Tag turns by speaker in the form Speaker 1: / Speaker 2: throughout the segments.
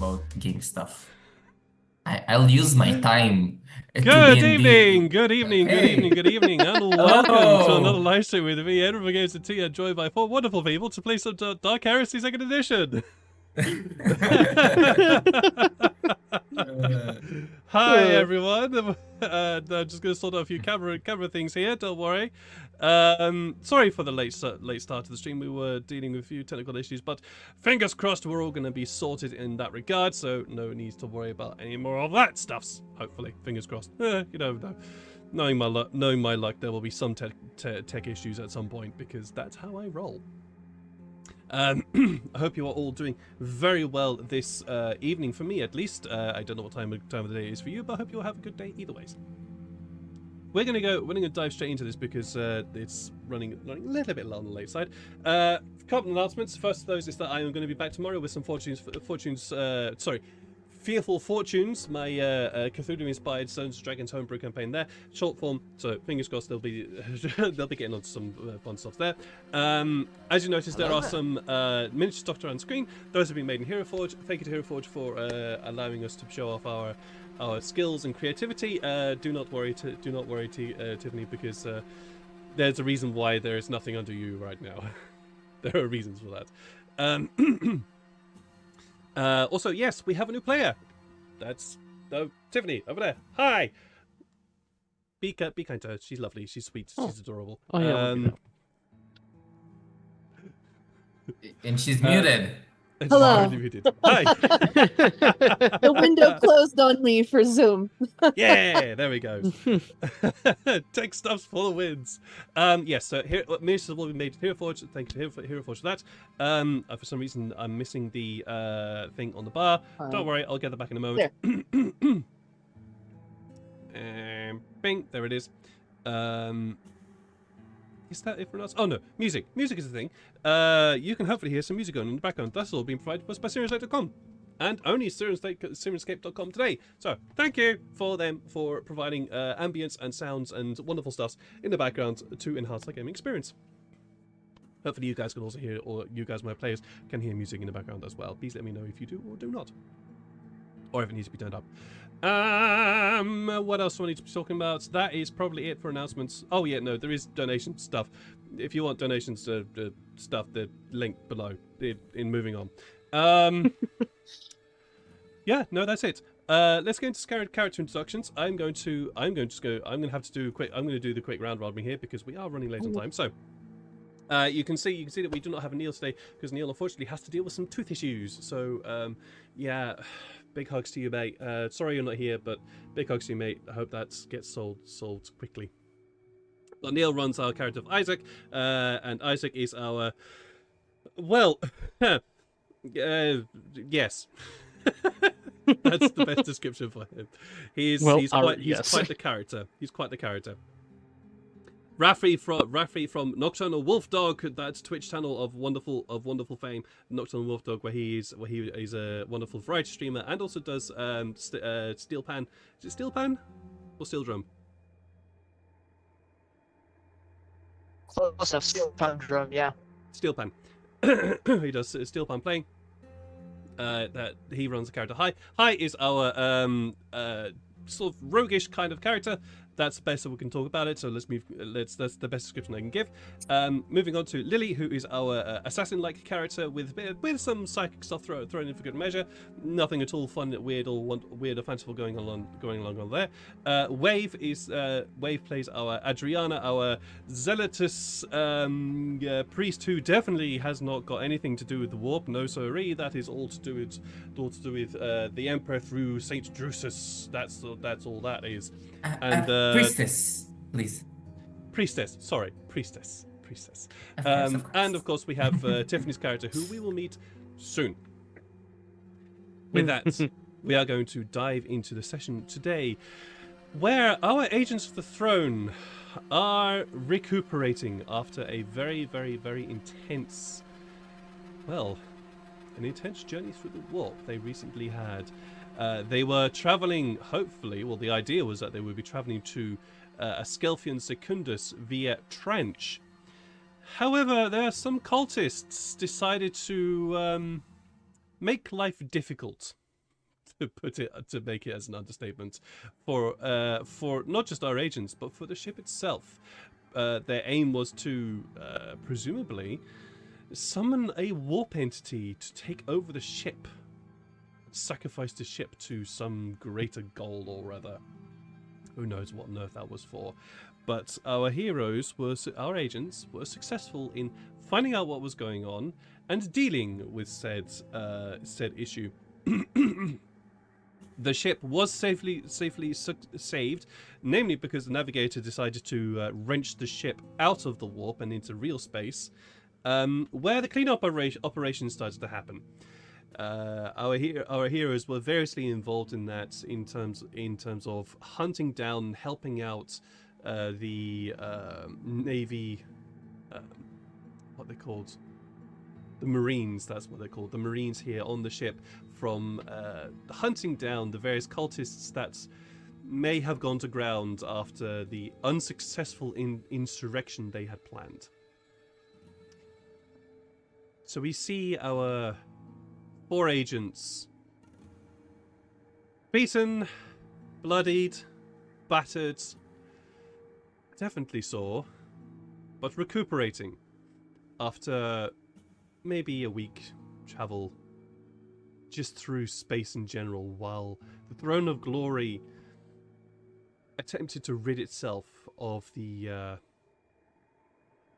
Speaker 1: about game stuff. I'll use my time to
Speaker 2: Good
Speaker 1: D&D.
Speaker 2: evening, good evening, good
Speaker 1: Hey.
Speaker 2: evening, good evening, and welcome to another
Speaker 1: Oh.
Speaker 2: live stream with me, Edinburgh Games and Tea, joined by four wonderful people to play some Dark Heresy 2nd Edition. Hi everyone. I'm just going to sort out a few camera things here. Don't worry. Sorry for the late start to the stream. We were dealing with a few technical issues, but fingers crossed we're all going to be sorted in that regard. So no need to worry about any more of that stuffs. Hopefully, fingers crossed. You know, knowing my luck, there will be some tech issues at some point because that's how I roll. I hope you are all doing very well this evening. For me, at least. I don't know what time of the day it is for you, but I hope you'll have a good day either ways. We're gonna dive straight into this because it's running a little bit on the late side. Couple announcements. First of those is that I am going to be back tomorrow with some Fearful Fortunes, my Cthulhu-inspired Stones Dragons homebrew campaign there. Short form, so fingers crossed they'll be getting onto some fun stuff there. As you notice, there are some miniature stocked around screen. Those have been made in Heroforge. Thank you to Heroforge for allowing us to show off our skills and creativity. Do not worry, Tiffany, because there's a reason why there is nothing under you right now. There are reasons for that. Also, yes, we have a new player. That's Tiffany over there. Hi. Be kind to her. She's lovely. She's sweet.
Speaker 3: Oh.
Speaker 2: She's adorable.
Speaker 3: Oh, yeah,
Speaker 1: And she's muted.
Speaker 3: Hello.
Speaker 2: Hi.
Speaker 3: The window closed on me for Zoom.
Speaker 2: Yeah, there we go. Tech stuff's for the wins. Yes, so here miniatures will be made in Heroforge. Thank you to Heroforge for that. For some reason I'm missing the thing on the bar. Don't worry, I'll get that back in a moment. And bing, there it is. Is that it for us? Oh no, music. Music is the thing. You can hopefully hear some music going in the background. That's all being provided by Sirenscape.com. And only Sirenscape.com today. So thank you for them for providing ambience and sounds and wonderful stuff in the background to enhance the gaming experience. Hopefully you guys can also hear, or you guys, my players, can hear music in the background as well. Please let me know if you do or do not. Or if it needs to be turned up. What else do I need to be talking about? That is probably it for announcements. Oh yeah, no, there is donation stuff. If you want donations to stuff, the link below. In moving on. Yeah, no, that's it. Let's get into character introductions. I'm going to do the quick round robin here because we are running late on time. So you can see that we do not have a Neil today because Neil unfortunately has to deal with some tooth issues. So yeah. Big hugs to you, mate. Sorry you're not here, but big hugs to you, mate. I hope that gets solved quickly. But Neil runs our character of Isaac, and Isaac is our... Well, yes. That's the best description for him. He's quite the character. He's quite the character. Rafi from Nocturnal Wolf Dog, that's Twitch channel of wonderful fame, Nocturnal Wolf Dog, where he is a wonderful variety streamer and also does Steel Pan. Is it Steel Pan or Steel Drum?
Speaker 4: Close enough. Steel Pan drum, yeah.
Speaker 2: Steel Pan. He does Steel Pan playing. That he runs the character. Hi is our sort of roguish kind of character. That's the best that we can talk about it. So let's move. That's the best description I can give. Moving on to Lily, who is our assassin-like character with some psychic stuff thrown in for good measure. Nothing at all fun, weird or fanciful going along on there. Wave plays our Adriana, our zealotous priest who definitely has not got anything to do with the warp. No, sorry, that is all to do with the Emperor through Saint Drusus. That's all that is. And
Speaker 1: priestess, please.
Speaker 2: Priestess.
Speaker 1: Of course.
Speaker 2: And of course we have Tiffany's character, who we will meet soon. With that, we are going to dive into the session today, where our agents of the throne are recuperating after a very, very, very intense, an intense journey through the warp they recently had. They were traveling, hopefully, well, the idea was that they would be traveling to Askelfian Secundus via Tranch. However, there are some cultists decided to make life difficult to make it as an understatement, for not just our agents but for the ship itself. Their aim was to presumably summon a warp entity to take over the ship, sacrifice the ship to some greater goal or other. Who knows what on earth that was for? But our agents were successful in finding out what was going on and dealing with said issue. The ship was safely saved, namely because the navigator decided to wrench the ship out of the warp and into real space, where the cleanup operation started to happen. Our heroes were variously involved in that, in terms of hunting down and helping out the Navy, what they're called, the Marines. That's what they're called, the Marines here on the ship, from hunting down the various cultists that may have gone to ground after the unsuccessful insurrection they had planned. So we see our 4 agents beaten, bloodied, battered, definitely sore, but recuperating after maybe a week travel just through space in general, while the Throne of Glory attempted to rid itself of the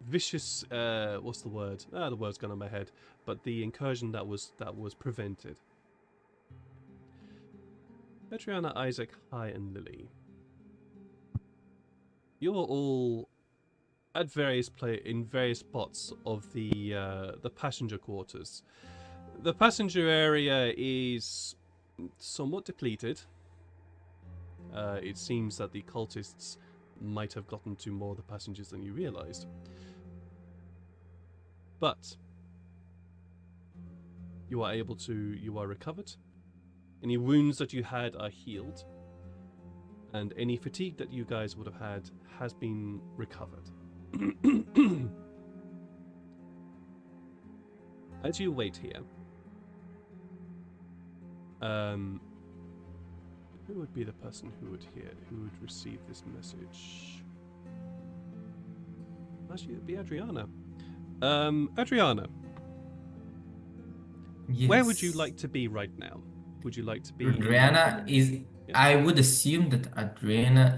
Speaker 2: vicious, what's the word? The word's gone on my head. But the incursion that was prevented. Adriana, Isaac, Hi, and Lily. You're all at in various spots of the passenger quarters. The passenger area is somewhat depleted. It seems that the cultists might have gotten to more of the passengers than you realized. But you are recovered. Any wounds that you had are healed. And any fatigue that you guys would have had has been recovered. As you wait here, who would be the person who would receive this message? Actually, it'd be Adriana. Adriana,
Speaker 1: Yes.
Speaker 2: where would you like to be right now? Would you like to be
Speaker 1: Adriana is.
Speaker 2: Yeah.
Speaker 1: I would assume that Adriana.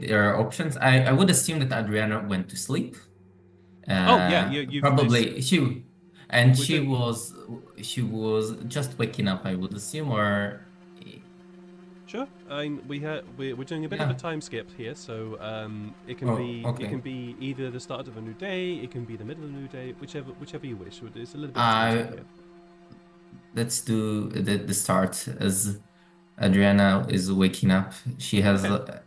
Speaker 1: There are options. I would assume that Adriana went to sleep.
Speaker 2: Oh yeah, you've
Speaker 1: Probably she, and
Speaker 2: Would
Speaker 1: she
Speaker 2: you-
Speaker 1: was just waking up. I would assume, or
Speaker 2: Sure. We're doing a bit of
Speaker 1: Yeah.
Speaker 2: a time skip here, so it can
Speaker 1: Oh,
Speaker 2: be
Speaker 1: okay.
Speaker 2: it can be either the start of a new day, it can be the middle of a new day, whichever you wish. It's a little bit of time skip here.
Speaker 1: let's do the start as Adriana is waking up. She has
Speaker 2: Okay.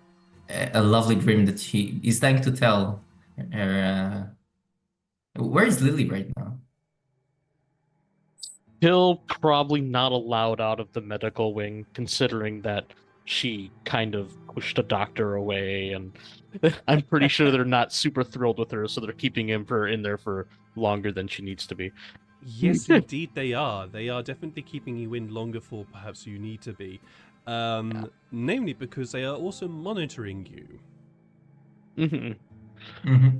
Speaker 1: a lovely dream that she is dying to tell her. Where is Lily right now?
Speaker 4: Still probably not allowed out of the medical wing, considering that she kind of pushed a doctor away, and I'm pretty sure they're not super thrilled with her, so they're keeping in there for longer than she needs to be.
Speaker 2: Yes, indeed they are. They are definitely keeping you in longer for perhaps you need to be. Namely because they are also monitoring you.
Speaker 1: Mm-hmm.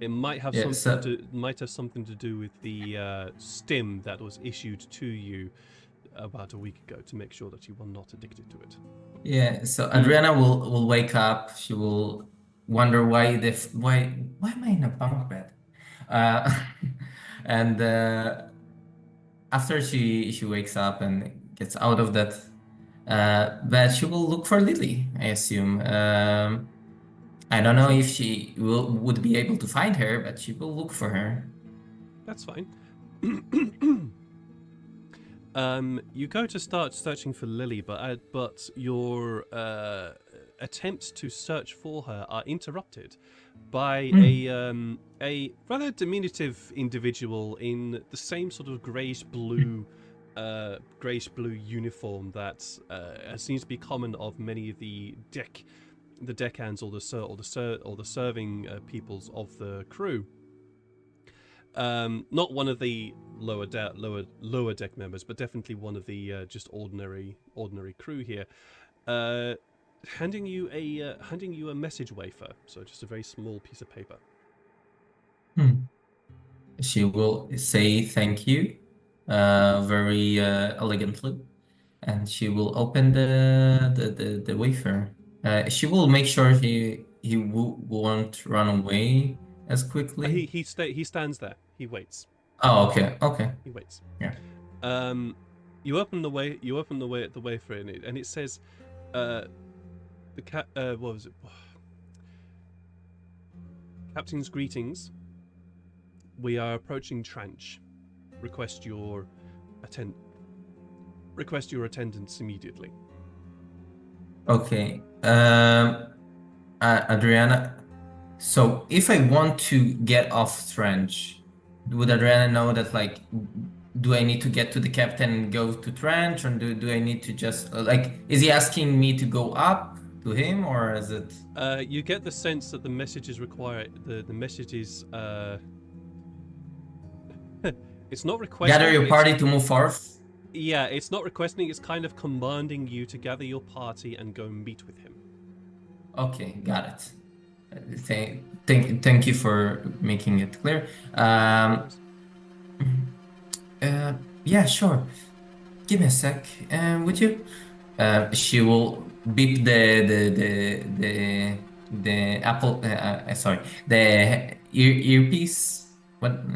Speaker 2: It might have
Speaker 1: Yeah,
Speaker 2: something to do with the stim that was issued to you about a week ago to make sure that you were not addicted to it.
Speaker 1: Yeah, so Adriana will wake up. She will wonder why am I in a bunk bed? Uh, and after she wakes up and gets out of that bed, she will look for Lily, I assume. I don't know if she would be able to find her, but she will look for her.
Speaker 2: That's fine. You go to start searching for Lily, but your attempts to search for her are interrupted by a rather diminutive individual in the same sort of grayish blue uniform that seems to be common of many of the deckhands or the serving peoples of the crew. Not one of the lower deck members, but definitely one of the just ordinary crew here. Handing you a message wafer, so just a very small piece of paper.
Speaker 1: She will say thank you, very elegantly, and she will open the wafer. She will make sure he won't run away as quickly.
Speaker 2: He stands there. He waits.
Speaker 1: Oh, okay.
Speaker 2: He waits.
Speaker 1: Yeah.
Speaker 2: You open the wafer and it says, what was it? Captain's greetings. We are approaching Tranch. Request your attendance immediately.
Speaker 1: Okay. Adriana. So if I want to get off Tranch, would Adriana know that, like, do I need to get to the captain and go to Tranch, or do I need to just like, is he asking me to go up to him, or is it?
Speaker 2: You get the sense that the message is required. The message is it's not requesting.
Speaker 1: Gather your party to move forth.
Speaker 2: Yeah, it's not requesting. It's kind of commanding you to gather your party and go meet with him.
Speaker 1: Okay, got it. Thank you for making it clear. Yeah, sure. Give me a sec. Would you? She will beep the Apple. Sorry, the earpiece. What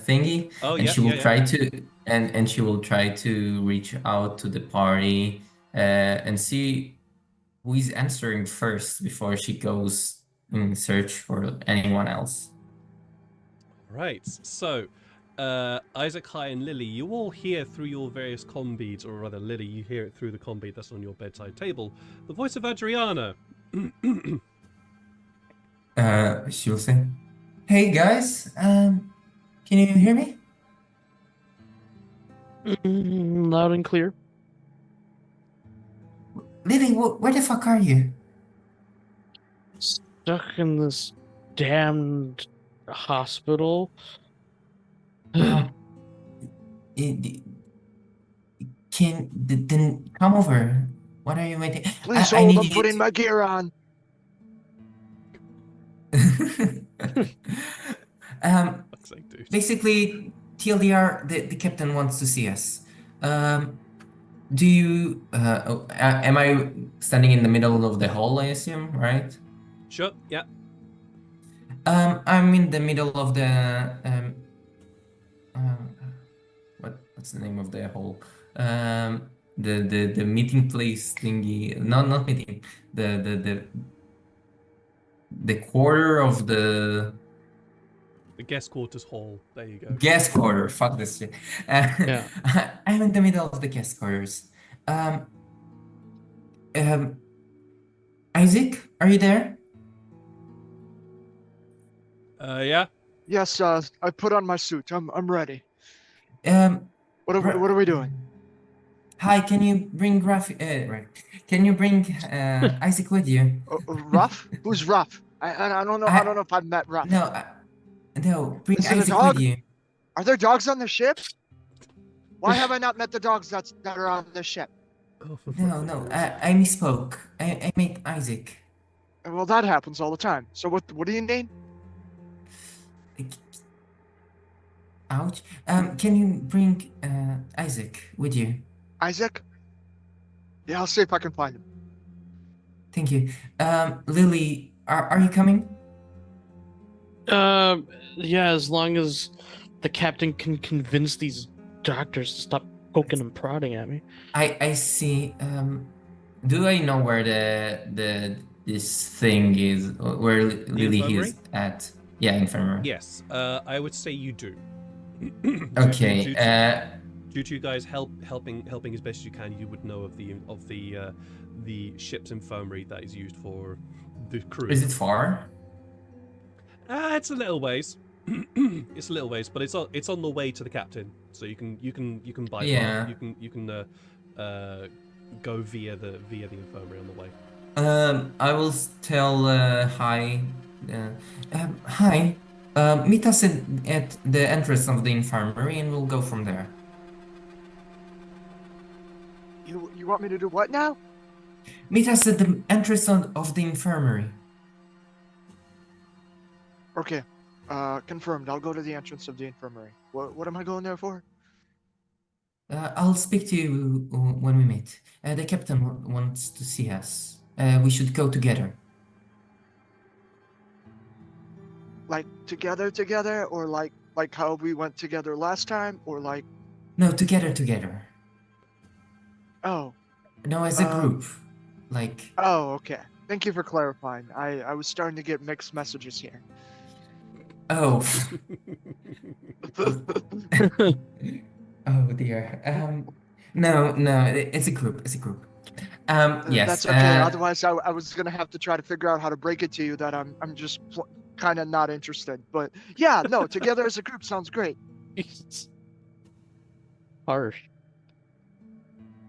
Speaker 1: thingy?
Speaker 2: Oh,
Speaker 1: And
Speaker 2: yeah,
Speaker 1: she will
Speaker 2: yeah.
Speaker 1: try to and she will try to reach out to the party and see who is answering first before she goes in search for anyone else.
Speaker 2: Right. So, Isaac, Kai, and Lily, you all hear through your various comm beads, or rather, Lily, you hear it through the comm bead that's on your bedside table, the voice of Adriana.
Speaker 1: She will say, "Hey guys, can you hear me?"
Speaker 4: Loud and clear.
Speaker 1: Lily, where the fuck are you?
Speaker 4: Stuck in this damned hospital.
Speaker 1: Then come over. What are you waiting?
Speaker 5: Please
Speaker 1: I
Speaker 5: hold,
Speaker 1: need
Speaker 5: I'm
Speaker 1: you
Speaker 5: putting my gear on.
Speaker 2: Fuck's sake, dude.
Speaker 1: Basically, TLDR, the captain wants to see us. Do you? Am I standing in the middle of the hall? I assume, right?
Speaker 2: Sure. Yeah.
Speaker 1: I'm in the middle of the what's the name of the hall? The meeting place thingy. No, not meeting. The quarter of the
Speaker 2: guest quarters hall. There you go.
Speaker 1: guest quarter. Fuck this shit.
Speaker 4: Yeah.
Speaker 1: I'm in the middle of the guest quarters. Um, Isaac, are you there?
Speaker 2: Yeah.
Speaker 5: Yes, I put on my suit. I'm ready.
Speaker 1: Um,
Speaker 5: What are we doing?
Speaker 1: Hi, can you bring right? Can you bring Isaac with you?
Speaker 5: Ruff? Who's Ruff? I don't know. I don't know if I've met Ruff.
Speaker 1: No, no, bring
Speaker 5: Is it a
Speaker 1: Isaac
Speaker 5: dog?
Speaker 1: with you.
Speaker 5: Are there dogs on the ship? Why have I not met the dogs that are on the ship?
Speaker 2: Oh, for
Speaker 1: No, I misspoke. I meant Isaac.
Speaker 5: Well, that happens all the time. So what do you name?
Speaker 1: Ouch. Can you bring Isaac with you?
Speaker 5: Isaac? Yeah, I'll see if I can find him.
Speaker 1: Thank you. Lily, are you coming?
Speaker 4: Yeah, as long as the captain can convince these doctors to stop poking and prodding at me.
Speaker 1: I see. Do I know where this thing is? Where Lily
Speaker 2: infirmary?
Speaker 1: is at? Yeah, infirmary.
Speaker 2: Yes. I would say you do.
Speaker 1: Okay.
Speaker 2: Due to you guys helping as best as you can, you would know of the ship's infirmary that is used for the crew.
Speaker 1: Is it far?
Speaker 2: It's a little ways. It's a little ways, but it's on the way to the captain, so you can bypass.
Speaker 1: Yeah.
Speaker 2: You can go via the infirmary on the way.
Speaker 1: I will tell hi. Hi. Meet us at the entrance of the infirmary and we'll go from there.
Speaker 5: You want me to do what now?
Speaker 1: Meet us at the entrance of the infirmary.
Speaker 5: Okay. Confirmed. I'll go to the entrance of the infirmary. What am I going there for?
Speaker 1: I'll speak to you when we meet. The captain wants to see us. We should go together.
Speaker 5: Like together, or like how we went together last time, or like
Speaker 1: No, together.
Speaker 5: oh
Speaker 1: No, as a group. Like,
Speaker 5: oh okay. Thank you for clarifying. I was starting to get mixed messages here.
Speaker 1: oh. Oh dear. No, it's a group. Yes.
Speaker 5: That's okay. Otherwise, I was gonna have to try to figure out how to break it to you that I'm just kind of not interested. But yeah, no, together as a group sounds great.
Speaker 4: It's harsh.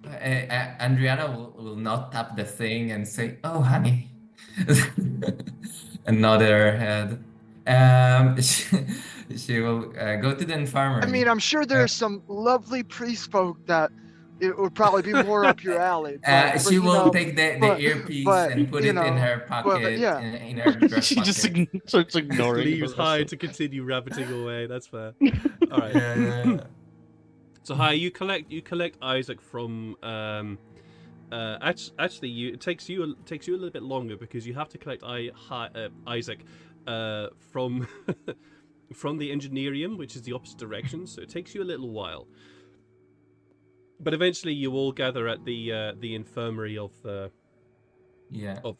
Speaker 1: Adriana will not tap the thing and say, "Oh, honey," and nod her head. She will go to the infirmary.
Speaker 5: I mean, I'm sure there's some lovely priest folk that it would probably be more up your alley. But
Speaker 1: She
Speaker 5: you
Speaker 1: will
Speaker 5: know,
Speaker 1: take the
Speaker 5: but-
Speaker 1: earpiece
Speaker 5: but,
Speaker 1: and put
Speaker 5: you
Speaker 1: it in
Speaker 5: know,
Speaker 1: her pocket,
Speaker 5: yeah.
Speaker 1: in her dress
Speaker 4: She just
Speaker 1: pocket.
Speaker 4: starts ignoring.
Speaker 2: Leaves
Speaker 4: the rest
Speaker 2: High
Speaker 4: of-
Speaker 2: to continue rabbiting away. That's fair. All right.
Speaker 1: Yeah.
Speaker 2: So High, you collect Isaac from. Actually, it takes you a little bit longer because you have to collect Isaac from from the Engineerium, which is the opposite direction. So it takes you a little while. But eventually, you all gather at the infirmary of the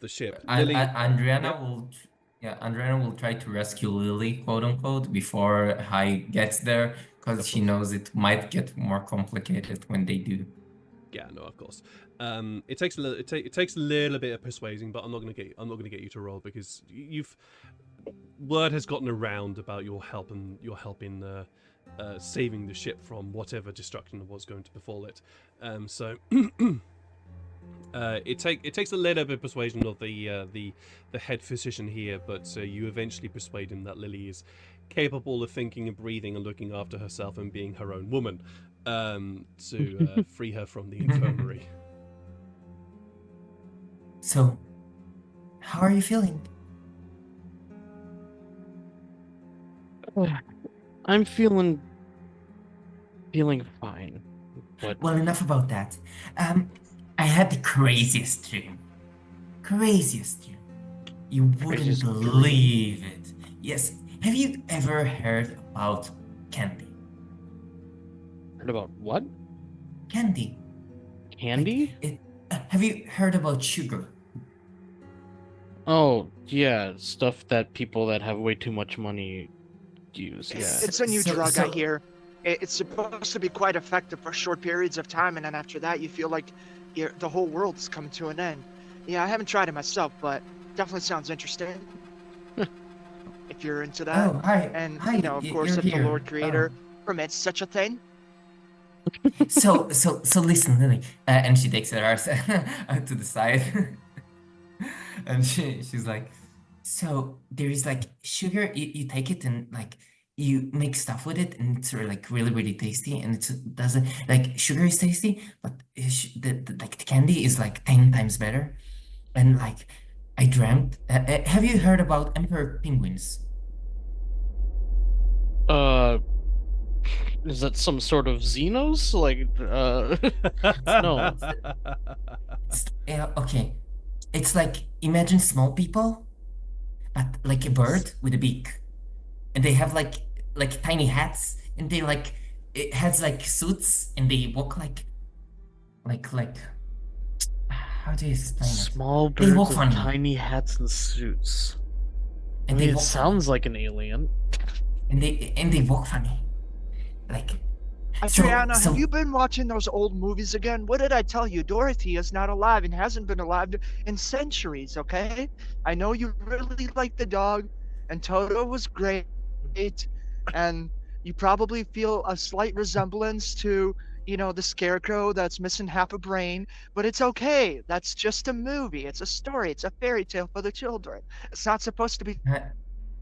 Speaker 2: ship. Lily,
Speaker 1: Andriana will try to rescue Lily, quote unquote, before Hai gets there, because
Speaker 2: Of
Speaker 1: she
Speaker 2: course.
Speaker 1: knows it might get more complicated when they do.
Speaker 2: Yeah, no, of course. It takes a little bit of persuading, but I'm not gonna get you to roll because word has gotten around about your help in saving the ship from whatever destruction was going to befall it. So it takes a little bit of persuasion of the head physician here, but you eventually persuade him that Lily is capable of thinking and breathing and looking after herself and being her own woman, to free her from the infirmary.
Speaker 1: So, how are you feeling?
Speaker 4: I'm feeling fine. But
Speaker 1: Well, enough about that. I had the craziest dream. You wouldn't
Speaker 4: Craziest dream?
Speaker 1: believe it. Yes. Have you ever heard about candy?
Speaker 4: heard about what?
Speaker 1: Candy.
Speaker 4: Candy?
Speaker 1: Have you heard about sugar?
Speaker 4: Oh, yeah, stuff that people that have way too much money use. Yeah.
Speaker 5: It's a new
Speaker 1: So-
Speaker 5: drug,
Speaker 1: so-
Speaker 5: I hear. It's supposed to be quite effective for short periods of time, and then after that, you feel like the whole world's come to an end. Yeah, I haven't tried it myself, but definitely sounds interesting. If you're into that,
Speaker 1: Oh, hi.
Speaker 5: and
Speaker 1: Hi,
Speaker 5: you know, of course,
Speaker 1: you're
Speaker 5: if the
Speaker 1: here.
Speaker 5: Lord Creator permits such a thing.
Speaker 1: So listen, Lily. And she takes her arse to the side. And she's like, so there is like sugar, you take it and like you make stuff with it and it's like really tasty and it doesn't like sugar is tasty, but like the candy is like 10 times better. And like I dreamt, have you heard about emperor penguins?
Speaker 4: Is that some sort of Xenos? Like, No.
Speaker 1: Okay, it's like imagine small people, but like a bird with a beak, and they have like tiny hats, and they like it has like suits, and they walk like how do you explain it?
Speaker 4: Small
Speaker 1: They
Speaker 4: birds
Speaker 1: walk
Speaker 4: with
Speaker 1: funny.
Speaker 4: tiny hats and suits. I
Speaker 1: And
Speaker 4: mean,
Speaker 1: they
Speaker 4: it
Speaker 1: walk
Speaker 4: sounds like an alien.
Speaker 1: funny. And they walk funny, like
Speaker 5: Adriana,
Speaker 1: so
Speaker 5: have you been watching those old movies again? What did I tell you? Dorothy is not alive and hasn't been alive in centuries, okay? I know you really like the dog, and Toto was great, and you probably feel a slight resemblance to, you know, the scarecrow that's missing half a brain, but it's okay. That's just a movie. It's a story. It's a fairy tale for the children. It's not supposed to be
Speaker 1: uh,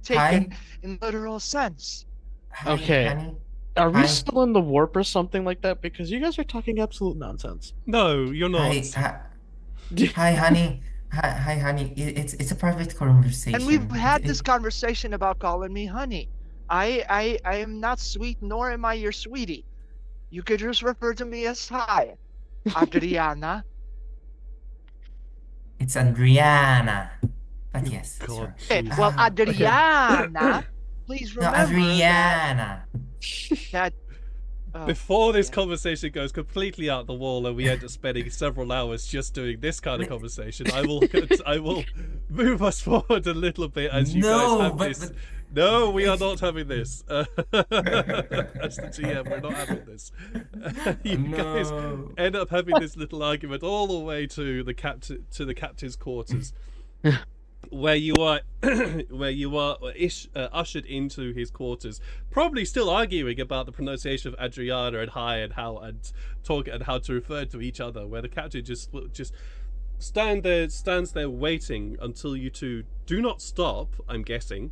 Speaker 5: taken in literal sense.
Speaker 1: Hi,
Speaker 4: Okay.
Speaker 1: honey.
Speaker 4: Are we
Speaker 1: Hi.
Speaker 4: still in the warp or something like that? Because you guys are talking absolute nonsense.
Speaker 2: No, you're not.
Speaker 1: Hi, honey. Hi, honey. It's a private conversation.
Speaker 5: And we've had this conversation about calling me honey. I am not sweet, nor am I your sweetie. You could just refer to me as hi, Adriana.
Speaker 1: It's Adriana. But yes,
Speaker 2: God,
Speaker 1: sure.
Speaker 5: Okay,
Speaker 2: jeez.
Speaker 5: well,
Speaker 1: Okay.
Speaker 5: Adriana, please
Speaker 1: No,
Speaker 5: remember
Speaker 1: Adriana.
Speaker 5: that.
Speaker 2: Before this
Speaker 5: yeah.
Speaker 2: conversation goes completely out the wall and we end up spending several hours just doing this kind of conversation, I will move us forward a little bit as you guys have this. No, we are not having this. As the GM, we're not having this. You guys end up having this little argument all the way to the captain's quarters, where you are ushered into his quarters, probably still arguing about the pronunciation of Adriana and hi and how to refer to each other. Where the captain just stands there waiting until you two do not stop. I'm guessing.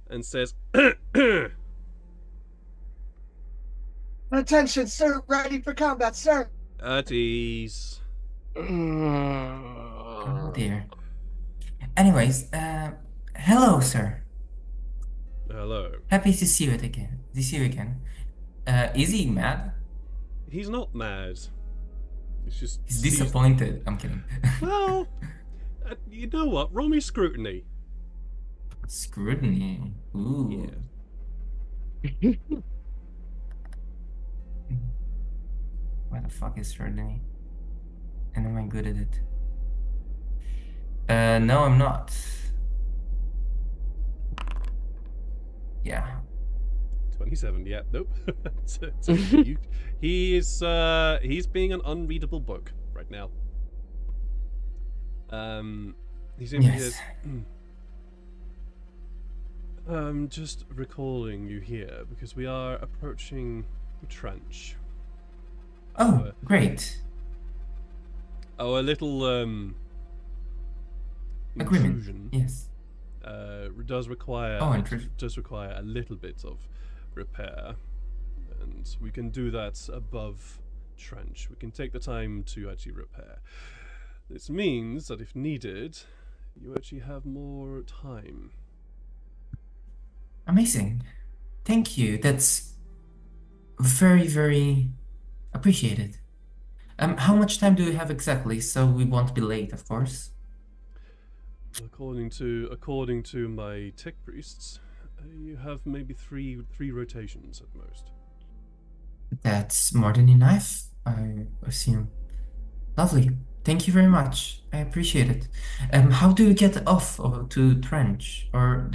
Speaker 2: And says,
Speaker 6: Attention, sir. Ready for combat, sir.
Speaker 2: at ease.
Speaker 1: Oh dear. Anyways, hello, sir.
Speaker 2: Hello.
Speaker 1: Happy to see you again. Is he mad?
Speaker 2: He's not mad. He's just
Speaker 1: He's disappointed. I'm kidding.
Speaker 2: Well, you know what? Roll me scrutiny.
Speaker 1: Scrutiny. Ooh.
Speaker 2: Yeah.
Speaker 1: What the fuck is scrutiny? And am I good at it? No, I'm not. Yeah.
Speaker 2: 27. Yeah. Nope. He's being an unreadable book right now. He's in
Speaker 1: Yes.
Speaker 2: his. Just recalling you here because we are approaching Tranch.
Speaker 1: Oh, great.
Speaker 2: Our little
Speaker 1: Agreement.
Speaker 2: intrusion
Speaker 1: Yes.
Speaker 2: does require
Speaker 1: Intrusion.
Speaker 2: does require a little bit of repair, and we can do that above Tranch. We can take the time to actually repair. This means that if needed, you actually have more time.
Speaker 1: Amazing. Thank you. That's very, very appreciated. How much time do we have exactly? So we won't be late, of course.
Speaker 2: According to my tech priests, you have maybe three rotations at most.
Speaker 1: That's more than enough, I assume. Lovely. Thank you very much. I appreciate it. How do we get off to Tranch? Or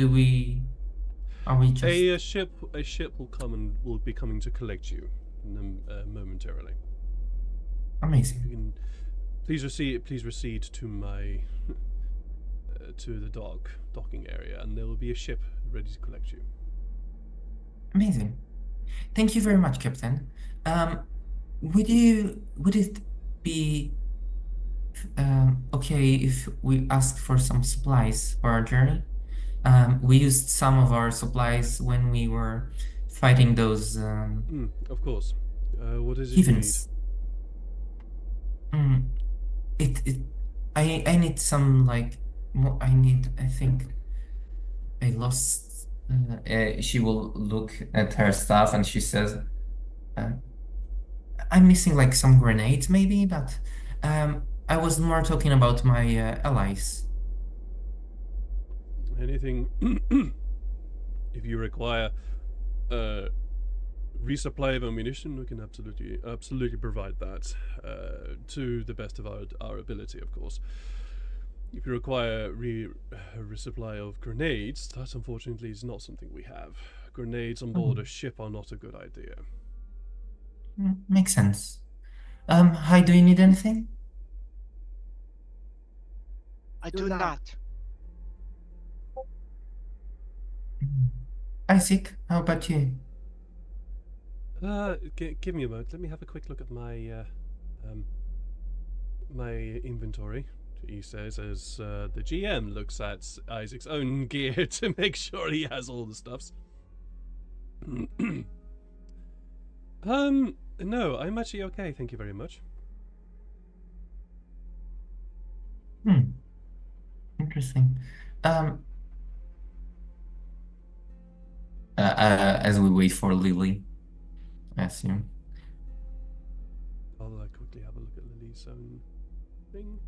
Speaker 1: are we just...
Speaker 2: A ship will come and will be coming to collect you momentarily.
Speaker 1: Amazing.
Speaker 2: You can please proceed to my to the docking area, and there will be a ship ready to collect you.
Speaker 1: Amazing. Thank you very much, Captain. Would it be okay if we ask for some supplies for our journey? We used some of our supplies when we were fighting those
Speaker 2: Of course. What is it
Speaker 1: heathens. I need some like I think I lost. She will look at her stuff and she says, "I'm missing like some grenades, maybe, but I was more talking about my allies."
Speaker 2: Anything? If you require resupply of ammunition, we can absolutely provide that to the best of our ability, of course. If you require resupply of grenades, that unfortunately is not something we have. Grenades on board a ship are not a good idea.
Speaker 1: Makes sense. Hi, do you need anything?
Speaker 5: I do not.
Speaker 1: Isaac, how about you?
Speaker 2: Give me a moment. Let me have a quick look at my my inventory. he says as the GM looks at Isaac's own gear to make sure he has all the stuffs. No, I'm actually okay, thank you very much.
Speaker 1: Interesting. As we wait for Lily, I assume.
Speaker 2: I'll quickly have a look at Lily's own thing.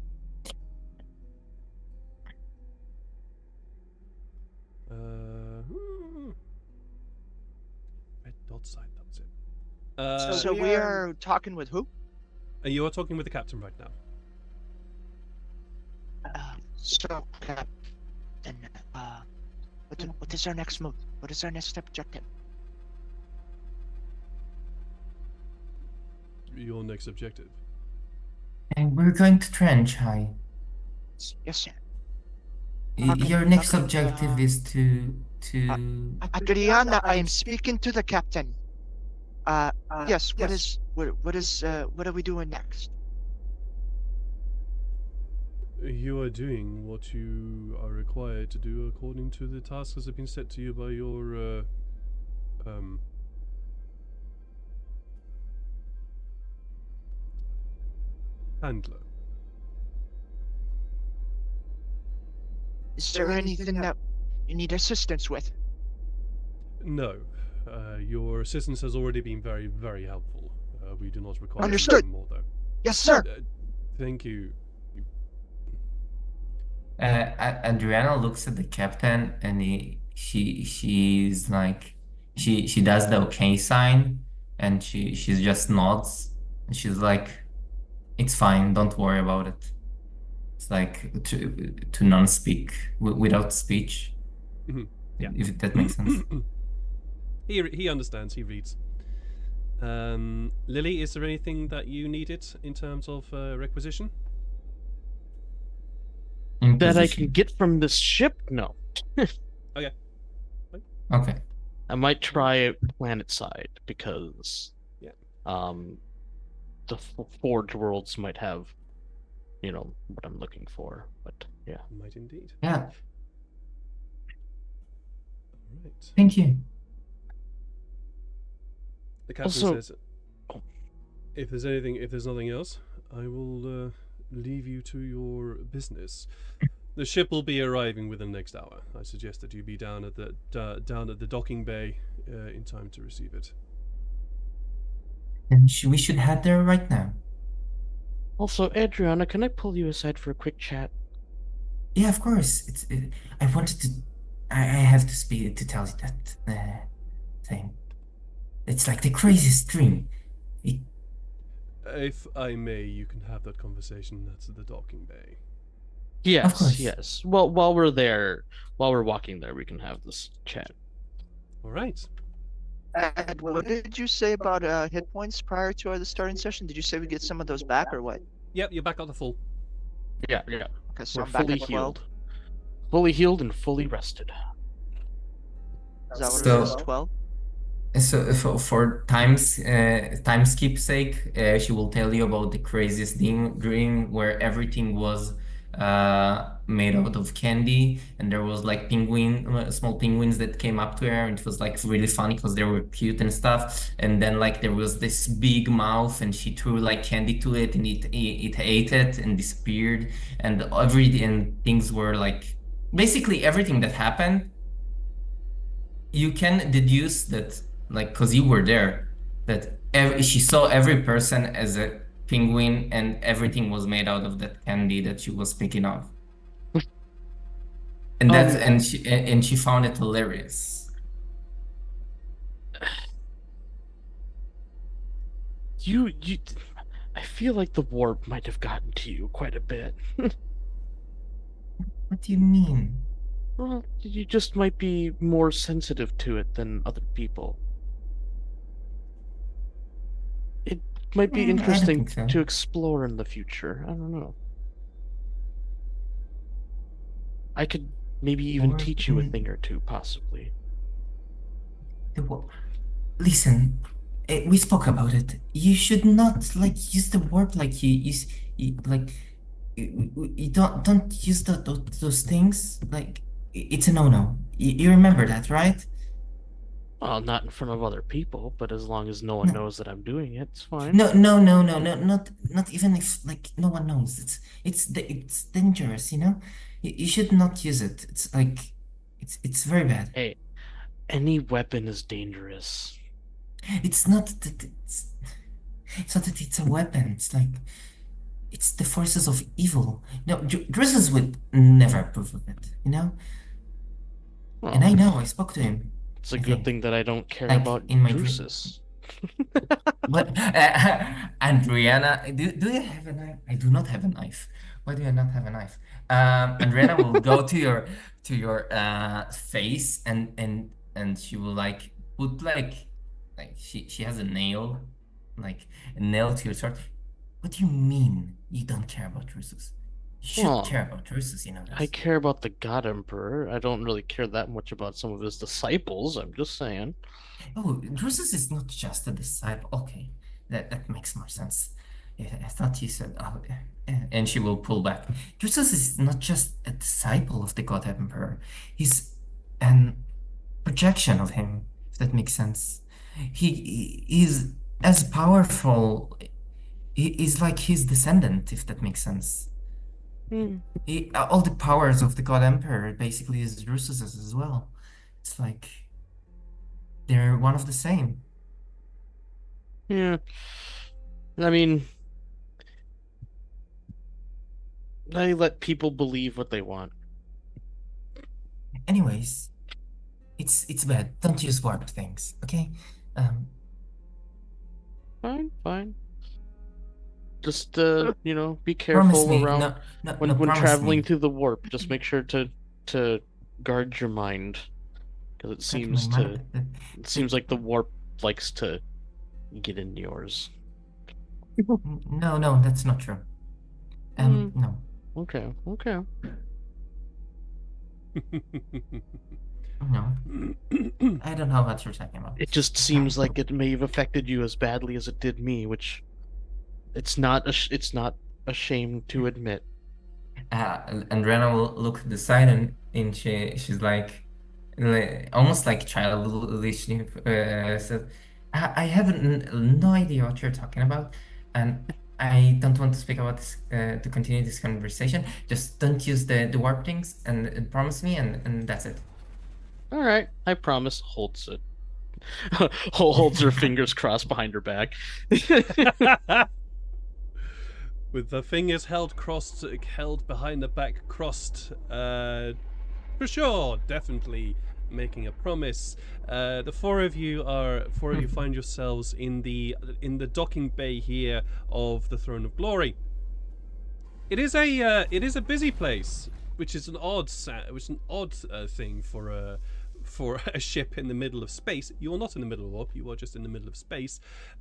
Speaker 2: Red dot side, that's it.
Speaker 5: So we are talking with who?
Speaker 2: You are talking with the captain right now.
Speaker 5: So, Captain, what is our next move? What is our next objective?
Speaker 2: Your next objective.
Speaker 1: And we're going to Tranch High.
Speaker 5: Yes, sir.
Speaker 1: Your next objective is to
Speaker 5: Adriana, I am speaking to the captain. Yes. What are we doing next?
Speaker 2: You are doing what you are required to do according to the tasks that have been set to you by your handler.
Speaker 5: Is there anything that you need assistance with?
Speaker 2: No. Your assistance has already been very, very helpful. We do not require
Speaker 5: Understood.
Speaker 2: more, though.
Speaker 5: Yes, sir.
Speaker 2: Thank you.
Speaker 1: Adriana looks at the captain and she's like she does the okay sign and she just nods and she's like, it's fine, don't worry about it. It's like to non-speak without speech.
Speaker 2: Mhm. Yeah.
Speaker 1: If that makes sense.
Speaker 2: He understands. He reads. Lily, is there anything that you needed in terms of requisition?
Speaker 4: That I
Speaker 1: Inquisition.
Speaker 4: can get from this ship? No.
Speaker 2: Okay.
Speaker 1: Okay.
Speaker 4: I might try planet side because
Speaker 2: Yeah.
Speaker 4: The Forge worlds might have, what I'm looking for. But yeah.
Speaker 2: Might indeed.
Speaker 1: Yeah.
Speaker 2: All right.
Speaker 1: Thank you.
Speaker 2: The captain
Speaker 4: Also-
Speaker 2: says, if there's nothing else, I will leave you to your business. The ship will be arriving within the next hour. I suggest that you be down at the docking bay in time to receive it.
Speaker 1: And we should head there right now.
Speaker 4: Also, Adriana, can I pull you aside for a quick chat?
Speaker 1: Yeah, of course. I wanted to. I have to speak to tell you that thing. It's like the craziest dream.
Speaker 2: If I may, you can have that conversation at the docking bay.
Speaker 4: Yes,
Speaker 1: course.
Speaker 4: yes. Well, while we're walking there, we can have this chat.
Speaker 2: All right.
Speaker 5: And what did you say about hit points prior to the starting session? Did you say we get some of those back or what?
Speaker 2: Yep, you're back on the full.
Speaker 4: Yeah.
Speaker 5: Okay, so
Speaker 4: We're
Speaker 5: I'm back
Speaker 4: fully
Speaker 5: at 12.
Speaker 4: healed. Fully healed and fully rested.
Speaker 5: Is that what
Speaker 1: So-
Speaker 5: it is? 12?
Speaker 1: So for time's keep sake, she will tell you about the craziest dream where everything was made out of candy, and there was like small penguins that came up to her, and it was like really funny because they were cute and stuff. And then like there was this big mouth, and she threw like candy to it, and it ate it and disappeared. And things were like basically everything that happened. You can deduce that, like, because you were there, that she saw every person as a penguin, and everything was made out of that candy that she was picking up. And she found it hilarious.
Speaker 4: I feel like the warp might have gotten to you quite a bit.
Speaker 1: What do you mean?
Speaker 4: Well, you just might be more sensitive to it than other people. It might be
Speaker 1: I don't
Speaker 4: interesting
Speaker 1: think so.
Speaker 4: to explore in the future. I don't know. I could maybe even teach you a thing or two, possibly.
Speaker 1: Listen, we spoke about it. You should not like use the warp like you like. You don't use those things. Like it's a no-no. You remember that, right?
Speaker 4: Well, not in front of other people, but as long as no one
Speaker 1: No,
Speaker 4: knows that I'm doing it, it's fine.
Speaker 1: no, not even if like no one knows. It's dangerous, you know. You should not use it. It's like it's very bad.
Speaker 4: Hey, any weapon is dangerous.
Speaker 1: It's not that it's not that it's a weapon. It's like it's the forces of evil. No, Dresses would never approve of it, you know. And
Speaker 4: Well,
Speaker 1: I know. I spoke to him.
Speaker 4: it's a
Speaker 1: I
Speaker 4: good
Speaker 1: think
Speaker 4: thing that I don't care
Speaker 1: like
Speaker 4: about
Speaker 1: in my dream.
Speaker 4: Drusus.
Speaker 1: What? And Rihanna, do you have a knife? I do not have a knife. Why do I not have a knife? And Rihanna will go to your face and she will like put like she has a nail, like a nail to your sword. What do you mean you don't care about Drusus? You should
Speaker 4: Well,
Speaker 1: care about Drusus, you know
Speaker 4: I
Speaker 1: this.
Speaker 4: care about the God Emperor. I don't really care that much about some of his disciples. I'm just saying.
Speaker 1: Oh, Drusus is not just a disciple. Okay, that makes more sense. Yeah, I thought you said, oh, and she will pull back. Drusus is not just a disciple of the God Emperor. He's an projection of him, if that makes sense. He is as powerful. He is like his descendant, if that makes sense.
Speaker 4: Hmm.
Speaker 1: All the powers of the God Emperor basically is Drusus's as well. It's like they're one of the same.
Speaker 4: Yeah. I mean, I let people believe what they want.
Speaker 1: Anyways, it's bad. Don't use warped things, okay? Um,
Speaker 4: Fine, fine. Just be
Speaker 1: promise
Speaker 4: careful
Speaker 1: me.
Speaker 4: around
Speaker 1: No,
Speaker 4: when
Speaker 1: promise
Speaker 4: traveling
Speaker 1: me.
Speaker 4: through the warp. Just make sure to guard your mind, because
Speaker 1: Cut my mind.
Speaker 4: it seems like the warp likes to get in yours.
Speaker 1: No, that's not true.
Speaker 4: Hmm.
Speaker 1: No,
Speaker 4: Okay, okay.
Speaker 1: no. I don't know what you're talking about.
Speaker 4: It just seems like it may have affected you as badly as it did me, which it's not a shame to admit.
Speaker 1: And Rena will look at the side and she's like almost like childish. Said, I have no idea what you're talking about, and I don't want to speak about this to continue this conversation. Just don't use the warp things and promise me, and that's it.
Speaker 4: All right, I promise. Holds it. Holds her fingers crossed behind her back.
Speaker 2: With the fingers held behind the back, crossed. For sure, definitely making a promise. The four of you find yourselves in the docking bay here of the Throne of Glory. It is a busy place, which is an odd thing for a ship in the middle of space. You're not in the middle of warp, you are just in the middle of space.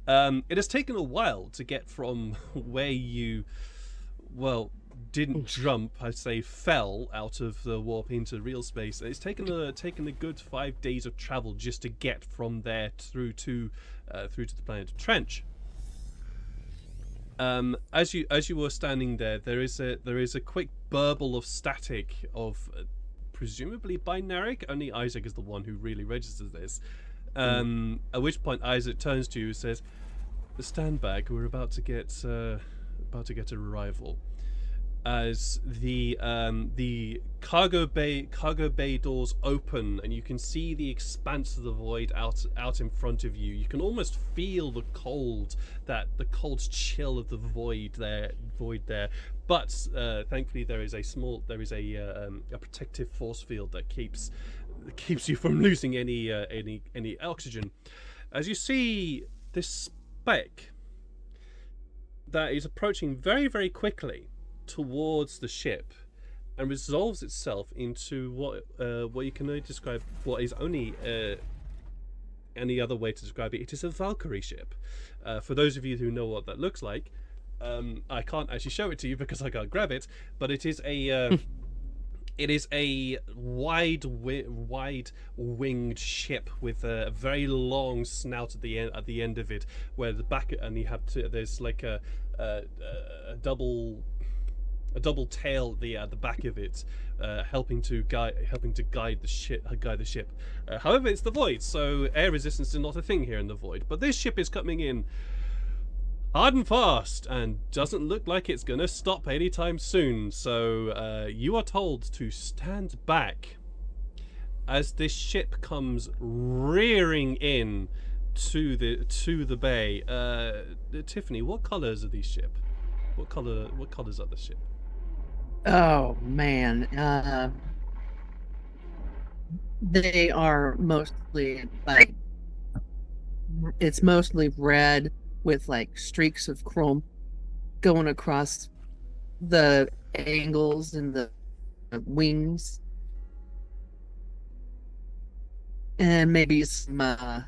Speaker 2: It has taken a while to get from where you, didn't jump, I'd say fell out of the warp into real space. It's taken a good 5 days of travel just to get from there through to the planet Tranch. As you were standing there, there is a quick burble of static of presumably binaric. Only Isaac is the one who really registers this. At which point Isaac turns to you and says, "Stand back. We're about to get a arrival." As the cargo bay doors open and you can see the expanse of the void out in front of you. You can almost feel the cold chill of the void there. But thankfully there is a protective force field that keeps you from losing any oxygen. As you see this speck that is approaching very, very quickly towards the ship and resolves itself into what you can only describe, what is only any other way to describe it. It is a Valkyrie ship. For those of you who know what that looks like, I can't actually show it to you because I can't grab it, but it is a wide winged ship with a very long snout at the end of it, where the back, and there's like a double a double tail at the back of it, helping to guide the ship. However, it's the void, so air resistance is not a thing here in the void. But this ship is coming in hard and fast, and doesn't look like it's gonna stop anytime soon. So you are told to stand back as this ship comes rearing in to the bay. Tiffany, what colors are these ship? What colors are the ship?
Speaker 3: Oh man, they are mostly like it's mostly red with like streaks of chrome going across the angles and the wings, and maybe some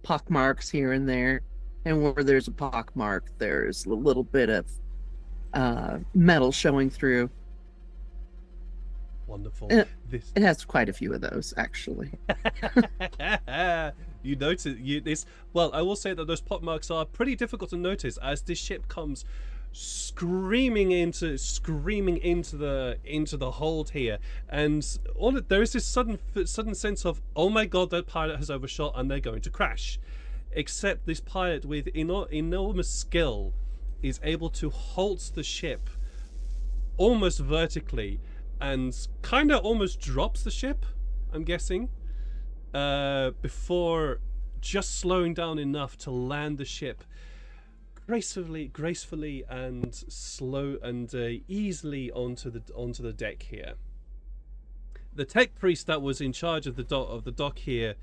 Speaker 3: pock marks here and there. And where there's a pock mark, there's a little bit of metal showing through.
Speaker 2: Wonderful.
Speaker 3: It
Speaker 2: This
Speaker 3: has quite a few of those, actually.
Speaker 2: you notice this. Well, I will say that those pot marks are pretty difficult to notice as this ship comes screaming into the hold here, and there is this sudden sense of, oh my god, that pilot has overshot and they're going to crash. Except this pilot with enormous skill is able to halt the ship almost vertically and kind of almost drops the ship, I'm guessing, before just slowing down enough to land the ship gracefully and slow and easily onto the deck here. The tech priest that was in charge of the dock here,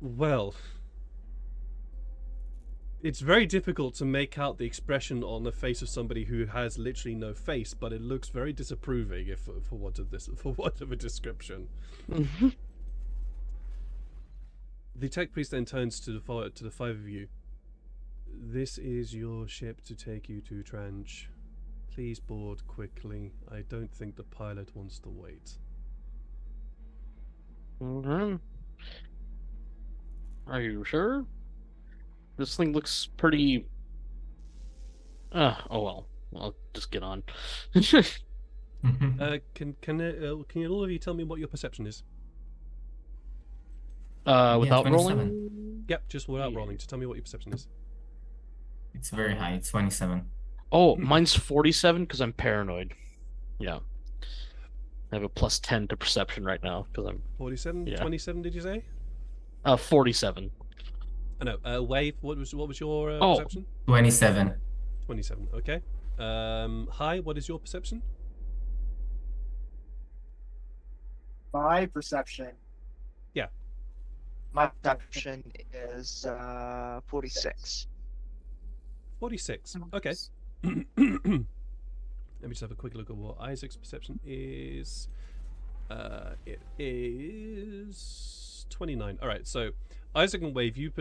Speaker 2: well, it's very difficult to make out the expression on the face of somebody who has literally no face, but it looks very disapproving, for want of a description.
Speaker 4: Mm-hmm.
Speaker 2: The tech priest then turns to the five of you. This is your ship to take you to Tranch. Please board quickly. I don't think the pilot wants to wait.
Speaker 4: Mm-hmm. Are you sure? This thing looks pretty... oh well. I'll just get on.
Speaker 2: Can all of you tell me what your perception is?
Speaker 4: Without
Speaker 1: 27.
Speaker 4: rolling?
Speaker 2: Yep, just without rolling. Just tell me what your perception is.
Speaker 1: It's very high. It's 27.
Speaker 4: Oh, mine's 47 because I'm paranoid. Yeah. I have a plus 10 to perception right now because I'm
Speaker 2: 47?
Speaker 4: Yeah.
Speaker 2: 27, did you say?
Speaker 4: 47.
Speaker 2: I know. Wave, what was your
Speaker 4: Oh.
Speaker 2: perception?
Speaker 1: 27.
Speaker 2: 27, okay. Hi, what is your perception?
Speaker 6: My perception.
Speaker 5: My perception is 46.
Speaker 2: 46, okay. Let me just have a quick look at what Isaac's perception is. It is 29. All right, so Isaac and Wave, you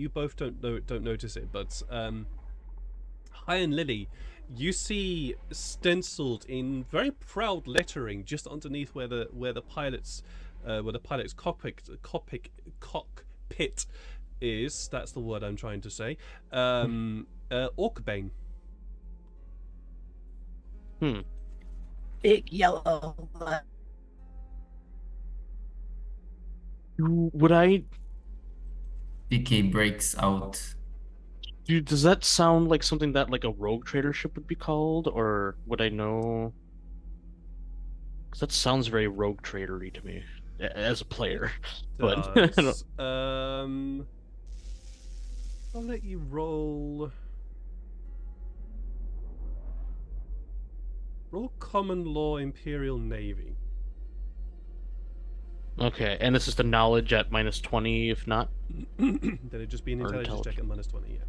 Speaker 2: both don't notice it, but Hi and Lily, you see stenciled in very proud lettering just underneath where the pilot's cockpit is. That's the word I'm trying to say. Orcbane.
Speaker 3: Big yellow.
Speaker 4: Would I...
Speaker 1: PK breaks out.
Speaker 4: Dude, does that sound like something that like a rogue trader ship would be called, or would I know? Because that sounds very rogue tradery to me as a player. But I don't-
Speaker 2: Does. I'll let you roll. Roll Common Law Imperial Navy.
Speaker 4: Okay, and this is the knowledge at minus 20, if not
Speaker 2: Then it'd just be an
Speaker 4: Or
Speaker 2: intelligence check at minus 20, yeah.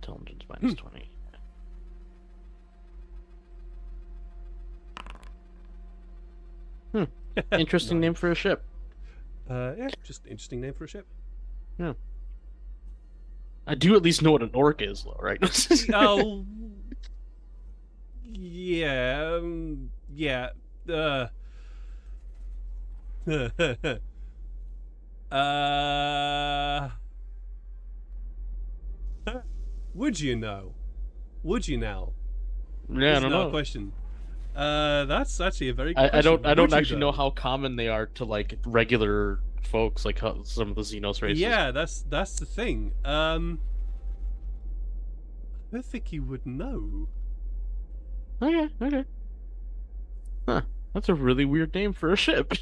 Speaker 4: intelligence minus 20. Interesting name for a ship.
Speaker 2: Yeah, just interesting name for a ship.
Speaker 4: I do at least know what an orc is, though, right?
Speaker 2: Oh, yeah, yeah. Would you know? Would you now?
Speaker 4: Yeah, I don't
Speaker 2: Not a
Speaker 4: know.
Speaker 2: question. That's actually a very good
Speaker 4: I
Speaker 2: question.
Speaker 4: don't
Speaker 2: Would you,
Speaker 4: actually know
Speaker 2: though?
Speaker 4: how common they are to like regular folks, like how some of the Xenos races.
Speaker 2: Yeah, that's the thing. I don't think you would know.
Speaker 4: Okay, okay. Huh. That's a really weird name for a ship.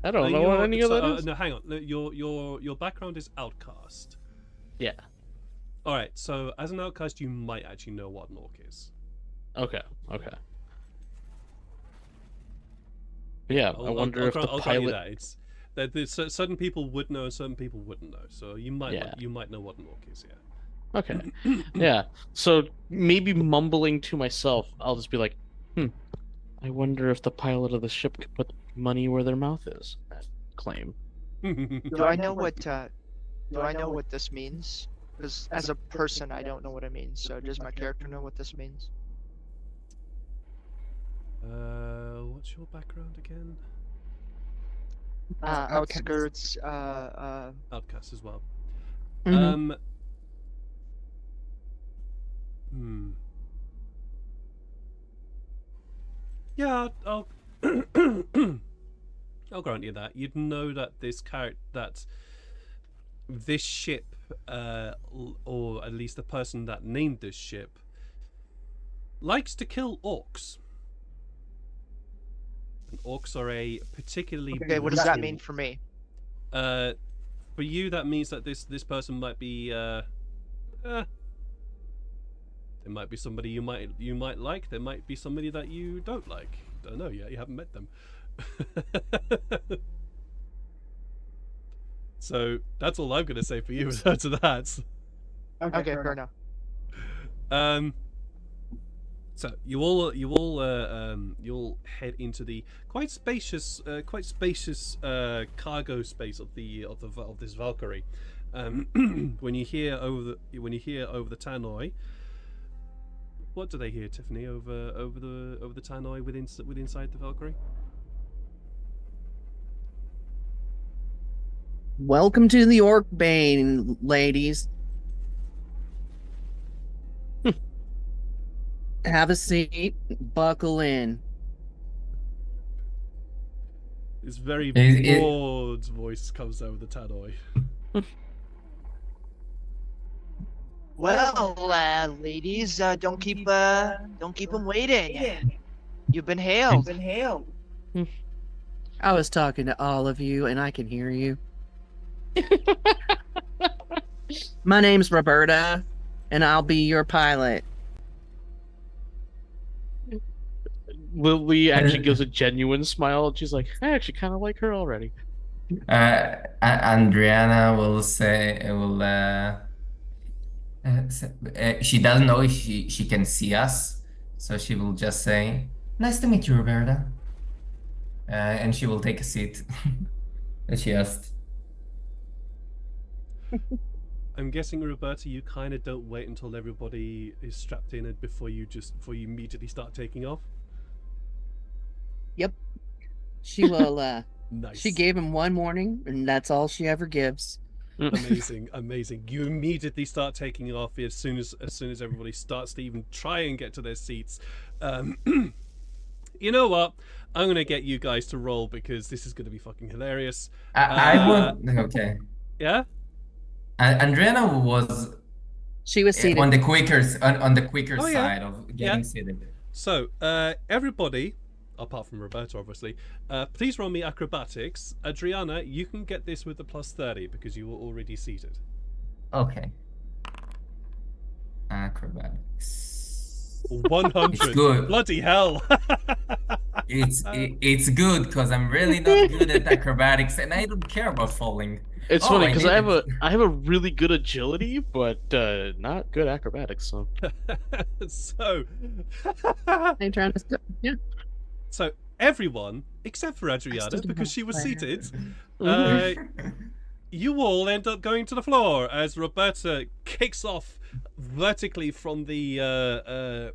Speaker 4: I don't know what any of that is.
Speaker 2: No, hang on. Your background is outcast.
Speaker 4: Yeah.
Speaker 2: All right. So as an outcast, you might actually know what an orc is.
Speaker 4: Okay. Okay. Yeah, I wonder if the
Speaker 2: I'll grant you
Speaker 4: pilot.
Speaker 2: that it's that certain people would know and certain people wouldn't know. So you might
Speaker 4: Yeah.
Speaker 2: you might know what an orc is. Yeah.
Speaker 4: Okay. Yeah. So maybe mumbling to myself, I'll just be like, I wonder if the pilot of the ship could put money where their mouth is. That claim.
Speaker 5: Do I know what this means? Because as a person, I don't know what it means. So does my character know what this means?
Speaker 2: What's your background again?
Speaker 5: Outskirts.
Speaker 2: Outcast as well.
Speaker 3: Mhm.
Speaker 2: Yeah, I'll I'll grant you that. You'd know that this ship, or at least the person that named this ship, likes to kill orcs. And orcs are a particularly
Speaker 5: Okay, what does that mean for me?
Speaker 2: For you, that means that this person might be there might be somebody you might like. There might be somebody that you don't like. Don't know yet. You haven't met them. So that's all I'm gonna say for you to that.
Speaker 5: Okay, fair enough.
Speaker 2: So you all head into the quite spacious cargo space of this Valkyrie. When you hear over the tannoy. What do they hear, Tiffany, over the tannoy inside the Valkyrie?
Speaker 3: Welcome to the Orc Bane, ladies. Have a seat, buckle in.
Speaker 2: This very
Speaker 1: It-
Speaker 2: broad voice comes over the tannoy.
Speaker 5: Well, ladies, don't keep them waiting. You've been hailed.
Speaker 3: I was talking to all of you, and I can hear you. My name's Roberta, and I'll be your pilot.
Speaker 4: Lily actually gives a genuine smile, and she's like, I actually kind of like her already.
Speaker 1: Andriana will she doesn't know if she can see us, so she will just say, "Nice to meet you, Roberta," and she will take a seat that she asked.
Speaker 2: I'm guessing, Roberta, you kind of don't wait until everybody is strapped in before you immediately start taking off.
Speaker 3: Yep. She will,
Speaker 2: Nice.
Speaker 3: She gave him one warning, and that's all she ever gives.
Speaker 2: Amazing. You immediately start taking off as soon as everybody starts to even try and get to their seats. You know what? I'm gonna get you guys to roll because this is gonna be fucking hilarious.
Speaker 1: I would okay.
Speaker 2: Yeah.
Speaker 1: Andriana was
Speaker 3: She was seated.
Speaker 1: on the quicker
Speaker 2: Oh, yeah.
Speaker 1: side of getting seated.
Speaker 2: So, everybody, apart from Roberta, obviously, please roll me acrobatics. Adriana, you can get this with the +30 because you were already seated.
Speaker 1: Okay. Acrobatics.
Speaker 2: 100.
Speaker 1: It's good.
Speaker 2: Bloody hell.
Speaker 1: It's good because I'm really not good at acrobatics and I don't care about falling.
Speaker 4: It's
Speaker 1: Oh,
Speaker 4: funny
Speaker 1: I
Speaker 4: because
Speaker 1: did
Speaker 4: I have
Speaker 1: it.
Speaker 4: I have a really good agility, but not good acrobatics. So
Speaker 2: So,
Speaker 3: They trying to yeah.
Speaker 2: so everyone except for Adriana,
Speaker 3: still don't
Speaker 2: because
Speaker 3: have
Speaker 2: she was
Speaker 3: fire.
Speaker 2: seated, you all end up going to the floor as Roberta kicks off vertically from the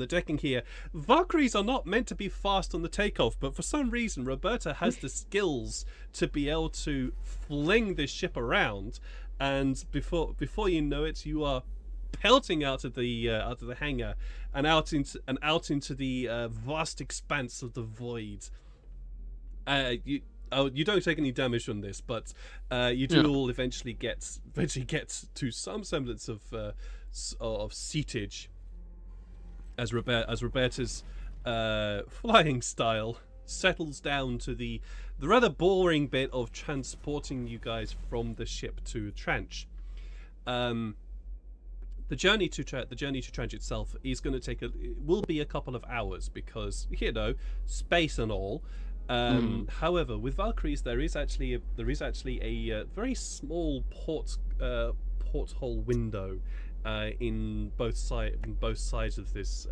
Speaker 2: decking here. Valkyries are not meant to be fast on the takeoff, but for some reason Roberta has the skills to be able to fling this ship around, and before you know it, you are pelting out of the hangar and out into the vast expanse of the void. You don't take any damage from this, but you do all eventually get to some semblance of seatage as Roberta's flying style settles down to the rather boring bit of transporting you guys from the ship to Tranch. The journey to Tranch itself is going to will be a couple of hours because space and all. However, with Valkyries, there is actually a very small porthole window in both sides of this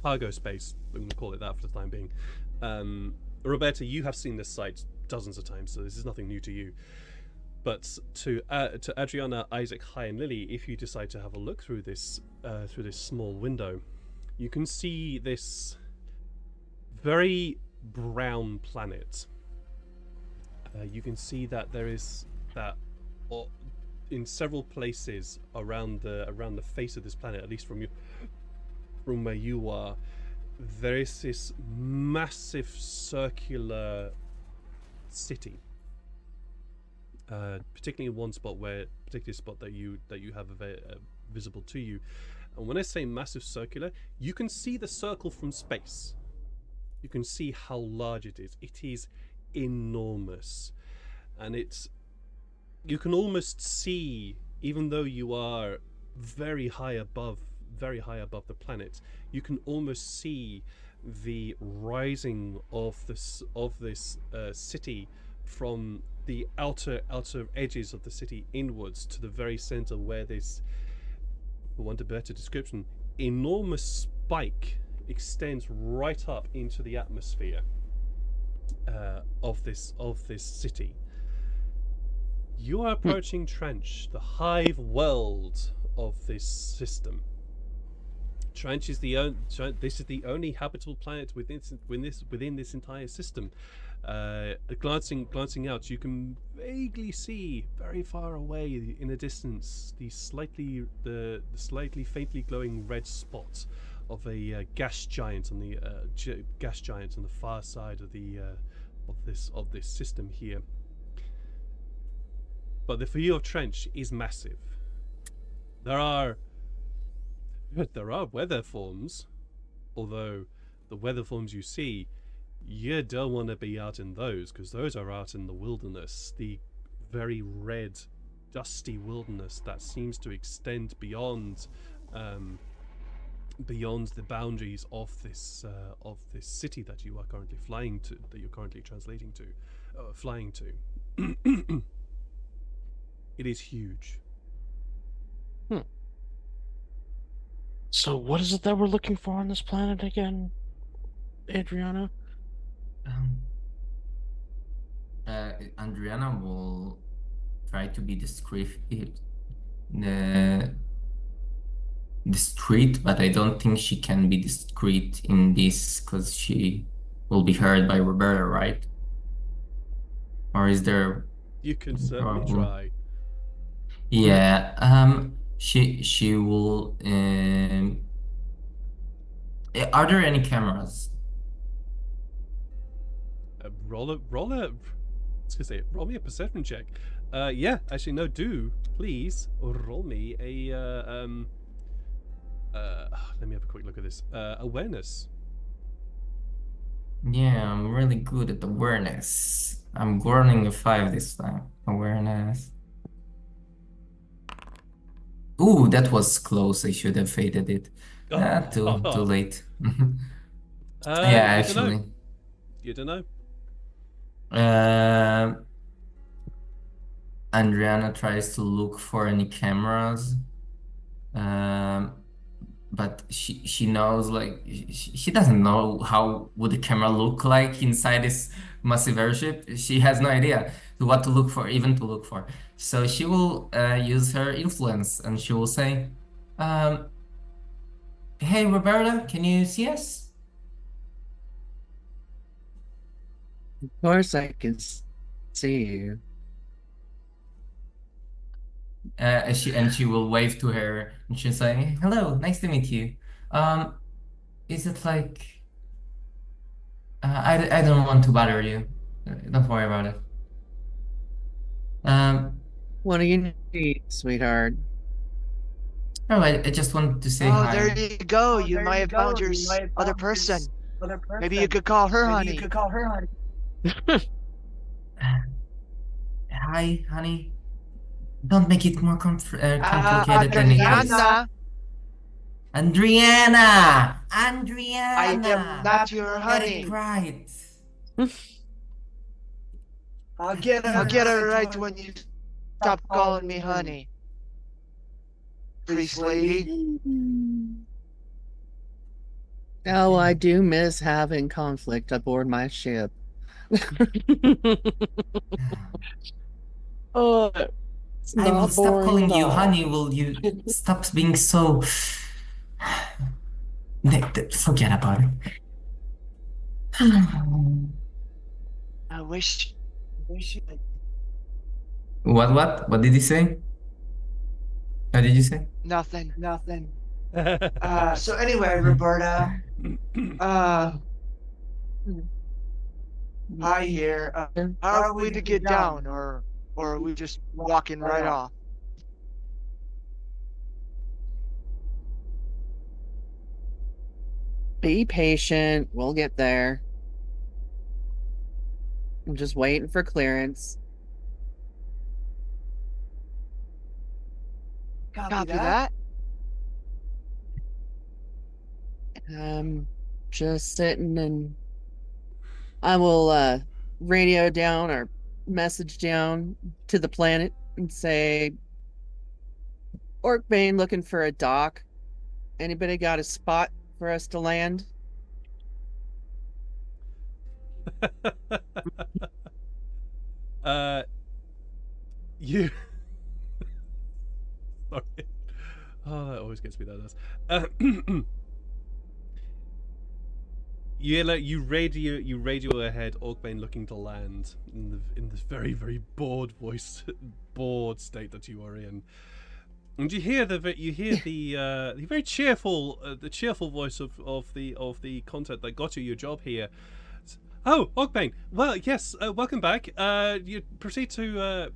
Speaker 2: cargo space. I'm going to call it that for the time being. Roberta, you have seen this site dozens of times, so this is nothing new to you. But to Adriana, Isaac, Hai, and Lily, if you decide to have a look through this small window, you can see this very brown planet. You can see that there is in several places around the face of this planet, at least from where you are, there is this massive circular city. Particularly in one spot that you have visible to you. And when I say massive circular, you can see the circle from space. You can see how large it is. It is enormous, and you can almost see, even though you are very high above the planet, you can almost see the rising of this city from the outer edges of the city inwards to the very center, where this, for want of a better description, enormous spike extends right up into the atmosphere of this city. You are approaching Tranch, the hive world of this system. Tranch is this is the only habitable planet within this entire system. Glancing out, you can vaguely see very far away in the distance the slightly faintly glowing red spot of a gas giant on the far side of this system here. But the view of Tranch is massive. There are weather forms, although the weather forms you see, you don't want to be out in those, because those are out in the wilderness, the very red, dusty wilderness that seems to extend beyond the boundaries of this city that you are currently flying to, flying to. It is huge.
Speaker 4: So what is it that we're looking for on this planet again, Adriana?
Speaker 1: Adriana will try to be discreet, but I don't think she can be discreet in this because she will be heard by Roberta, right? Or is there?
Speaker 2: You can certainly try.
Speaker 1: Yeah. She will. Are there any cameras?
Speaker 2: Roll me a perception check. Yeah, actually, no. Do please roll me a let me have a quick look at this. Awareness.
Speaker 1: Yeah, I'm really good at awareness. I'm rolling a 5 this time. Awareness. Ooh, that was close. I should have faded it. Too late. Yeah, actually.
Speaker 2: You don't know.
Speaker 1: Adriana tries to look for any cameras, but she knows, like, she doesn't know how would the camera look like inside this massive airship. She has no idea what to look for, even to look for. So she will use her influence, and she will say, "Hey, Roberta, can you see us?"
Speaker 3: Of course I can see you.
Speaker 1: She will wave to her and she'll say, "Hello, nice to meet you. Um, is it like I don't want to bother you. Don't worry about it. Um,
Speaker 3: What do you need, sweetheart?
Speaker 1: no, I just wanted to say
Speaker 5: Oh, there
Speaker 1: hi.
Speaker 5: you go.
Speaker 6: Oh,
Speaker 5: You
Speaker 6: there
Speaker 5: might
Speaker 6: you
Speaker 5: have found
Speaker 6: go.
Speaker 5: your
Speaker 6: You might have
Speaker 5: other
Speaker 6: found your
Speaker 5: person.
Speaker 6: other person.
Speaker 5: Maybe you could call her
Speaker 6: Maybe
Speaker 5: honey.
Speaker 6: you could call her honey.
Speaker 1: Hi, honey. Don't make it more complicated than it is.
Speaker 5: Adriana.
Speaker 1: Adriana!
Speaker 5: I am not
Speaker 1: Adriana!
Speaker 5: your
Speaker 1: Get
Speaker 5: honey.
Speaker 1: it right.
Speaker 6: I'll get
Speaker 5: I'll get
Speaker 6: her
Speaker 5: it right when you stop calling me honey. Priest lady.
Speaker 3: Oh, I do miss having conflict aboard my ship. Oh, it's
Speaker 1: I will
Speaker 3: not
Speaker 1: stop
Speaker 3: boring
Speaker 1: calling
Speaker 3: at
Speaker 1: you
Speaker 3: all.
Speaker 1: honey. Will you stop being so... Forget about it.
Speaker 5: I wish
Speaker 1: What did he say? What did you say?
Speaker 5: nothing.
Speaker 6: nothing.
Speaker 5: So anyway, Roberta, hi here. How are we to get down, or are we just walking right off?
Speaker 3: Be patient. We'll get there. I'm just waiting for clearance.
Speaker 5: Copy that.
Speaker 3: Just sitting and I will radio down or message down to the planet and say, Orkbane looking for a dock. Anybody got a spot for us to land?
Speaker 2: You. Sorry. Oh, that always gets me. That does. You radio ahead. Orkbane looking to land in this very bored bored state that you are in, and you hear the very cheerful voice of the contact that got you your job here. Oh, Orkbane. Well, yes. Welcome back. You proceed to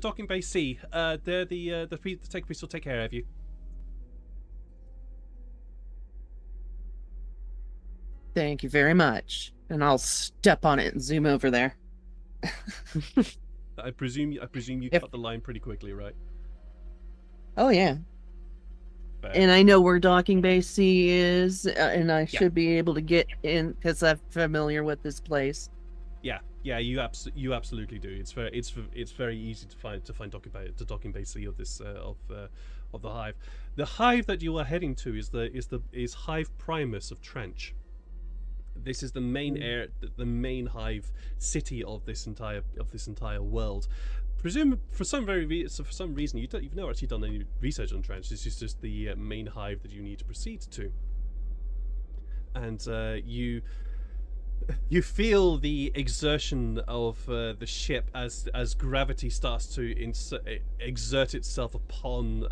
Speaker 2: docking bay C. There, the tech priest will take care of you.
Speaker 3: Thank you very much. And I'll step on it and zoom over there.
Speaker 2: I presume you cut the line pretty quickly, right?
Speaker 3: Oh yeah.
Speaker 2: Fair.
Speaker 3: And I know where docking bay C is, and I should be able to get in because I'm familiar with this place.
Speaker 2: Yeah, you absolutely do. It's very easy to find docking bay C of this of the hive. The hive that you are heading to is Hive Primus of Tranch. This is the main hive city of this entire world. Presume for some reason you've never actually done any research on Tranch. This is just the main hive that you need to proceed to, and you feel the exertion of the ship as gravity starts to exert itself upon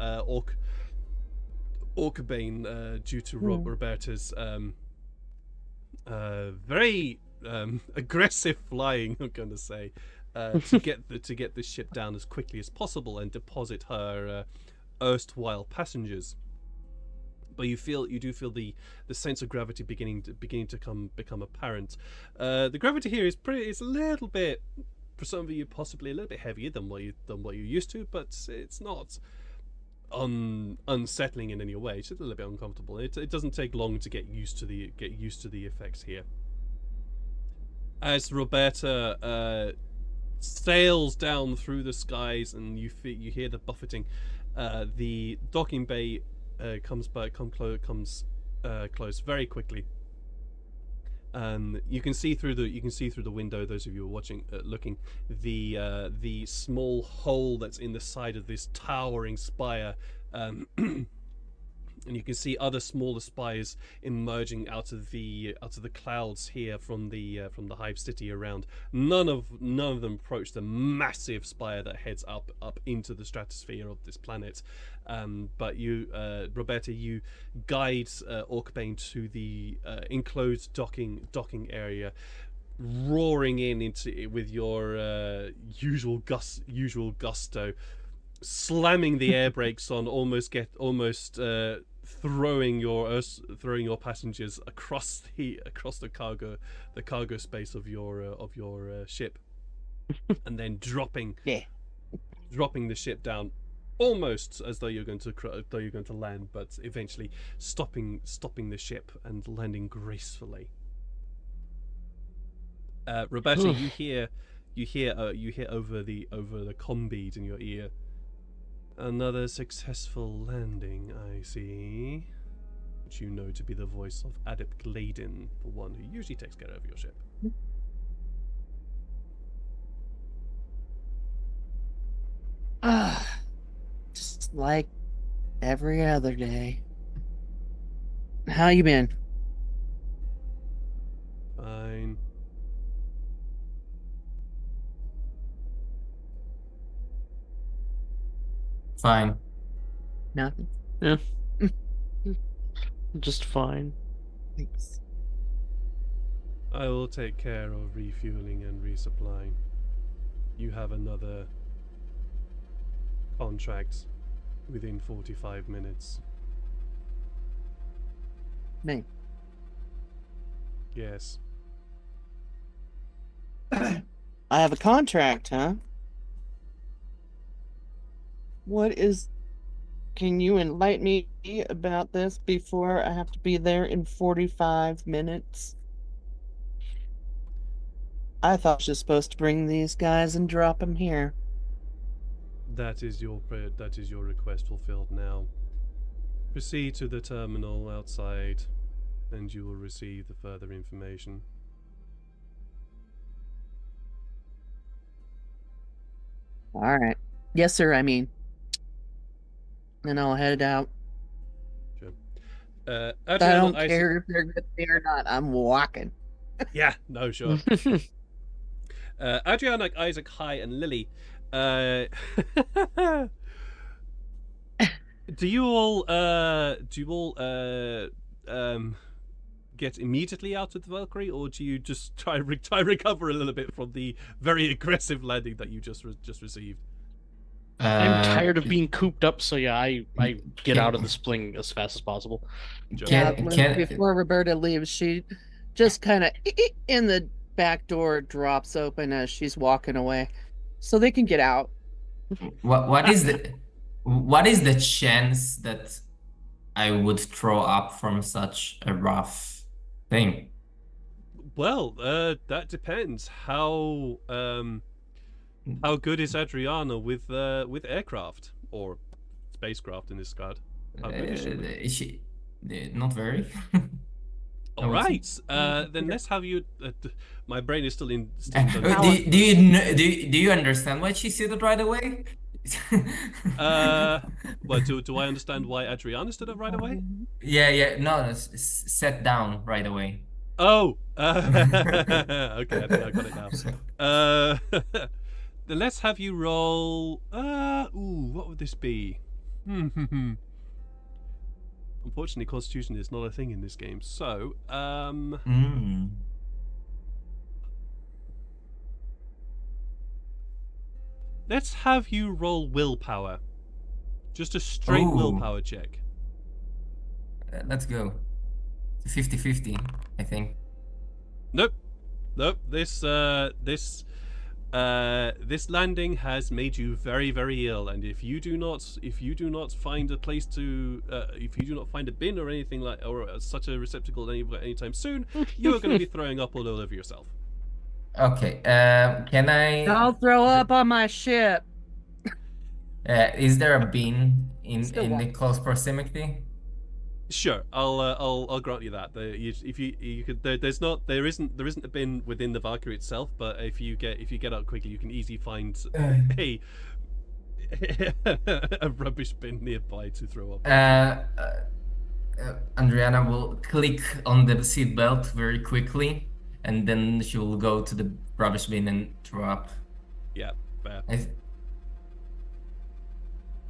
Speaker 2: Orkbane due to Roberta's very aggressive flying. I'm going to say to get this ship down as quickly as possible and deposit her erstwhile passengers. But you do feel the sense of gravity beginning to become apparent. The gravity here is a little bit, for some of you, possibly a little bit heavier than what you're used to, but it's not unsettling in any way. It's just a little bit uncomfortable. It doesn't take long to get used to the effects here. As Roberta sails down through the skies, and you hear the buffeting, the docking bay comes close very quickly. You can see through the window. Those of you who are watching, looking, the small hole that's in the side of this towering spire and you can see other smaller spires emerging out of the clouds here from the hive city around. None of them approach the massive spire that heads up into the stratosphere of this planet. But you, Roberta, you guide Orcbane to the enclosed docking area, roaring into it with your usual gusto, slamming the air brakes on, almost throwing your passengers across the cargo space of your ship, and then dropping the ship down, almost as though you're going to land, but eventually stopping the ship and landing gracefully. Roberta, you hear over the comm bead in your ear. Another successful landing, I see. Which you know to be the voice of Adept Gladen, the one who usually takes care of your ship.
Speaker 3: Just like every other day. How you been?
Speaker 2: Fine.
Speaker 1: Fine.
Speaker 3: Nothing.
Speaker 4: Yeah. Just fine.
Speaker 3: Thanks.
Speaker 2: I will take care of refueling and resupplying. You have another contract within 45 minutes.
Speaker 3: Me.
Speaker 2: Yes.
Speaker 3: I have a contract, huh? Can you enlighten me about this before I have to be there in 45 minutes? I thought I was just supposed to bring these guys and drop them here.
Speaker 2: That is your request fulfilled now. Proceed to the terminal outside, and you will receive the further information.
Speaker 3: All right. Yes, sir, I mean. Then I'll head out.
Speaker 2: Sure.
Speaker 3: I
Speaker 2: Adriana,
Speaker 3: don't care if they're good or not. I'm walking.
Speaker 2: Yeah, no, sure. Adriana, Isaac, Hi, and Lily. Do you all get immediately out of the Valkyrie, or do you just try recover a little bit from the very aggressive landing that you just received?
Speaker 4: I'm tired of being cooped up, so yeah, I get out of the spling as fast as possible.
Speaker 3: Before Roberta leaves, she just kind of in the back door drops open as she's walking away, so they can get out.
Speaker 1: What is the chance that I would throw up from such a rough thing?
Speaker 2: Well, that depends. How good is Adriana with aircraft or spacecraft in this card? How good is she?
Speaker 1: Not very.
Speaker 2: All right. Then let's have you. My brain is still in.
Speaker 1: Do you understand why she said it right away?
Speaker 2: Well, do I understand why Adriana stood up right away?
Speaker 1: Yeah. No, set down right away.
Speaker 2: Oh. Okay, I think I got it now. Then let's have you roll. What would this be? Unfortunately, Constitution is not a thing in this game, so let's have you roll willpower. Just a straight willpower check.
Speaker 1: Let's go. 50-50, I think.
Speaker 2: Nope. This landing has made you very, very ill, and if you do not find a place to, if you do not find a bin or anything like, or such a receptacle anytime soon, you are going to be throwing up all over yourself.
Speaker 1: Okay. Can I?
Speaker 3: I'll throw up on my ship.
Speaker 1: Is there a bin in the close proximity?
Speaker 2: Sure, I'll grant you that. There isn't a bin within the Valkyrie itself, but if you get out quickly, you can easily find a rubbish bin nearby to throw up.
Speaker 1: Adriana will click on the seatbelt very quickly, and then she will go to the rubbish bin and throw up.
Speaker 2: Yeah, fair.
Speaker 1: I,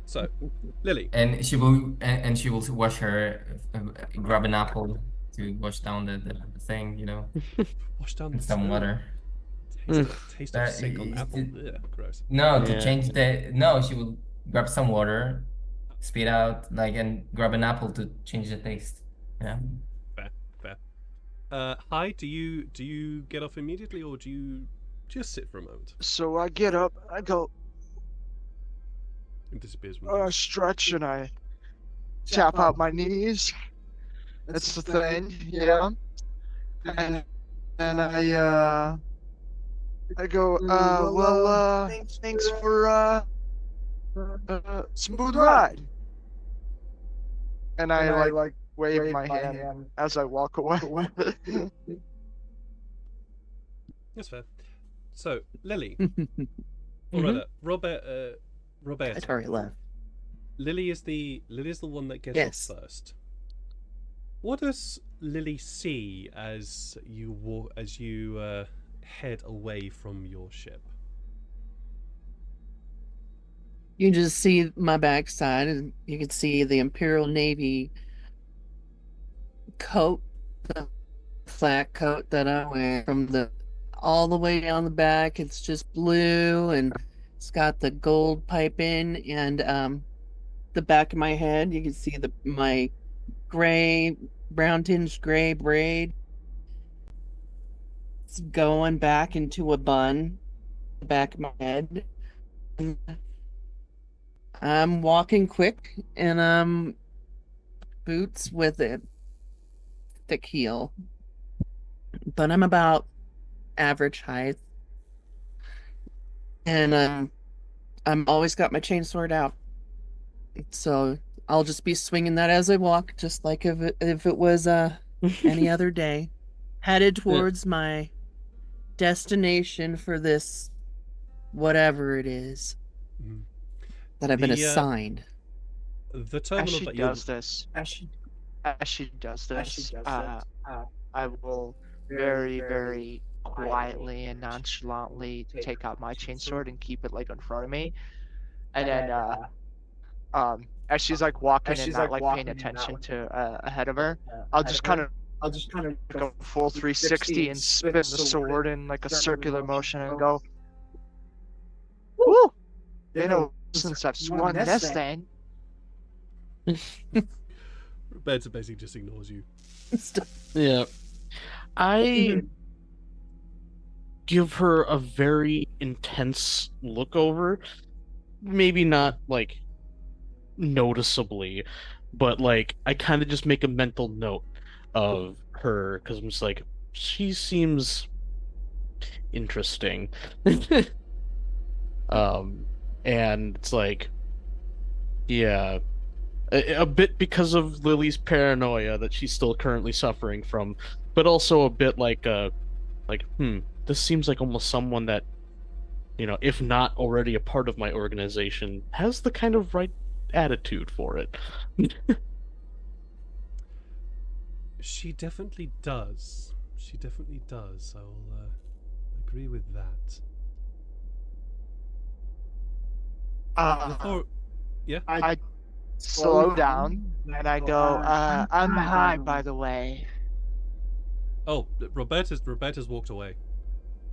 Speaker 2: So, Lily.
Speaker 1: and she will wash her, grab an apple to wash down the thing,
Speaker 2: Wash down
Speaker 1: and
Speaker 2: the
Speaker 1: some water.
Speaker 2: taste of sink on apple.
Speaker 1: It-
Speaker 2: Yeah, gross.
Speaker 1: No, to
Speaker 4: Yeah.
Speaker 1: change the no, she will grab some water, spit out and grab an apple to change the taste. Yeah.
Speaker 2: Fair. Hi, do you get off immediately or do you just sit for a moment?
Speaker 5: So I get up, I go
Speaker 2: It disappears from you.
Speaker 5: stretch, and I tap out my knees. That's the thing, yeah. And then I go, thanks for smooth ride. And I like wave my hand as I walk away.
Speaker 2: That's fair. So, Lily,
Speaker 3: Mhm.
Speaker 2: Roberta.
Speaker 3: It's already left.
Speaker 2: Lily is the one that gets
Speaker 3: Yes.
Speaker 2: off first. What does Lily see as you head away from your ship?
Speaker 3: You can just see my backside, and you can see the Imperial Navy coat, the flat coat that I wear from the all the way down the back. It's just blue, and it's got the gold piping, and the back of my head. You can see my brown tinged gray braid. It's going back into a bun, the back of my head. And I'm walking quick, and boots with a thick heel, but I'm about average height, and I'm always got my chainsword out, so I'll just be swinging that as I walk, just like if it was any other day, headed towards my destination for this whatever it is
Speaker 2: Mhm.
Speaker 3: that I've been
Speaker 2: The,
Speaker 3: assigned.
Speaker 2: The
Speaker 5: As
Speaker 2: terminal
Speaker 5: she
Speaker 2: that you're
Speaker 5: does this, I will very, very quietly and nonchalantly take out my chainsword and keep it like in front of me. And then as she's like walking and not like paying attention to ahead of her, I'll just kind of like a full 360 and spin the sword in like a circular motion and go, "Woo! Since I've swung this thing."
Speaker 2: Roberta basically just ignores you.
Speaker 4: Yeah. I give her a very intense look over. Maybe not like noticeably, but like I kind of just make a mental note of her because I'm just like, she seems interesting. And it's like, yeah, a bit because of Lily's paranoia that she's still currently suffering from, but also a bit like this seems like almost someone that, if not already a part of my organization, has the kind of right attitude for it.
Speaker 2: She definitely does. She definitely does. I'll agree with that.
Speaker 5: I slow down and I go, I'm high, by the way.
Speaker 2: Oh, Roberta's walked away.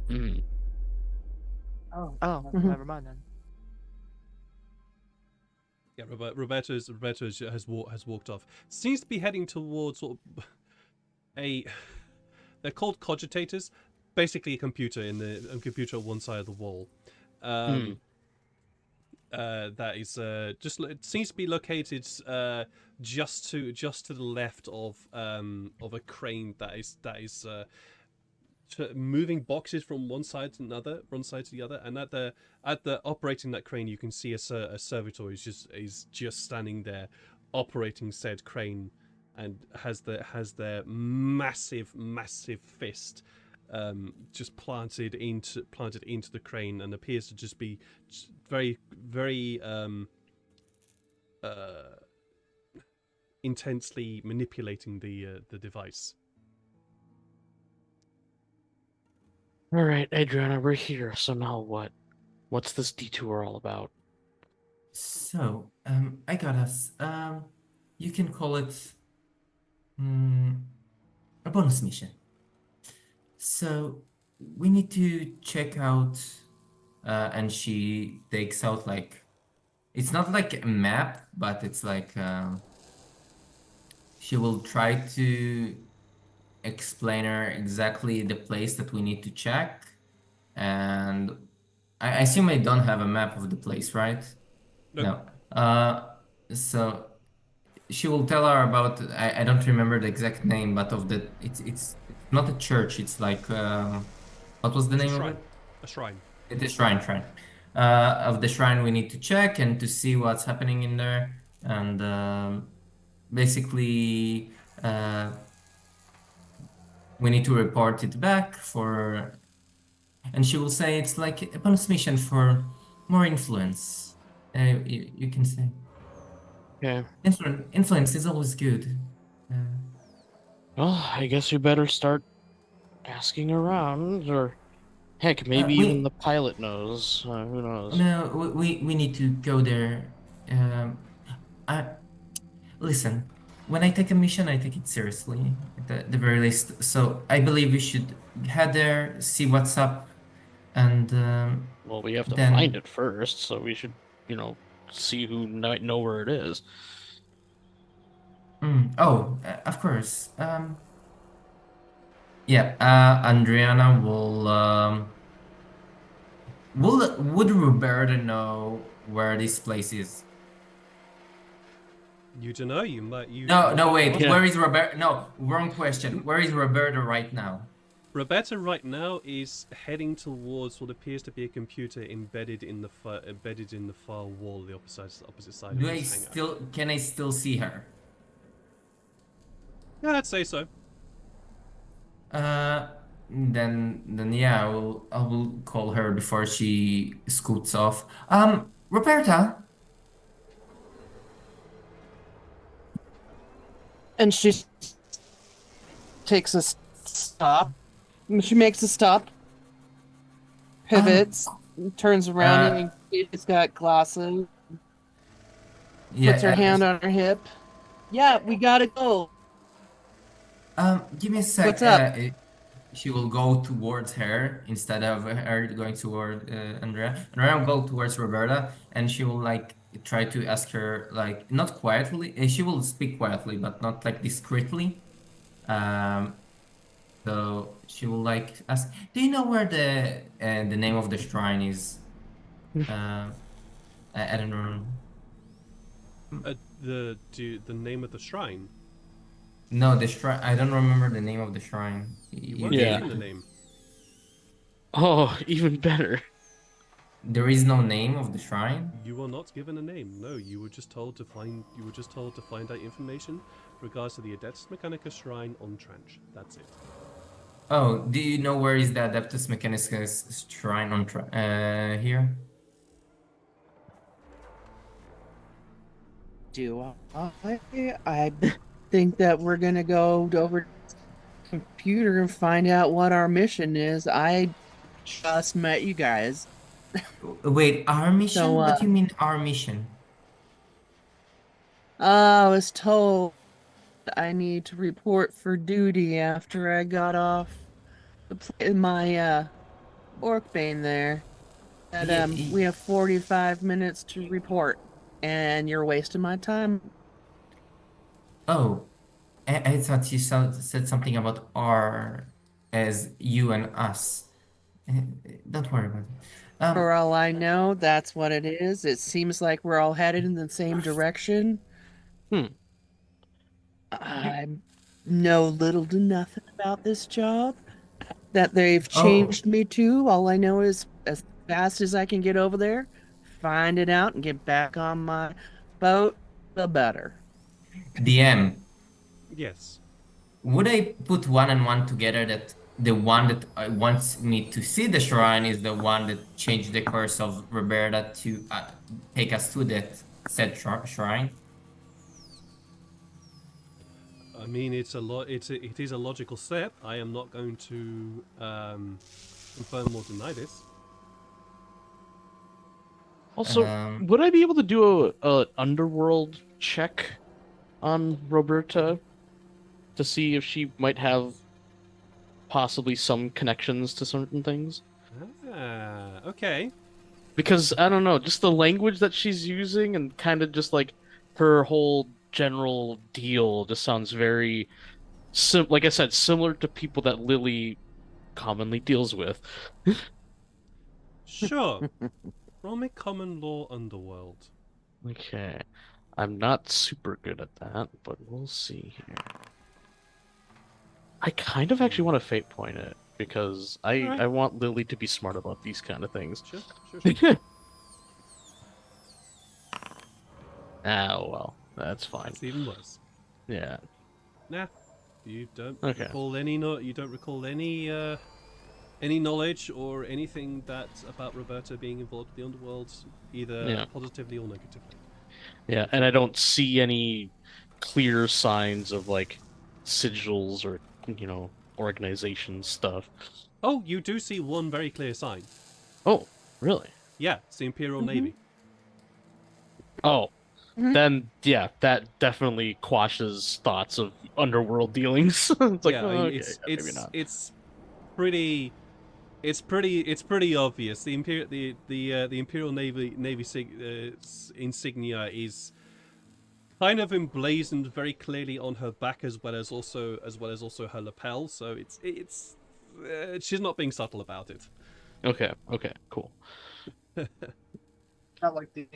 Speaker 4: Mm.
Speaker 5: Oh,
Speaker 3: Mhm.
Speaker 5: never mind then.
Speaker 2: Yeah, Roberta has walked off. Seems to be heading towards sort of they're called cogitators, basically a computer a computer on one side of the wall. That is it seems to be located just to the left of a crane that is moving boxes from one side to the other, and at the operating that crane you can see a servitor is just standing there operating said crane, and has their massive fist just planted into the crane, and appears to just be very intensely manipulating the device.
Speaker 4: All right, Adriana, we're here. So now what? What's this detour all about?
Speaker 1: So, I got us. You can call it mm, a bonus mission. So, we need to check out, and she takes out like, it's not like a map, but it's like, she will try to explain her exactly the place that we need to check. And I assume I don't have a map of the place, right?
Speaker 2: Nope.
Speaker 1: No. So she will tell her about, I don't remember the exact name, but of the it's not a church, it's like what was the
Speaker 2: It's a
Speaker 1: name of
Speaker 2: shrine.
Speaker 1: it?
Speaker 2: A shrine.
Speaker 1: It is shrine. Of the shrine we need to check and to see what's happening in there. And basically we need to report it back for, and she will say it's like a bonus mission for more influence. You can say.
Speaker 4: Okay.
Speaker 1: Influence is always good. Uh,
Speaker 4: Well, I guess we better start asking around, or heck, maybe even
Speaker 1: we
Speaker 4: the pilot knows. Who knows?
Speaker 1: no, we need to go there. Um, I listen. When I take a mission, I take it seriously at the very least. So I believe we should head there, see what's up, and
Speaker 4: Well, we have to find
Speaker 1: then.
Speaker 4: it first, so we should, see who might know where it is.
Speaker 1: Oh, of course. Yeah. Adriana will. Would Roberta know where this place is?
Speaker 2: You don't know. You might. You.
Speaker 1: No, wait.
Speaker 4: Yeah.
Speaker 1: Where is Roberta? No, wrong question. Where is Roberta right now?
Speaker 2: Roberta right now is heading towards what appears to be a computer embedded in the far wall, the opposite side
Speaker 1: Do
Speaker 2: of
Speaker 1: I
Speaker 2: this hangar.
Speaker 1: still can I still see her?
Speaker 2: Yeah, I'd say so.
Speaker 1: Then yeah, I will call her before she scoots off. Roberta.
Speaker 3: And she takes a stop. She makes a stop, pivots, turns around,
Speaker 1: Uh,
Speaker 3: and she's got glasses.
Speaker 1: Yeah.
Speaker 3: Puts her hand on her hip. Yeah, we gotta go.
Speaker 1: Give me a sec.
Speaker 3: What's up?
Speaker 1: She will go towards her instead of her going toward Andrea. Andrea will go towards Roberta, and she will like try to ask her like not quietly. She will speak quietly, but not like discreetly. Um, so she will like ask, "Do you know where the name of the shrine is?" I don't know.
Speaker 2: The name of the shrine.
Speaker 1: No, the shrine. I don't remember the name of the shrine.
Speaker 2: You weren't
Speaker 4: Yeah.
Speaker 2: given the name.
Speaker 4: Oh, even better.
Speaker 1: There is no name of the shrine.
Speaker 2: You were not given a name. No, you were just told to find. You were just told to find out information regards to the Adeptus Mechanicus shrine on Tranch. That's it.
Speaker 1: Oh, do you know where is the Adeptus Mechanicus shrine on here?
Speaker 3: Do I think that we're gonna go over to the computer and find out what our mission is. I just met you guys.
Speaker 1: Wait, our mission?
Speaker 3: So,
Speaker 1: What do you mean our mission?
Speaker 3: I was told I need to report for duty after I got off my orc bane there. And
Speaker 1: Yeah,
Speaker 3: we have 45 minutes to report, and you're wasting my time.
Speaker 1: Oh, I thought you said something about our as you and us. Don't worry about it.
Speaker 3: For all I know, that's what it is. It seems like we're all headed in the same direction.
Speaker 4: Hmm.
Speaker 3: I know little to nothing about this job that they've
Speaker 1: Oh,
Speaker 3: changed me to. All I know is as fast as I can get over there, find it out, and get back on my boat, the better.
Speaker 1: DM.
Speaker 2: Yes.
Speaker 1: Would I put one and one together that the one that wants me to see the shrine is the one that changed the course of Roberta to take us to that said shrine?
Speaker 2: I mean, it is a logical step. I am not going to confirm or deny this.
Speaker 4: Also,
Speaker 1: Um,
Speaker 4: would I be able to do a underworld check on Roberta to see if she might have possibly some connections to certain things?
Speaker 2: Ah, okay.
Speaker 4: Because I don't know, just the language that she's using and kind of just like her whole general deal just sounds very like I said, similar to people that Lily commonly deals with.
Speaker 2: Sure. Roll me common law underworld.
Speaker 4: Okay. I'm not super good at that, but we'll see here. I kind of actually want to fate point it because
Speaker 2: Alright.
Speaker 4: I want Lily to be smart about these kind of things.
Speaker 2: Sure, sure.
Speaker 4: Oh well, that's fine.
Speaker 2: It's even worse.
Speaker 4: Yeah.
Speaker 2: Nah, you don't
Speaker 4: Okay.
Speaker 2: recall any any knowledge or anything that about Roberta being involved with the underworld, either
Speaker 4: Yeah.
Speaker 2: positively or negatively.
Speaker 4: Yeah, and I don't see any clear signs of like sigils or organization stuff.
Speaker 2: Oh, you do see one very clear sign.
Speaker 4: Oh, really?
Speaker 2: Yeah, it's the Imperial Navy.
Speaker 4: Oh,
Speaker 3: Mhm.
Speaker 4: then yeah, that definitely quashes thoughts of underworld dealings. It's like,
Speaker 2: Yeah,
Speaker 4: oh,
Speaker 2: I mean,
Speaker 4: okay, yeah, maybe not.
Speaker 2: it's pretty obvious. The Imperial Navy insignia is kind of emblazoned very clearly on her back as well as also her lapel. So it's she's not being subtle about it.
Speaker 4: Okay, cool.
Speaker 6: Got like the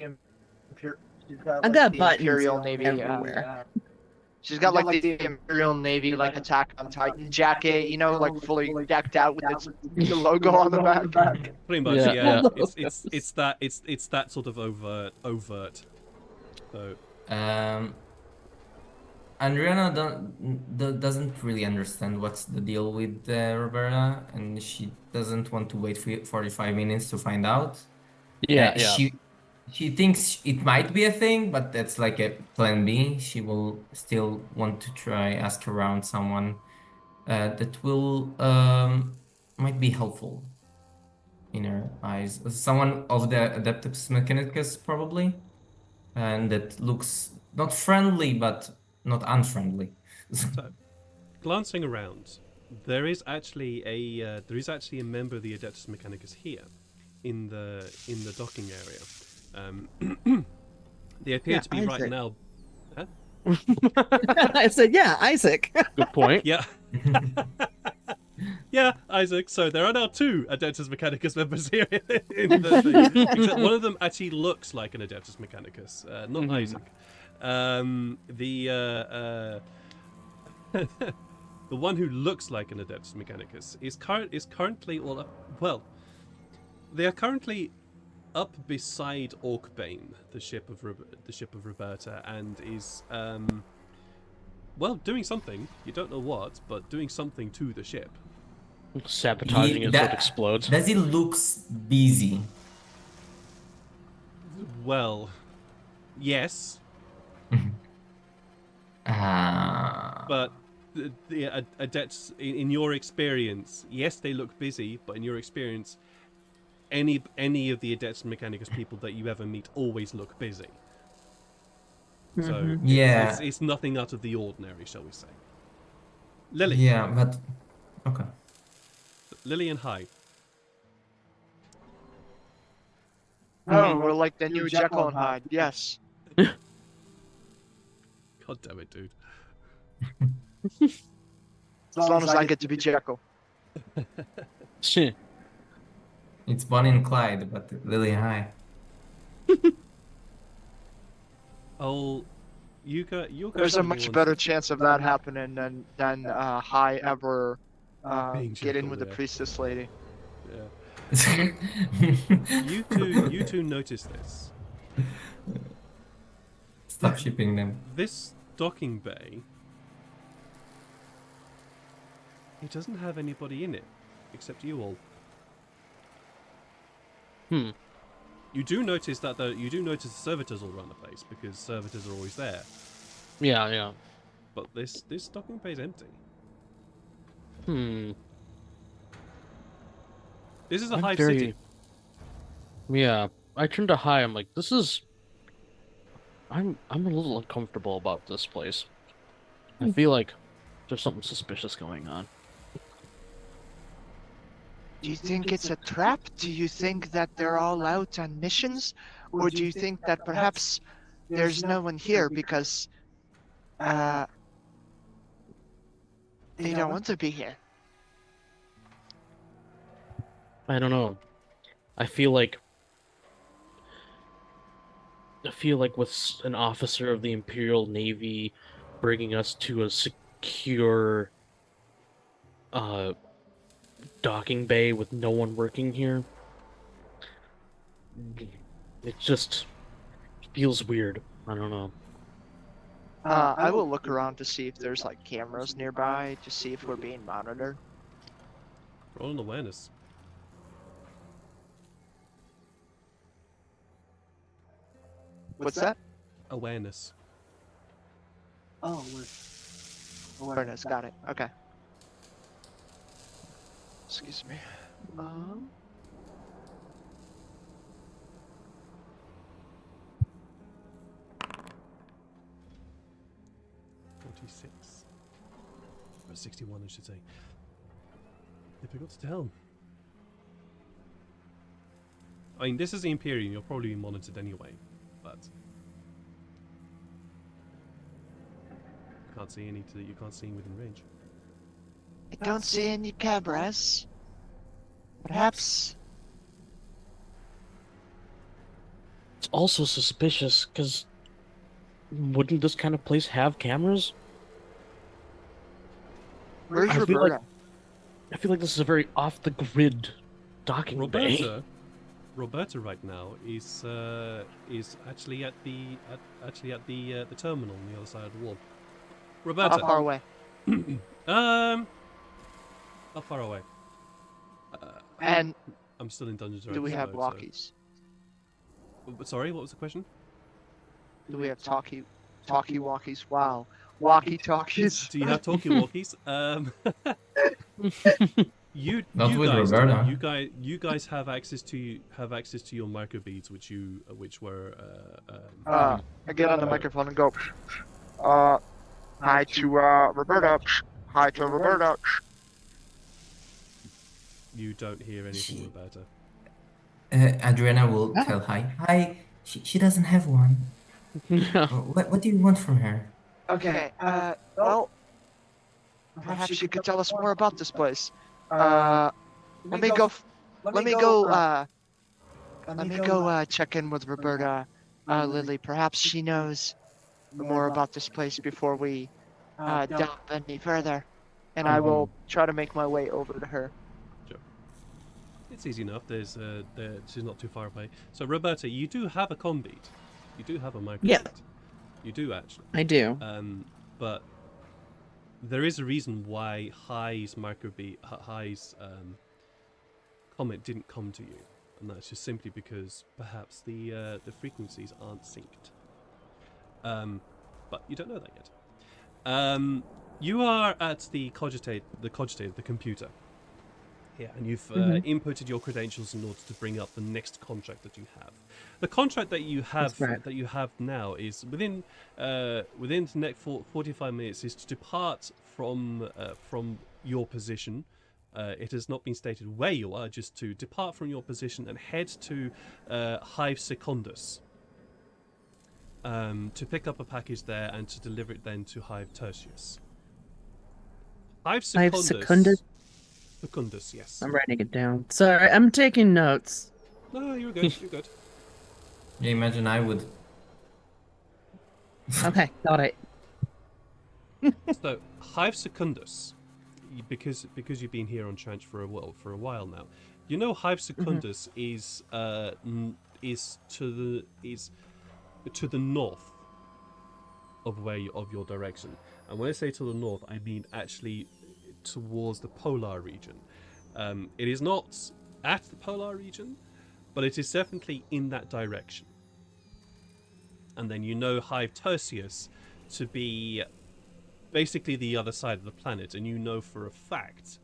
Speaker 6: she's got
Speaker 3: I
Speaker 6: like
Speaker 3: got
Speaker 6: the
Speaker 3: buttons
Speaker 6: Imperial Navy
Speaker 3: everywhere.
Speaker 5: She's got like the Imperial Navy, like Attack on Titan jacket, you know, like fully decked out with its the logo on the back.
Speaker 2: Pretty much,
Speaker 4: Yeah,
Speaker 2: yeah.
Speaker 4: yeah.
Speaker 2: It's that sort of overt. So
Speaker 1: Adriana doesn't really understand what's the deal with Roberta, and she doesn't want to wait for 45 minutes to find out.
Speaker 4: Yeah,
Speaker 1: She thinks it might be a thing, but that's like a plan B. She will still want to try ask around someone that will might be helpful in her eyes. Someone of the Adeptus Mechanicus probably, and that looks not friendly but not unfriendly.
Speaker 2: So, glancing around, there is actually a member of the Adeptus Mechanicus here, in the docking area. They appear
Speaker 3: Yeah,
Speaker 2: to be right
Speaker 3: Isaac.
Speaker 2: now. Huh?
Speaker 3: I said, yeah, Isaac.
Speaker 4: good point.
Speaker 2: Yeah. Yeah, Isaac. So there are now two Adeptus Mechanicus members here in the thing. Except one of them actually looks like an Adeptus Mechanicus, not
Speaker 4: Mhm.
Speaker 2: Isaac. The one who looks like an Adeptus Mechanicus is currently they are currently up beside Orcbane, the ship of Roberta, and is doing something. You don't know what, but doing something to the ship.
Speaker 4: Sabotaging it so it explodes.
Speaker 1: Does he looks busy?
Speaker 2: Well, yes, but the adepts in your experience, yes, they look busy, but in your experience, any of the Adeptus Mechanicus people that you ever meet always look busy. So
Speaker 3: Mhm.
Speaker 1: Yeah.
Speaker 2: it's nothing out of the ordinary, shall we say? Lily,
Speaker 1: Yeah, but okay.
Speaker 2: Lillian, hi.
Speaker 5: Oh, we're like the new Jekyll and Hyde. Yes.
Speaker 2: God damn it, dude.
Speaker 5: As long as I get to be Jekyll.
Speaker 4: Shit.
Speaker 1: It's Bonnie and Clyde, but Lily High.
Speaker 2: Oh, you guys.
Speaker 5: There's a much better chance of that happening than High ever
Speaker 2: Being
Speaker 5: get in
Speaker 2: Jekyll,
Speaker 5: with the
Speaker 2: yeah.
Speaker 5: priestess lady.
Speaker 2: Yeah. You two notice this.
Speaker 1: Stop shipping them.
Speaker 2: This docking bay, it doesn't have anybody in it except you all. You do notice the servitors all around the place because servitors are always there.
Speaker 4: Yeah.
Speaker 2: but this docking bay is empty. This is a hive city.
Speaker 4: Yeah, I turned to Hi. I'm like, this is. I'm a little uncomfortable about this place. I feel like there's something suspicious going on.
Speaker 5: Do you think it's a trap? Do you think that they're all out on missions? Or do you think that perhaps there's no one here because they don't want to be here?
Speaker 4: I don't know. I feel like with an officer of the Imperial Navy bringing us to a secure docking bay with no one working here, it just feels weird. I don't know.
Speaker 5: I will look around to see if there's like cameras nearby to see if we're being monitored.
Speaker 2: Roll an awareness.
Speaker 5: What's that?
Speaker 2: Awareness.
Speaker 6: Oh,
Speaker 5: Awareness, got it. Okay. Excuse me.
Speaker 2: 46. Or 61, I should say. They forgot to tell. I mean, this is the Imperium. You'll probably be monitored anyway, but you can't see any. You can't see within range.
Speaker 5: I don't see any cameras. Perhaps.
Speaker 4: It's also suspicious because wouldn't this kind of place have cameras?
Speaker 5: Where's
Speaker 4: I feel
Speaker 5: Roberta?
Speaker 4: I feel like this is a very off-the-grid docking bay.
Speaker 2: Roberta right now is actually at the terminal on the other side of the wall. Roberta.
Speaker 5: How far away?
Speaker 2: How far away?
Speaker 5: And
Speaker 2: I'm still in Dungeons and
Speaker 5: do we have
Speaker 2: Dragons,
Speaker 5: walkies?
Speaker 2: so- Sorry, what was the question?
Speaker 5: Do we have talkie-walkies? Wow. Walkie-talkies.
Speaker 2: Do you have talkie-walkies? You
Speaker 1: Not with
Speaker 2: guys
Speaker 1: Roberta.
Speaker 2: you guys have access to your micro beads, which were
Speaker 5: I get on the microphone and go, hi to Roberta. Hi to Roberta.
Speaker 2: you don't hear anything, Roberta.
Speaker 1: Adriana will tell Hi. Hi, she doesn't have one. What do you want from her?
Speaker 5: Okay, well, perhaps you could tell us more about this place. Let me go check in with Roberta, Lily. Perhaps she knows more about this place before we delve any further. And I will try to make my way over to her.
Speaker 2: It's easy enough. She's not too far away. So Roberta, you do have a comm bead. You do have a micro
Speaker 3: Yeah.
Speaker 2: bead. You do actually.
Speaker 3: I do.
Speaker 2: But there is a reason why High's comment didn't come to you, and that's just simply because perhaps the frequencies aren't synced. But you don't know that yet. You are at the computer. Yeah, and you've inputted your credentials in order to bring up the next contract that you have. The contract that you have now is within the next 45 minutes is to depart from your position. It has not been stated where you are, just to depart from your position and head to Hive Secundus to pick up a package there and to deliver it then to Hive Tertius. Hive Secundus. Secundus, yes.
Speaker 3: I'm writing it down. Sorry, I'm taking notes.
Speaker 2: No, you're good. You're good.
Speaker 1: Yeah, imagine I would.
Speaker 3: Okay, got it.
Speaker 2: So, Hive Secundus, because you've been here on Tranch for a while now, you know Hive Secundus is to the north of your direction. And when I say to the north, I mean actually towards the polar region. It is not at the polar region, but it is definitely in that direction. And then you know Hive Tertius to be basically the other side of the planet, and you know for a fact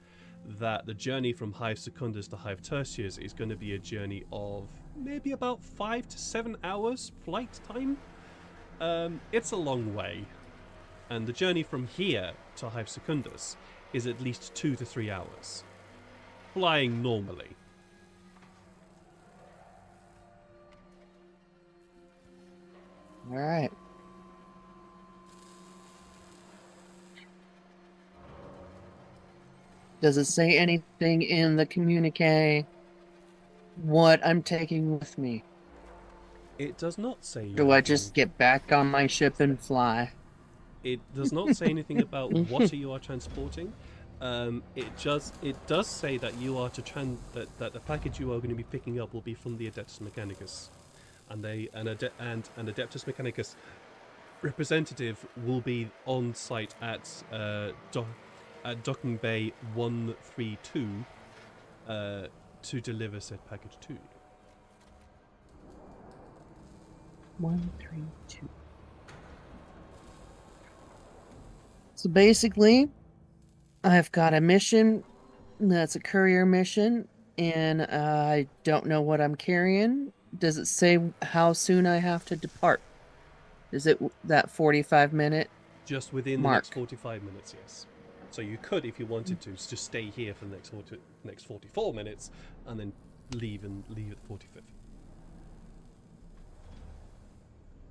Speaker 2: that the journey from Hive Secundus to Hive Tertius is going to be a journey of maybe about 5 to 7 hours flight time. It's a long way, and the journey from here to Hive Secundus is at least 2 to 3 hours, flying normally.
Speaker 3: All right. Does it say anything in the communique what I'm taking with me?
Speaker 2: It does not say
Speaker 3: Do I
Speaker 2: anything.
Speaker 3: just get back on my ship and fly?
Speaker 2: It does not say anything about what you are transporting. It does say that you are that the package you are going to be picking up will be from the Adeptus Mechanicus, and an Adeptus Mechanicus representative will be on site at Docking Bay 132 to deliver said package to you.
Speaker 3: 132. So basically, I've got a mission that's a courier mission, and I don't know what I'm carrying. Does it say how soon I have to depart? Is it that 45-minute?
Speaker 2: Just within the
Speaker 3: Mark.
Speaker 2: next 45 minutes, yes. So you could, if you wanted to, just stay here for the next 44 minutes, and then leave at the 45th.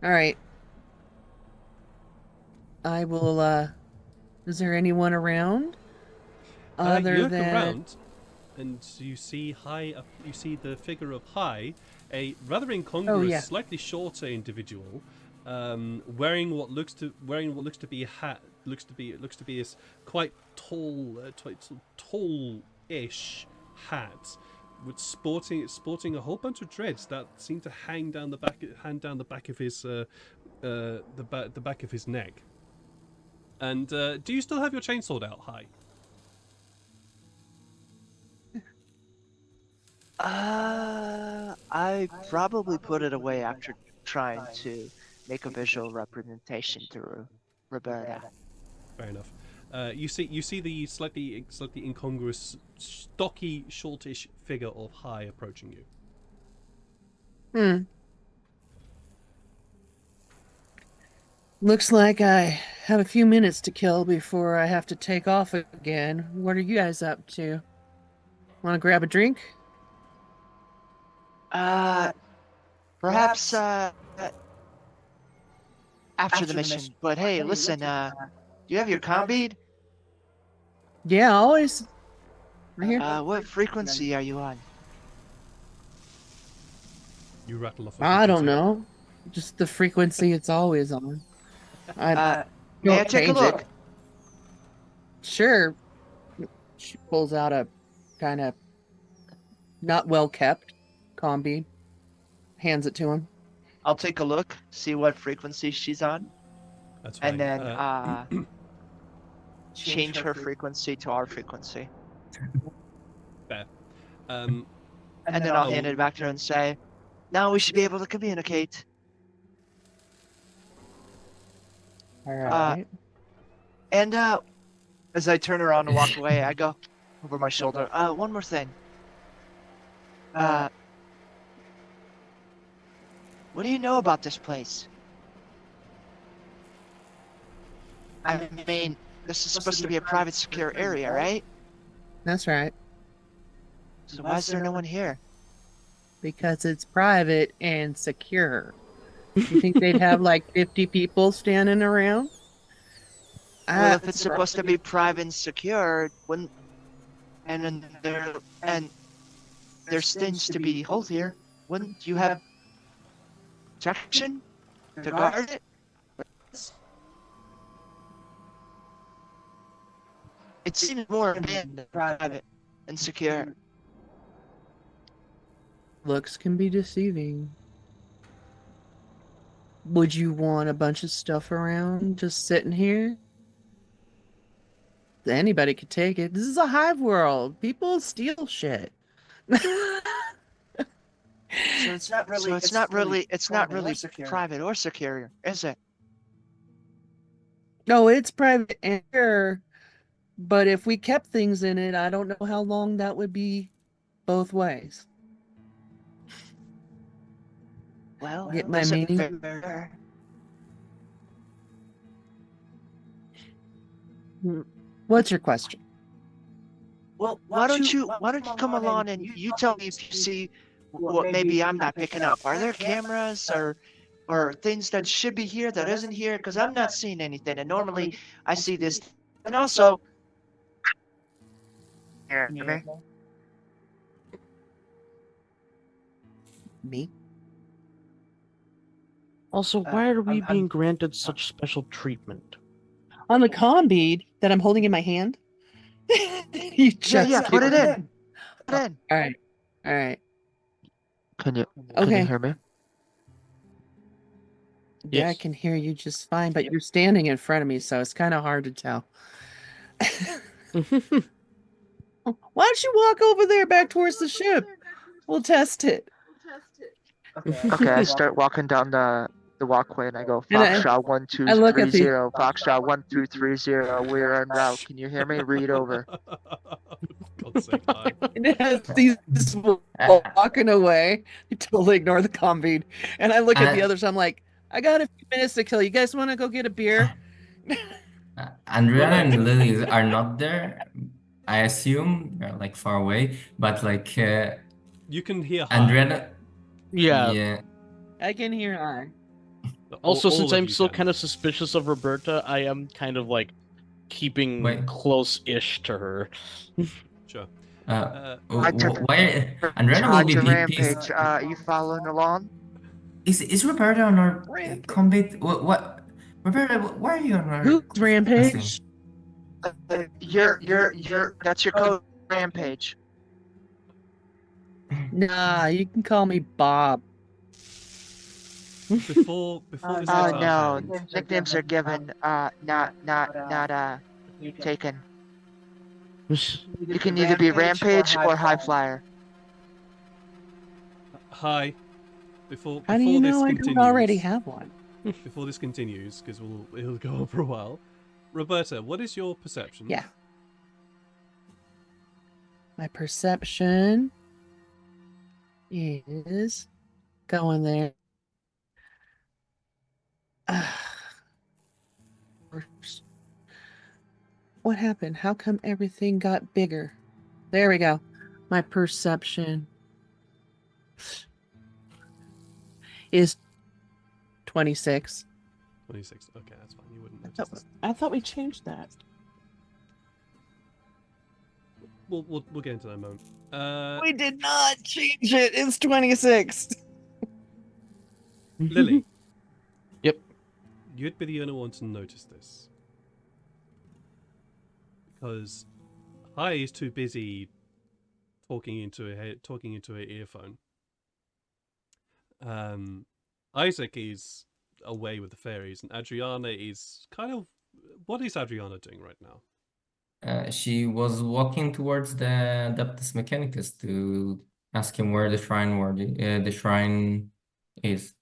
Speaker 3: All right. I will, is there anyone around?
Speaker 2: You
Speaker 3: Other
Speaker 2: look
Speaker 3: than...
Speaker 2: around, and you see you see the figure of Hai, a rather incongruous, slightly shorter individual, wearing what looks to be a hat. Looks to be this quite tall-ish hat, with sporting a whole bunch of dreads that seem to hang down the back of his the back of his neck. And do you still have your chainsword out, Hai?
Speaker 5: I probably put it away after trying to make a visual representation to Roberta.
Speaker 2: Fair enough. You see the slightly incongruous, stocky, shortish figure of Hai approaching you.
Speaker 3: Looks like I have a few minutes to kill before I have to take off again. What are you guys up to? Want to grab a drink?
Speaker 5: Perhaps after the mission. But hey, listen, do you have your comm bead?
Speaker 3: Yeah, always. Right here.
Speaker 5: What frequency are you on?
Speaker 2: You rattle off.
Speaker 3: I don't know. Just the frequency it's always on. I
Speaker 5: may I
Speaker 3: don't
Speaker 5: take a
Speaker 3: change
Speaker 5: look?
Speaker 3: it. Sure. She pulls out a kind of not well kept comm bead. Hands it to him.
Speaker 5: I'll take a look, see what frequency she's on,
Speaker 2: That's fine.
Speaker 5: and then change her frequency to our frequency.
Speaker 2: Fair.
Speaker 5: And then I'll hand it back to her and say, now we should be able to communicate.
Speaker 3: All right.
Speaker 5: And as I turn around and walk away, I go over my shoulder. One more thing. What do you know about this place? I mean, this is supposed to be a private, secure area, right?
Speaker 3: That's right.
Speaker 5: So why is there no one here?
Speaker 3: Because it's private and secure. You think they'd have like 50 people standing around?
Speaker 5: Well, if it's supposed to be private and secure, wouldn't and there's things to behold here, wouldn't you have protection to guard it? It seems more than private and secure.
Speaker 3: Looks can be deceiving. Would you want a bunch of stuff around just sitting here? Anybody could take it. This is a hive world. People steal shit.
Speaker 6: So it's not really.
Speaker 5: It's not really private or secure, is it?
Speaker 3: No, it's private air, but if we kept things in it, I don't know how long that would be both ways.
Speaker 6: Well,
Speaker 3: Get my
Speaker 6: listen,
Speaker 3: meaning? What's your question?
Speaker 6: well, why don't you come along and you tell me if you see what maybe I'm not picking up? Are there cameras or things that should be here that isn't here? Because I'm not seeing anything, and normally I see this. And also, hear me?
Speaker 3: Me?
Speaker 4: Also, why are we being granted such special treatment?
Speaker 3: On the comm bead that I'm holding in my hand? You just
Speaker 6: Yeah, put it in. Put it in.
Speaker 3: All right. All right.
Speaker 6: Can you
Speaker 3: Okay.
Speaker 6: hear me?
Speaker 3: Yeah, I
Speaker 4: Yes.
Speaker 3: can hear you just fine, but you're standing in front of me, so it's kind of hard to tell. Why don't you walk over there back towards the ship? We'll test it.
Speaker 6: Okay, I start walking down the walkway and I go,
Speaker 3: And
Speaker 6: Foxtrot
Speaker 3: I look at the
Speaker 6: 1230, Foxtrot 1230, we're en route. Can you hear me? Read over.
Speaker 2: God's sake, hi.
Speaker 3: and as he's walking away, you totally ignore the comm bead. And I look at the
Speaker 1: Uh,
Speaker 3: others, I'm like, I got a few minutes to kill. You guys want to go get a beer?
Speaker 1: Andriana
Speaker 2: Well,
Speaker 1: and Lily are not there. I assume they're like far away, but like
Speaker 2: you can hear hi.
Speaker 1: Andriana,
Speaker 4: Yeah.
Speaker 1: yeah,
Speaker 3: I can hear I.
Speaker 4: Also,
Speaker 2: All
Speaker 4: since
Speaker 2: of
Speaker 4: I'm
Speaker 2: you
Speaker 4: still
Speaker 2: can.
Speaker 4: kind of suspicious of Roberta, I am kind of like keeping
Speaker 1: wait,
Speaker 4: close-ish to her.
Speaker 2: Sure.
Speaker 1: why Andriana will
Speaker 6: Charge
Speaker 1: be
Speaker 6: your
Speaker 1: pissed.
Speaker 6: rampage. You following along?
Speaker 1: Is Roberta on our
Speaker 3: Rampage.
Speaker 1: combat? What? Roberta, why are you on our
Speaker 3: Who's
Speaker 1: thing?
Speaker 3: Rampage?
Speaker 6: That's your code, rampage.
Speaker 3: Nah, you can call me Bob.
Speaker 2: Before this
Speaker 6: Oh
Speaker 2: gets out of
Speaker 6: no,
Speaker 2: hand,
Speaker 6: nicknames are given, not taken. You can either be rampage or high flyer.
Speaker 2: hi. Before
Speaker 3: How do you
Speaker 2: this
Speaker 3: know I
Speaker 2: continues,
Speaker 3: don't already have one?
Speaker 2: before this continues, because it'll go on for a while. Roberta, what is your perception?
Speaker 3: Yeah. My perception is going there. What happened? How come everything got bigger? There we go. My perception is 26.
Speaker 2: 26. Okay, that's fine. You wouldn't notice that.
Speaker 3: I thought we changed that.
Speaker 2: We'll get into that in a moment.
Speaker 3: We did not change it. It's 26.
Speaker 2: Lily.
Speaker 4: Yep.
Speaker 2: You'd be the only one to notice this. Because Hi is too busy talking into an earphone. Isaac is away with the fairies, and Adriana is kind of... What is Adriana doing right now?
Speaker 1: She was walking towards the Adeptus Mechanicus to ask him where the shrine is.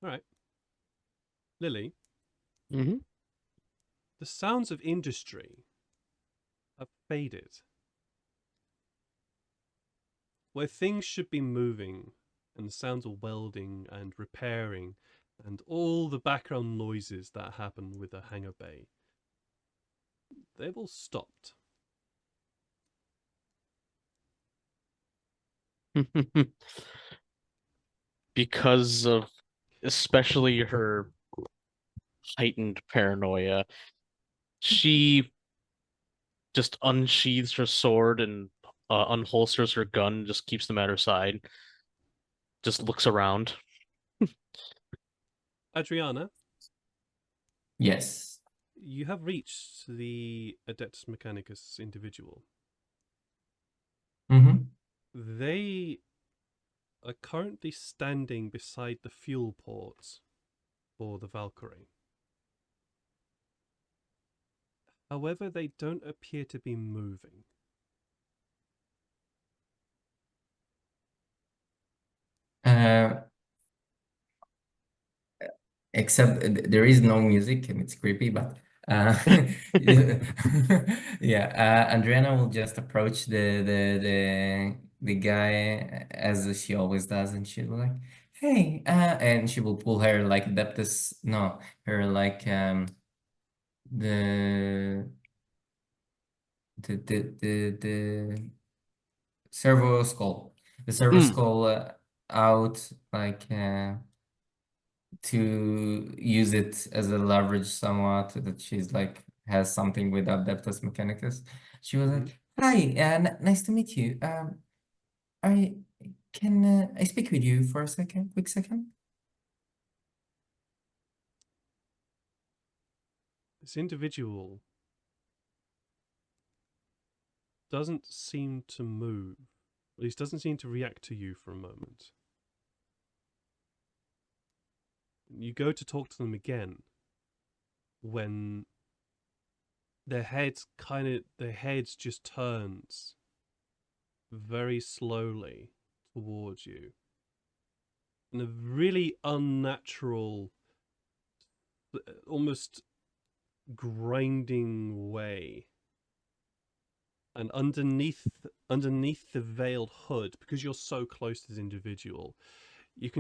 Speaker 2: All right. Lily,
Speaker 4: Mm-hmm.
Speaker 2: the sounds of industry have faded. Where things should be moving, and the sounds of welding and repairing, and all the background noises that happen with a hangar bay, they've all stopped.
Speaker 4: Because of especially her heightened paranoia, she just unsheathes her sword and unholsters her gun, just keeps them at her side, just looks around.
Speaker 2: Adriana,
Speaker 1: Yes.
Speaker 2: you have reached the Adeptus Mechanicus individual.
Speaker 1: Mm-hmm.
Speaker 2: They are currently standing beside the fuel port for the Valkyrie. However, they don't appear to be moving.
Speaker 1: except there is no music and it's creepy, but yeah, Adriana will just approach the guy as she always does, and she'll be like, "Hey," and she will pull her like adeptus, no, her like the the servo skull, the servo skull out like to use it as a leverage somewhat that she's like has something with Adeptus Mechanicus. She was like, "Hi, nice to meet you. I can I speak with you for a second, quick second?"
Speaker 2: This individual doesn't seem to move. At least doesn't seem to react to you for a moment. You go to talk to them again when their heads just turns very slowly towards you in a really unnatural, almost grinding way. And underneath the veiled hood, because you're so close to this individual, they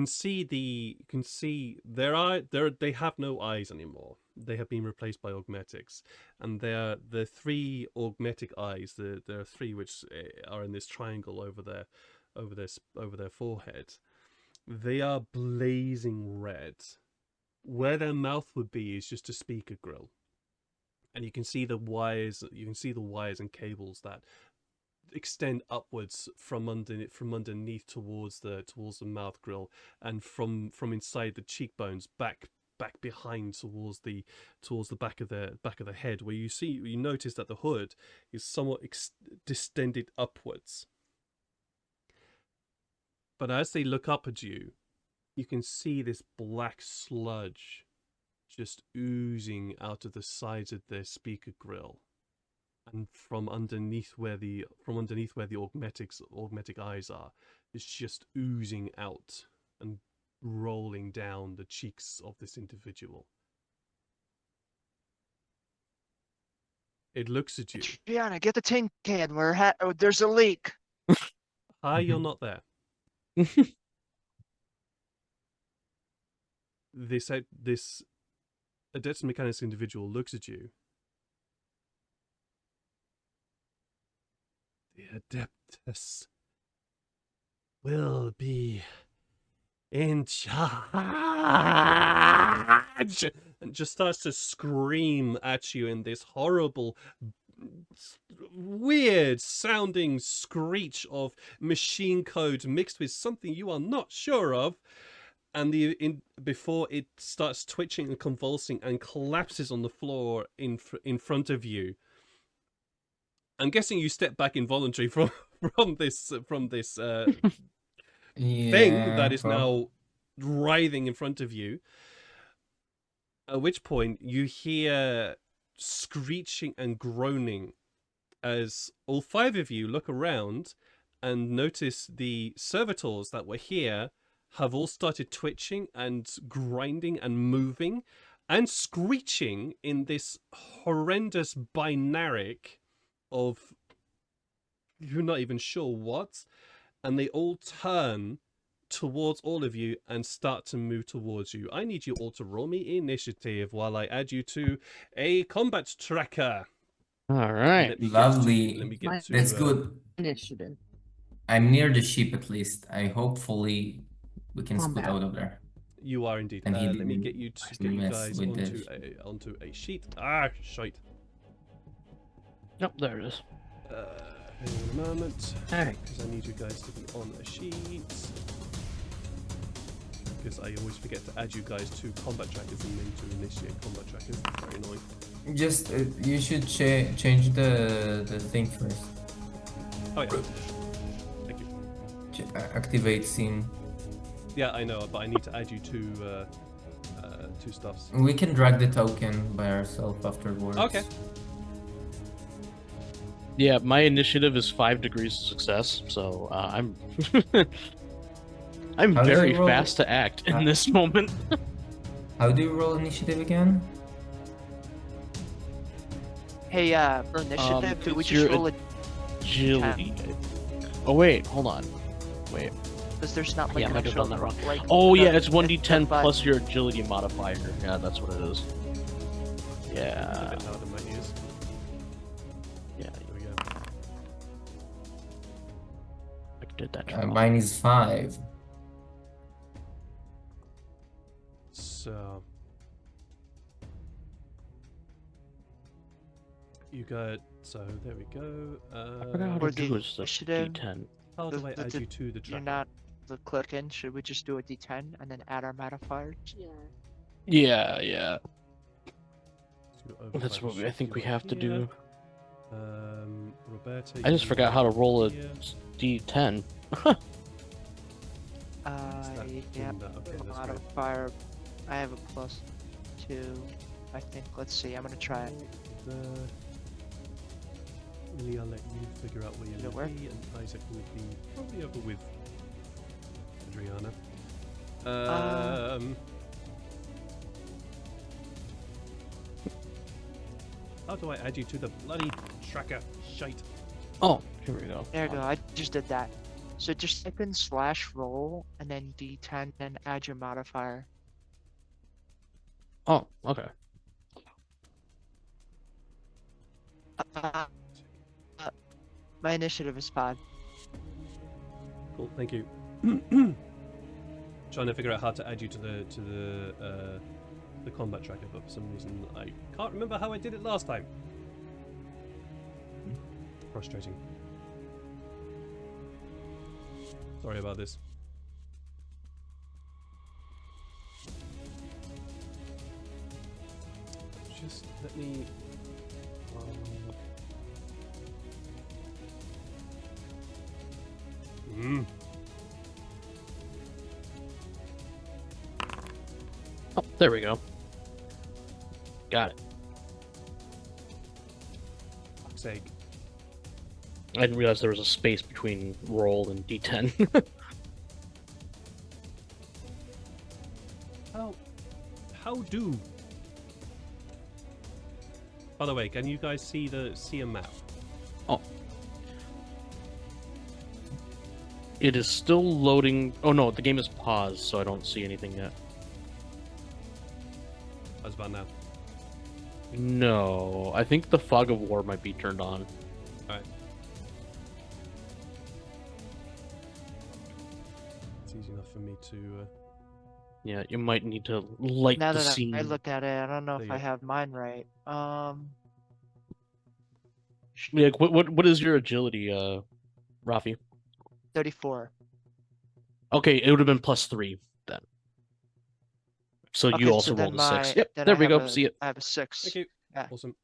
Speaker 2: have no eyes anymore. They have been replaced by augmetics, and the three augmetic eyes. There are three which are in this triangle over their forehead. They are blazing red. Where their mouth would be is just a speaker grill, and you can see the wires. You can see the wires and cables that extend upwards from underneath towards the mouth grill, and from inside the cheekbones back behind towards the back of the head, where you notice that the hood is somewhat distended upwards. But as they look up at you, you can see this black sludge just oozing out of the sides of their speaker grill. And from underneath where the augmetic eyes are, it's just oozing out and rolling down the cheeks of this individual. It looks at you.
Speaker 5: Adriana, get the tin can. There's a leak.
Speaker 2: Hi, you're not there. This Adeptus Mechanicus individual looks at you. The Adeptus will be in charge, and just starts to scream at you in this horrible, weird sounding screech of machine code mixed with something you are not sure of. And before it starts twitching and convulsing and collapses on the floor in front of you. I'm guessing you step back involuntarily from this thing that is now writhing in front of you. At which point you hear screeching and groaning as all five of you look around and notice the servitors that were here have all started twitching and grinding and moving and screeching in this horrendous binaric of you're not even sure what, and they all turn towards all of you and start to move towards you. I need you all to roll me initiative while I add you to a combat tracker.
Speaker 4: All right.
Speaker 1: Lovely. That's good.
Speaker 3: Initiative.
Speaker 1: I'm near the ship at least. Hopefully we can scoot
Speaker 3: Combat.
Speaker 1: out of there.
Speaker 2: You are indeed.
Speaker 1: And he
Speaker 2: Let me
Speaker 1: didn't
Speaker 2: get you
Speaker 1: mess
Speaker 2: guys
Speaker 1: with
Speaker 2: onto a sheet. Ah, shite.
Speaker 4: Yep, there it is.
Speaker 2: Hang on a moment.
Speaker 3: Alright.
Speaker 2: Because I need you guys to be on a sheet. Because I always forget to add you guys to combat trackers and then to initiate combat trackers. It's very annoying.
Speaker 1: Just you should change the thing first.
Speaker 2: Oh yeah. Thank you.
Speaker 1: Activate scene.
Speaker 2: Yeah, I know, but I need to add you to two stuffs.
Speaker 1: We can drag the token by ourselves afterwards.
Speaker 2: Okay.
Speaker 4: Yeah, my initiative is 5 degrees of success, so I'm I'm
Speaker 1: How does
Speaker 4: very
Speaker 1: it roll?
Speaker 4: fast to act in this moment.
Speaker 1: How How do you roll initiative again?
Speaker 6: Hey, for initiative, do we
Speaker 4: it's
Speaker 6: just
Speaker 4: your
Speaker 6: roll a
Speaker 4: agility? Oh wait, hold on. Wait.
Speaker 6: because there's not like
Speaker 4: Yeah, I
Speaker 6: an
Speaker 4: might have
Speaker 6: actual
Speaker 4: done that wrong.
Speaker 6: like.
Speaker 4: Oh yeah,
Speaker 6: the-
Speaker 4: it's 1d10
Speaker 6: button.
Speaker 4: plus your agility modifier. Yeah, that's what it is.
Speaker 2: It's a
Speaker 4: Yeah.
Speaker 2: bit louder than my ears.
Speaker 4: Yeah,
Speaker 2: There we go.
Speaker 4: I did that wrong.
Speaker 1: Mine is 5.
Speaker 2: So you got. So there we go.
Speaker 4: I forgot how
Speaker 6: For
Speaker 4: to
Speaker 6: the
Speaker 4: do is the
Speaker 6: initiative,
Speaker 4: d10.
Speaker 2: How do I
Speaker 6: the-
Speaker 2: add
Speaker 6: the-
Speaker 2: you to the
Speaker 6: You're
Speaker 2: track?
Speaker 6: not the click in. Should we just do a D10 and then add our modifiers?
Speaker 4: Yeah. That's what I think we have to do.
Speaker 2: Roberta.
Speaker 4: I just forgot how to roll a
Speaker 2: here.
Speaker 4: d10.
Speaker 2: Is that
Speaker 6: Yeah.
Speaker 2: in that? Okay, that's great.
Speaker 6: Modifier. I have a +2. I think. Let's see. I'm gonna try it.
Speaker 2: Lily, I'll let you figure out where you're
Speaker 6: Did it
Speaker 2: going
Speaker 6: work?
Speaker 2: to be, and Isaac will be probably over with Adriana. How do I add you to the bloody tracker? Shite.
Speaker 4: Oh, here we go.
Speaker 6: There we go. I just did that. So just type in /roll and then D10 and add your modifier.
Speaker 4: Oh, okay.
Speaker 6: Uh, my initiative is 5.
Speaker 2: Cool, thank you. Trying to figure out how to add you to the combat tracker, but for some reason I can't remember how I did it last time. Frustrating. Sorry about this. Just let me.
Speaker 4: Oh, there we go. Got it.
Speaker 2: Fuck's sake.
Speaker 4: I didn't realize there was a space between roll and d10.
Speaker 2: How do? By the way, can you guys see a map?
Speaker 4: Oh. It is still loading. Oh no, the game is paused, so I don't see anything yet.
Speaker 2: How's about now?
Speaker 4: No, I think the fog of war might be turned on.
Speaker 2: Alright. It's easy enough for me to.
Speaker 4: Yeah, you might need to light
Speaker 6: Now
Speaker 4: the
Speaker 6: that
Speaker 4: scene.
Speaker 6: I look at it, I don't know
Speaker 2: There
Speaker 6: if
Speaker 2: you
Speaker 6: I
Speaker 2: go.
Speaker 6: have mine right.
Speaker 4: Yeah, what is your agility, Rafi?
Speaker 6: 34.
Speaker 4: Okay, it would have been +3 then. So
Speaker 6: Okay,
Speaker 4: you also
Speaker 6: then
Speaker 4: rolled a 6.
Speaker 6: my-
Speaker 4: Yep,
Speaker 6: then
Speaker 4: there
Speaker 6: I
Speaker 4: we
Speaker 6: have
Speaker 4: go.
Speaker 6: a-
Speaker 4: See it.
Speaker 6: I have a 6.
Speaker 2: Thank you.
Speaker 6: Yeah.
Speaker 2: Awesome.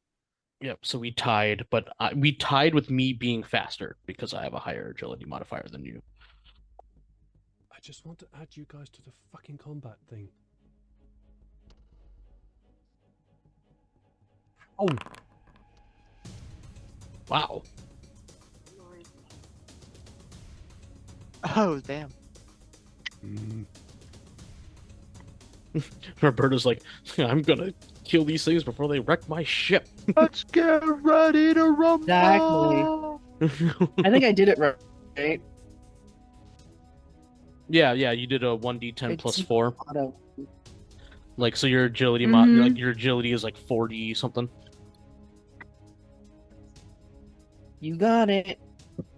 Speaker 4: Yep. So we tied, but we tied with me being faster because I have a higher agility modifier than you.
Speaker 2: I just want to add you guys to the fucking combat thing. Oh,
Speaker 4: Wow.
Speaker 6: Oh, damn.
Speaker 4: Roberto's like, I'm gonna kill these things before they wreck my ship.
Speaker 6: Let's get ready to rumble.
Speaker 3: Exactly. I think I did it right.
Speaker 4: Yeah, you did a 1d10
Speaker 3: It's
Speaker 4: plus 4.
Speaker 3: auto.
Speaker 4: Like, so your agility
Speaker 3: Mhm.
Speaker 4: like your agility is like 40 something.
Speaker 3: You got it.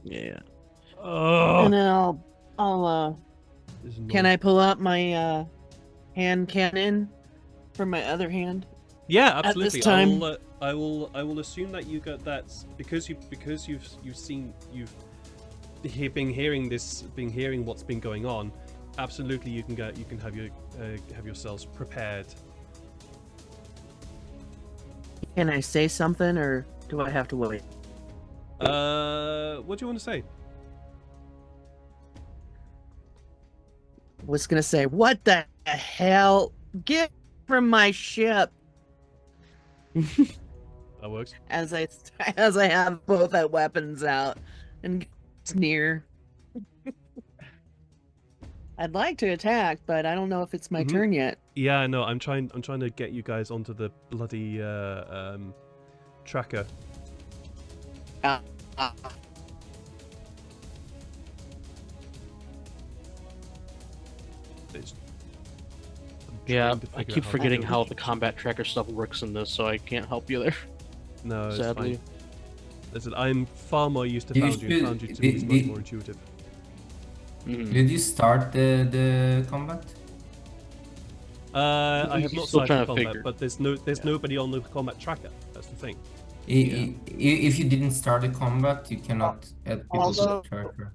Speaker 4: Yeah.
Speaker 2: oh.
Speaker 3: And then I'll can I pull out my hand cannon from my other hand?
Speaker 2: Yeah,
Speaker 3: this
Speaker 2: absolutely.
Speaker 3: time-
Speaker 2: I will assume that you got that because you've been hearing what's been going on. Absolutely, you can have yourselves prepared.
Speaker 3: Can I say something or do I have to wait?
Speaker 2: What do you want to say?
Speaker 3: Was gonna say, what the hell? Get from my ship!
Speaker 2: That works.
Speaker 3: As I have both weapons out and sneer. I'd like to attack, but I don't know if it's my
Speaker 2: Mhm.
Speaker 3: turn yet.
Speaker 2: Yeah, no, I'm trying to get you guys onto the bloody tracker.
Speaker 3: Uh,
Speaker 2: It's- I'm
Speaker 4: Yeah,
Speaker 2: trying to
Speaker 4: I
Speaker 2: figure
Speaker 4: keep
Speaker 2: out
Speaker 4: forgetting
Speaker 2: to do
Speaker 4: how
Speaker 2: it.
Speaker 4: the combat tracker stuff works in this, so I can't help you there.
Speaker 2: No, it's
Speaker 4: Sadly.
Speaker 2: fine. Listen, I'm far more used to
Speaker 1: You
Speaker 2: Foundry, and
Speaker 1: should-
Speaker 2: Foundry to me is much more intuitive.
Speaker 4: Mhm.
Speaker 1: Did you start the combat?
Speaker 2: I have
Speaker 4: He's
Speaker 2: not
Speaker 4: still
Speaker 2: started
Speaker 4: trying
Speaker 2: the
Speaker 4: to
Speaker 2: combat,
Speaker 4: figure.
Speaker 2: but there's nobody on the combat tracker. That's the thing.
Speaker 1: If you didn't start the combat, you cannot add people to the
Speaker 5: Also-
Speaker 1: tracker.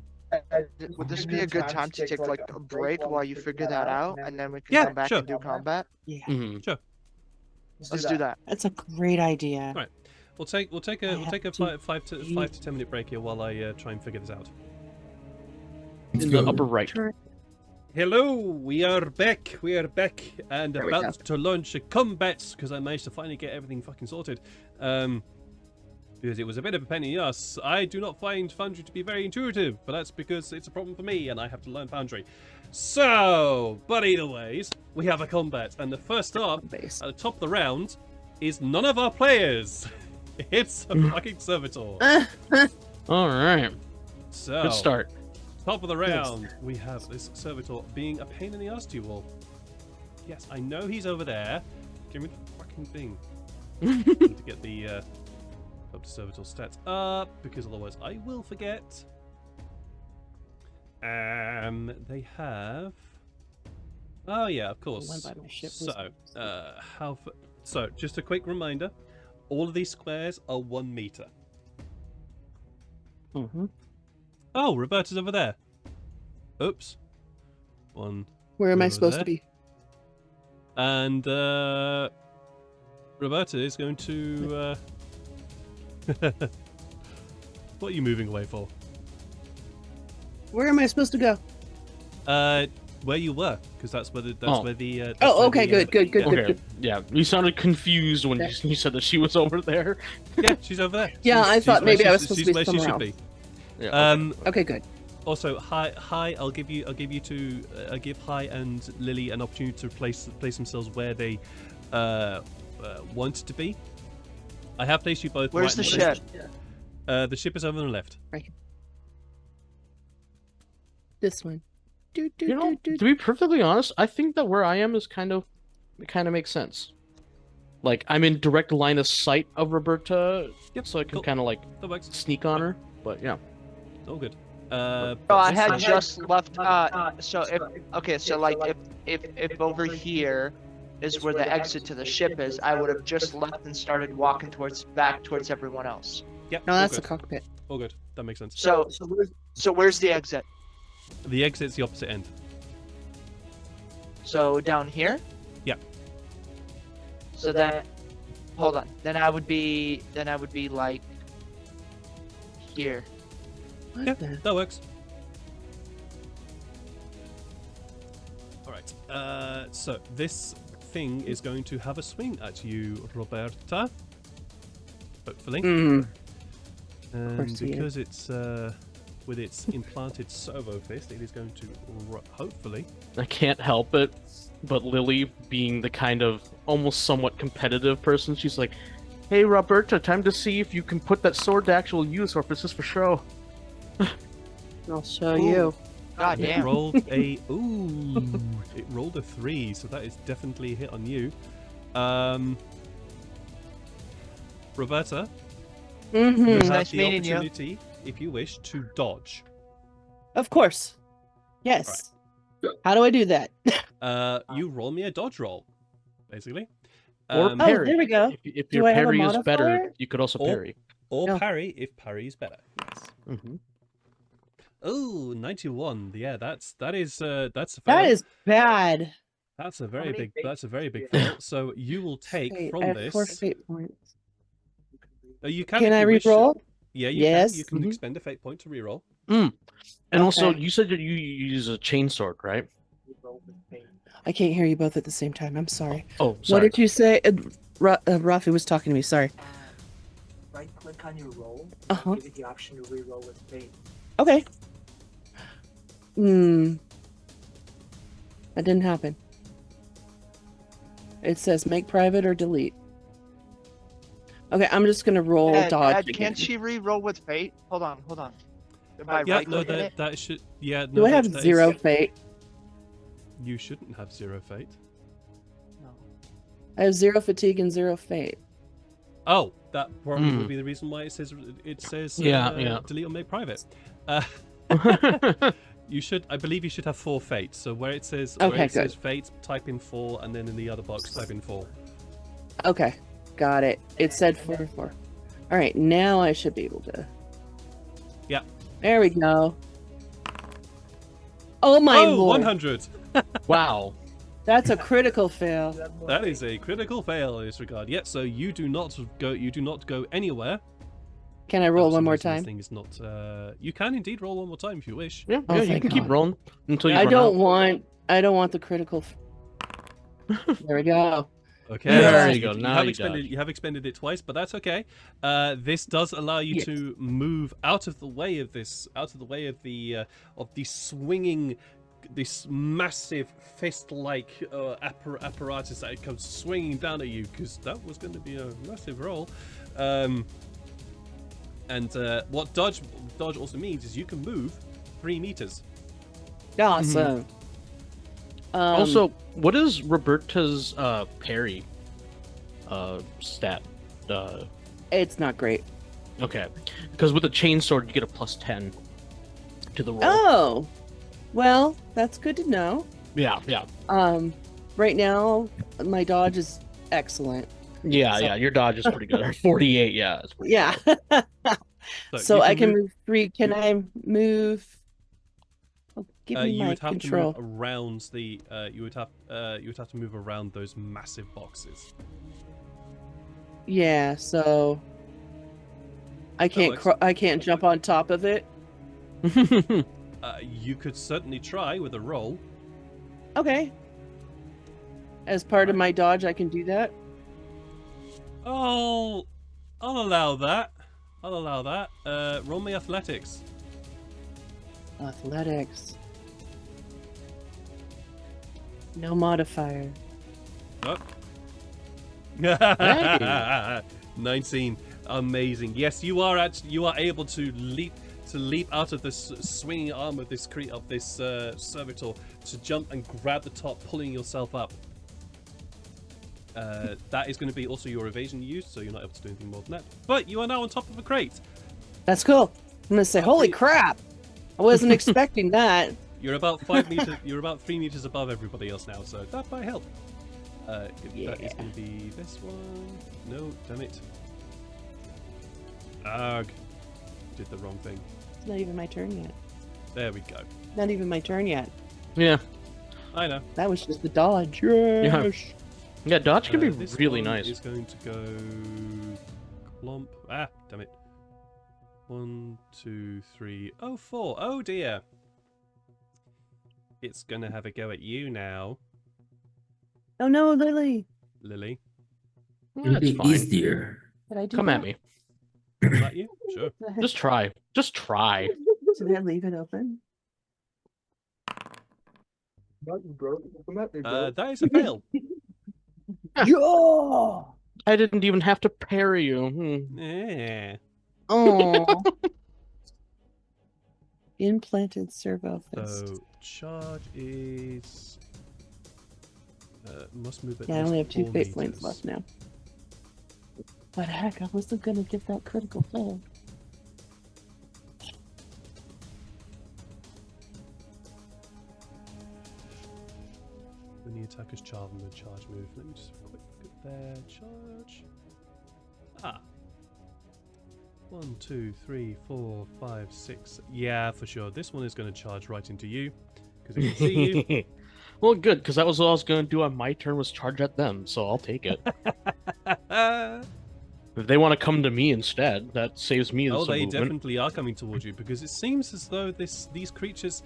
Speaker 5: Would this be a good time to take like a break while you figure that out, and then we can
Speaker 2: Yeah,
Speaker 5: come back
Speaker 2: sure.
Speaker 5: and do combat?
Speaker 7: Yeah,
Speaker 4: Mhm.
Speaker 2: Sure.
Speaker 5: Let's do that.
Speaker 7: that's a great idea.
Speaker 2: Right. We'll take a
Speaker 7: have to
Speaker 2: 5 to 10 minute break here while I try and figure this out.
Speaker 1: It's
Speaker 4: In the
Speaker 1: good.
Speaker 4: upper right.
Speaker 2: Hello, we are back. We are back and
Speaker 3: There we
Speaker 2: about
Speaker 3: go.
Speaker 2: to launch a combat because I managed to finally get everything fucking sorted. Because it was a bit of a pain in the ass. I do not find Foundry to be very intuitive, but that's because it's a problem for me and I have to learn Foundry. So, but either ways, we have a combat, and the first up
Speaker 3: base.
Speaker 2: at the top of the round is none of our players. It's a fucking servitor.
Speaker 4: All right.
Speaker 2: So,
Speaker 4: Good start.
Speaker 2: top of the round, we have this servitor being a pain in the ass to you all. Yes, I know he's over there. Give me the fucking thing. Need to get the up to servitor stats up because otherwise I will forget. They have. Oh yeah, of course.
Speaker 7: one by my ship was-
Speaker 2: So, so just a quick reminder: all of these squares are 1 meter.
Speaker 7: Mm-hmm.
Speaker 2: Oh, Roberta's over there. Oops. One.
Speaker 3: Where am I
Speaker 2: Over
Speaker 3: supposed
Speaker 2: there.
Speaker 3: to be?
Speaker 2: And Roberta is going to. What are you moving away for?
Speaker 3: Where am I supposed to go?
Speaker 2: Where you were, because that's where the.
Speaker 4: Oh.
Speaker 2: that's
Speaker 3: Oh,
Speaker 2: where
Speaker 3: okay,
Speaker 2: the,
Speaker 3: good.
Speaker 2: yeah.
Speaker 4: Okay. Yeah, you sounded confused when
Speaker 3: Yeah.
Speaker 4: you said that she was over there.
Speaker 2: Yeah, she's over there.
Speaker 3: Yeah, I thought
Speaker 2: where
Speaker 3: maybe I
Speaker 2: she's-
Speaker 3: was supposed to
Speaker 2: she's
Speaker 3: be
Speaker 2: where she
Speaker 3: somewhere
Speaker 2: should be.
Speaker 4: Yeah.
Speaker 3: Okay, good.
Speaker 2: Also, hi. I'll give you to give Hi and Lily an opportunity to place themselves where they want to be. I have placed you both.
Speaker 5: Where's
Speaker 2: right
Speaker 5: the
Speaker 2: in
Speaker 5: ship?
Speaker 2: The ship is over on the left.
Speaker 3: This one. Do, do,
Speaker 4: You know,
Speaker 3: do, do.
Speaker 4: to be perfectly honest, I think that where I am is kind of makes sense. Like I'm in direct line of sight of Roberta,
Speaker 2: Yep,
Speaker 4: so I can
Speaker 2: cool.
Speaker 4: kind of like
Speaker 2: That works.
Speaker 4: sneak on her. But yeah,
Speaker 2: All good.
Speaker 5: So I
Speaker 2: this
Speaker 5: had
Speaker 2: is-
Speaker 5: just left. So if okay, so like if over here is where the exit to the ship is, I would have just left and started walking back towards everyone else.
Speaker 2: Yep.
Speaker 3: No,
Speaker 2: all
Speaker 3: that's the
Speaker 2: good.
Speaker 3: cockpit.
Speaker 2: All good. That makes sense.
Speaker 5: So where's the exit?
Speaker 2: The exit's the opposite end.
Speaker 5: So down here?
Speaker 2: Yeah.
Speaker 5: So then, hold on. Then I would be like here.
Speaker 3: What
Speaker 2: Yeah,
Speaker 3: the?
Speaker 2: that works. All right. So this thing is going to have a swing at you, Roberta. Hopefully.
Speaker 3: Mm.
Speaker 2: And
Speaker 3: course he is.
Speaker 2: because it's with its implanted servo fist, it is going to hopefully.
Speaker 4: I can't help it. But Lily, being the kind of almost somewhat competitive person, she's like, "Hey, Roberta, time to see if you can put that sword to actual use, or if it's just for show."
Speaker 3: I'll show
Speaker 5: Ooh.
Speaker 3: you.
Speaker 5: God
Speaker 2: It
Speaker 5: damn.
Speaker 2: rolled a it rolled a 3, so that is definitely a hit on you. Roberta,
Speaker 3: Mm-hmm.
Speaker 2: you
Speaker 5: It's
Speaker 2: have
Speaker 5: nice
Speaker 2: the
Speaker 5: meeting you.
Speaker 2: opportunity, if you wish, to dodge.
Speaker 3: Of course. Yes. How do I do that?
Speaker 2: You roll me a dodge roll, basically.
Speaker 4: Or
Speaker 3: Oh,
Speaker 4: parry.
Speaker 3: there we go.
Speaker 4: If
Speaker 3: Do
Speaker 4: your
Speaker 3: I have a
Speaker 4: parry is better,
Speaker 3: modifier?
Speaker 4: you could also
Speaker 2: Or-
Speaker 4: parry.
Speaker 2: Or
Speaker 3: No.
Speaker 2: parry if parry is better. Yes.
Speaker 4: Mm-hmm.
Speaker 2: Oh, 91. Yeah, that is a fail.
Speaker 3: That is bad.
Speaker 2: That's a very big fail. So you will take
Speaker 3: Wait,
Speaker 2: from
Speaker 3: I have
Speaker 2: this.
Speaker 3: 4 fate points.
Speaker 2: You can.
Speaker 3: Can
Speaker 2: if
Speaker 3: I
Speaker 2: you wish.
Speaker 3: re-roll?
Speaker 2: Yeah, you
Speaker 3: Yes.
Speaker 2: can. You can
Speaker 4: Mhm.
Speaker 2: expend a fate point to reroll.
Speaker 4: And also,
Speaker 3: Okay.
Speaker 4: you said that you use a chainsword, right?
Speaker 3: I can't hear you both at the same time. I'm sorry.
Speaker 4: Oh,
Speaker 3: What
Speaker 4: sorry.
Speaker 3: did you say? Rafi was talking to me. Sorry.
Speaker 8: Right click on your roll.
Speaker 3: Uh-huh.
Speaker 8: Give you the option to reroll with fate.
Speaker 3: Okay. That didn't happen. It says make private or delete. Okay, I'm just gonna roll
Speaker 5: Ed,
Speaker 3: dodge
Speaker 5: Ed,
Speaker 3: again.
Speaker 5: can't she re-roll with fate? Hold on. By
Speaker 2: Yeah,
Speaker 5: right
Speaker 2: no,
Speaker 5: clicking it?
Speaker 2: that should. Yeah, no.
Speaker 3: Do I have
Speaker 2: that is-
Speaker 3: 0 fate?
Speaker 2: You shouldn't have 0 fate.
Speaker 3: I have 0 fatigue and 0 fate.
Speaker 2: Oh, that probably would be the reason why it says
Speaker 4: Yeah.
Speaker 2: delete or make private. You should, I believe, you should have 4 fate. So where it says
Speaker 3: Okay,
Speaker 2: fate, type in 4, and then in the other box type in 4.
Speaker 3: Okay, got it. It said 4. All right, now I should be able to.
Speaker 2: Yeah.
Speaker 3: There we go. Oh my lord!
Speaker 2: 100.
Speaker 4: Wow.
Speaker 3: That's a critical fail.
Speaker 2: That is a critical fail in this regard. Yeah. So you do not go. You do not go anywhere.
Speaker 3: Can I roll
Speaker 2: For
Speaker 3: one
Speaker 2: some
Speaker 3: more
Speaker 2: reason,
Speaker 3: time?
Speaker 2: This thing is not. You can indeed roll one more time if you wish.
Speaker 4: Yeah,
Speaker 3: Oh,
Speaker 4: yeah, you
Speaker 3: thank
Speaker 4: can keep
Speaker 3: God.
Speaker 4: rolling until you
Speaker 3: I
Speaker 4: run
Speaker 3: don't
Speaker 4: out.
Speaker 3: want the critical. There we go.
Speaker 2: Okay.
Speaker 4: There
Speaker 2: so
Speaker 4: you go, now
Speaker 2: have
Speaker 4: you
Speaker 2: expended.
Speaker 4: dodge.
Speaker 2: You have expended it twice, but that's okay. This does allow you
Speaker 3: Yes.
Speaker 2: to move out of the way of this. Out of the way of the swinging. This massive fist-like apparatus that comes swinging down at you, because that was going to be a massive roll. And what dodge also means is you can move 3 meters.
Speaker 3: Awesome.
Speaker 4: Also, what is Roberta's parry stat?
Speaker 3: It's not great.
Speaker 4: Okay, because with a chainsword you get a +10 to the roll.
Speaker 3: Oh, well, that's good to know.
Speaker 4: Yeah.
Speaker 3: Right now my dodge is excellent.
Speaker 4: Yeah, your dodge is pretty good. 48, yeah. It's pretty
Speaker 3: Yeah.
Speaker 4: good.
Speaker 3: So
Speaker 2: you
Speaker 3: I can move 3. Can I move? Oh, give me
Speaker 2: you
Speaker 3: my
Speaker 2: would have
Speaker 3: control.
Speaker 2: to move around the. You would have to move around those massive boxes.
Speaker 3: Yeah. So I can't.
Speaker 2: excellent.
Speaker 3: I can't jump on top of it.
Speaker 2: You could certainly try with a roll.
Speaker 3: Okay. As part of my dodge, I can do that.
Speaker 2: I'll allow that. Roll me athletics.
Speaker 3: Athletics. No modifier.
Speaker 2: Oh.
Speaker 4: Hey.
Speaker 2: 19. Amazing. Yes, you are able to leap out of this swinging arm of this servitor to jump and grab the top, pulling yourself up. That is going to be also your evasion use, so you're not able to do anything more than that. But you are now on top of a crate.
Speaker 3: That's cool. I'm gonna say, holy crap! I wasn't expecting that.
Speaker 2: You're about 5 meters. You're about 3 meters above everybody else now, so that might help. That is going to be this one. No, damn it. Arg. Did the wrong thing.
Speaker 3: It's not even my turn yet.
Speaker 2: There we go.
Speaker 3: Not even my turn yet.
Speaker 4: Yeah.
Speaker 2: I know.
Speaker 3: That was just the dodge. Yes.
Speaker 4: Yeah, dodge can be
Speaker 2: This
Speaker 4: really
Speaker 2: one
Speaker 4: nice.
Speaker 2: is going to go clump. Ah, damn it. 1, 2, 3. Oh, 4. Oh dear. It's going to have a go at you now,
Speaker 3: Oh no, Lily.
Speaker 2: Lily.
Speaker 1: It'll be easier.
Speaker 3: Did I do
Speaker 4: Come
Speaker 3: that?
Speaker 4: at me.
Speaker 2: Is that you? Sure.
Speaker 4: Just try. Just try.
Speaker 3: Did I leave it open?
Speaker 2: That is a fail.
Speaker 3: Yo!
Speaker 4: I didn't even have to parry you.
Speaker 2: Yeah.
Speaker 3: Oh. Implanted servo fist.
Speaker 2: So charge is must move at
Speaker 3: Yeah, I
Speaker 2: least
Speaker 3: only have 2
Speaker 2: 4
Speaker 3: fate points
Speaker 2: meters.
Speaker 3: left now. But heck, I wasn't gonna get that critical fail.
Speaker 2: When the attacker's charge and the charge move. Let me just have a quick look at their charge. Ah. 1, 2, 3, 4, 5, 6. Yeah, for sure. This one is going to charge right into you because it can see you.
Speaker 4: Well, good, because that was what I was going to do on my turn, was charge at them, so I'll take it. If they want to come to me instead, that saves me
Speaker 2: Oh,
Speaker 4: some
Speaker 2: they
Speaker 4: movement.
Speaker 2: definitely are coming towards you because it seems as though these creatures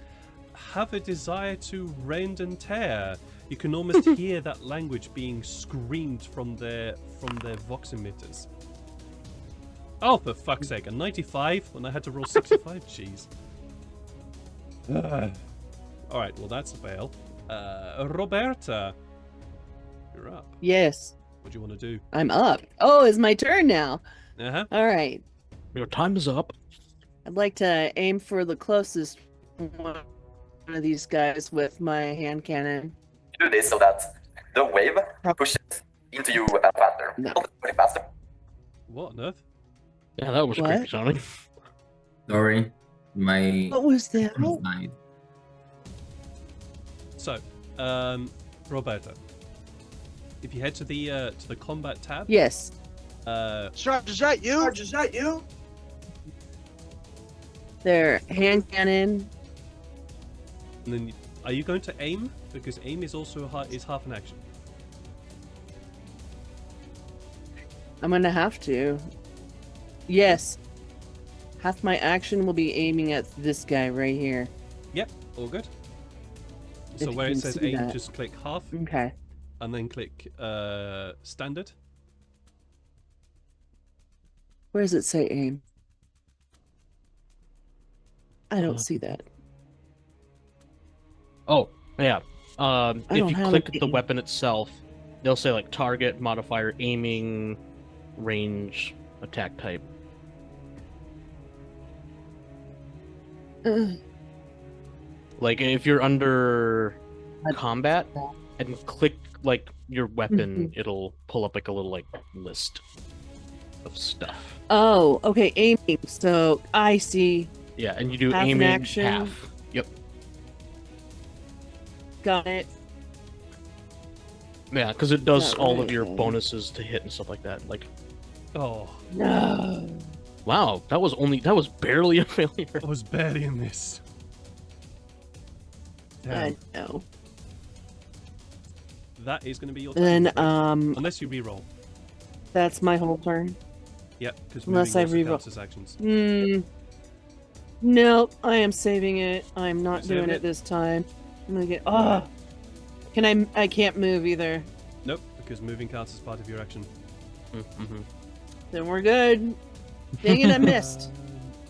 Speaker 2: have a desire to rend and tear. You can almost hear that language being screamed from their vox emitters. Oh, for fuck's sake, a 95 when I had to roll 65? Jeez. Alright, well that's a fail. Roberta. You're up.
Speaker 3: Yes,
Speaker 2: What do you want to do?
Speaker 3: I'm up. Oh, it's my turn now.
Speaker 2: Uh-huh.
Speaker 3: All right.
Speaker 4: Your time is up.
Speaker 3: I'd like to aim for the closest one of these guys with my hand cannon.
Speaker 9: Do this so that the wave pushes into you faster.
Speaker 3: No.
Speaker 9: Faster.
Speaker 2: What on earth?
Speaker 4: Yeah, that was
Speaker 3: What?
Speaker 4: creepy sounding.
Speaker 1: Sorry, my
Speaker 3: What was that?
Speaker 1: died.
Speaker 2: So, Roberta, if you head to the combat tab,
Speaker 3: Yes.
Speaker 5: Sarge, is that you? Sarge, is that you?
Speaker 3: Their hand cannon.
Speaker 2: and then are you going to aim? Because aim is also half an action.
Speaker 3: I'm gonna have to. Yes. Half my action will be aiming at this guy right here.
Speaker 2: Yep, all good.
Speaker 3: If
Speaker 2: So
Speaker 3: you
Speaker 2: where it
Speaker 3: can
Speaker 2: says
Speaker 3: see
Speaker 2: aim,
Speaker 3: that.
Speaker 2: just click half,
Speaker 3: Okay.
Speaker 2: and then click standard.
Speaker 3: Where does it say aim? I don't
Speaker 4: Uh,
Speaker 3: see that.
Speaker 4: Oh, yeah.
Speaker 3: I
Speaker 4: If
Speaker 3: don't
Speaker 4: you
Speaker 3: have
Speaker 4: click
Speaker 3: an
Speaker 4: the
Speaker 3: aim.
Speaker 4: weapon itself, they'll say like target, modifier, aiming, range, attack type. Like if you're under
Speaker 3: I-
Speaker 4: combat and click like your weapon,
Speaker 3: Mhm.
Speaker 4: it'll pull up like a little like list of stuff.
Speaker 3: Oh, okay, aiming. So I see.
Speaker 4: Yeah, and you do
Speaker 3: Half an
Speaker 4: aiming
Speaker 3: action.
Speaker 4: half. Yep.
Speaker 3: Got it.
Speaker 4: Yeah, because it does
Speaker 3: That
Speaker 4: all
Speaker 3: right,
Speaker 4: of your
Speaker 3: then.
Speaker 4: bonuses to hit and stuff like that. Like,
Speaker 2: Oh,
Speaker 3: No.
Speaker 4: wow, that was barely a failure.
Speaker 2: I was barely in this. Damn,
Speaker 3: I know.
Speaker 2: that is going to be your turn.
Speaker 3: Then
Speaker 2: Robert. Unless you re-roll.
Speaker 3: that's my whole turn.
Speaker 2: Yep, because
Speaker 3: Unless
Speaker 2: moving
Speaker 3: I
Speaker 2: also
Speaker 3: re-roll.
Speaker 2: counts as actions.
Speaker 3: No, I am saving it. I'm not
Speaker 2: You're
Speaker 3: doing
Speaker 2: saving
Speaker 3: it this time. I'm gonna get. Oh, I can't move either.
Speaker 2: Nope, because moving counts as part of your action.
Speaker 4: Mm-hmm.
Speaker 3: Then we're good. Dang it, I missed.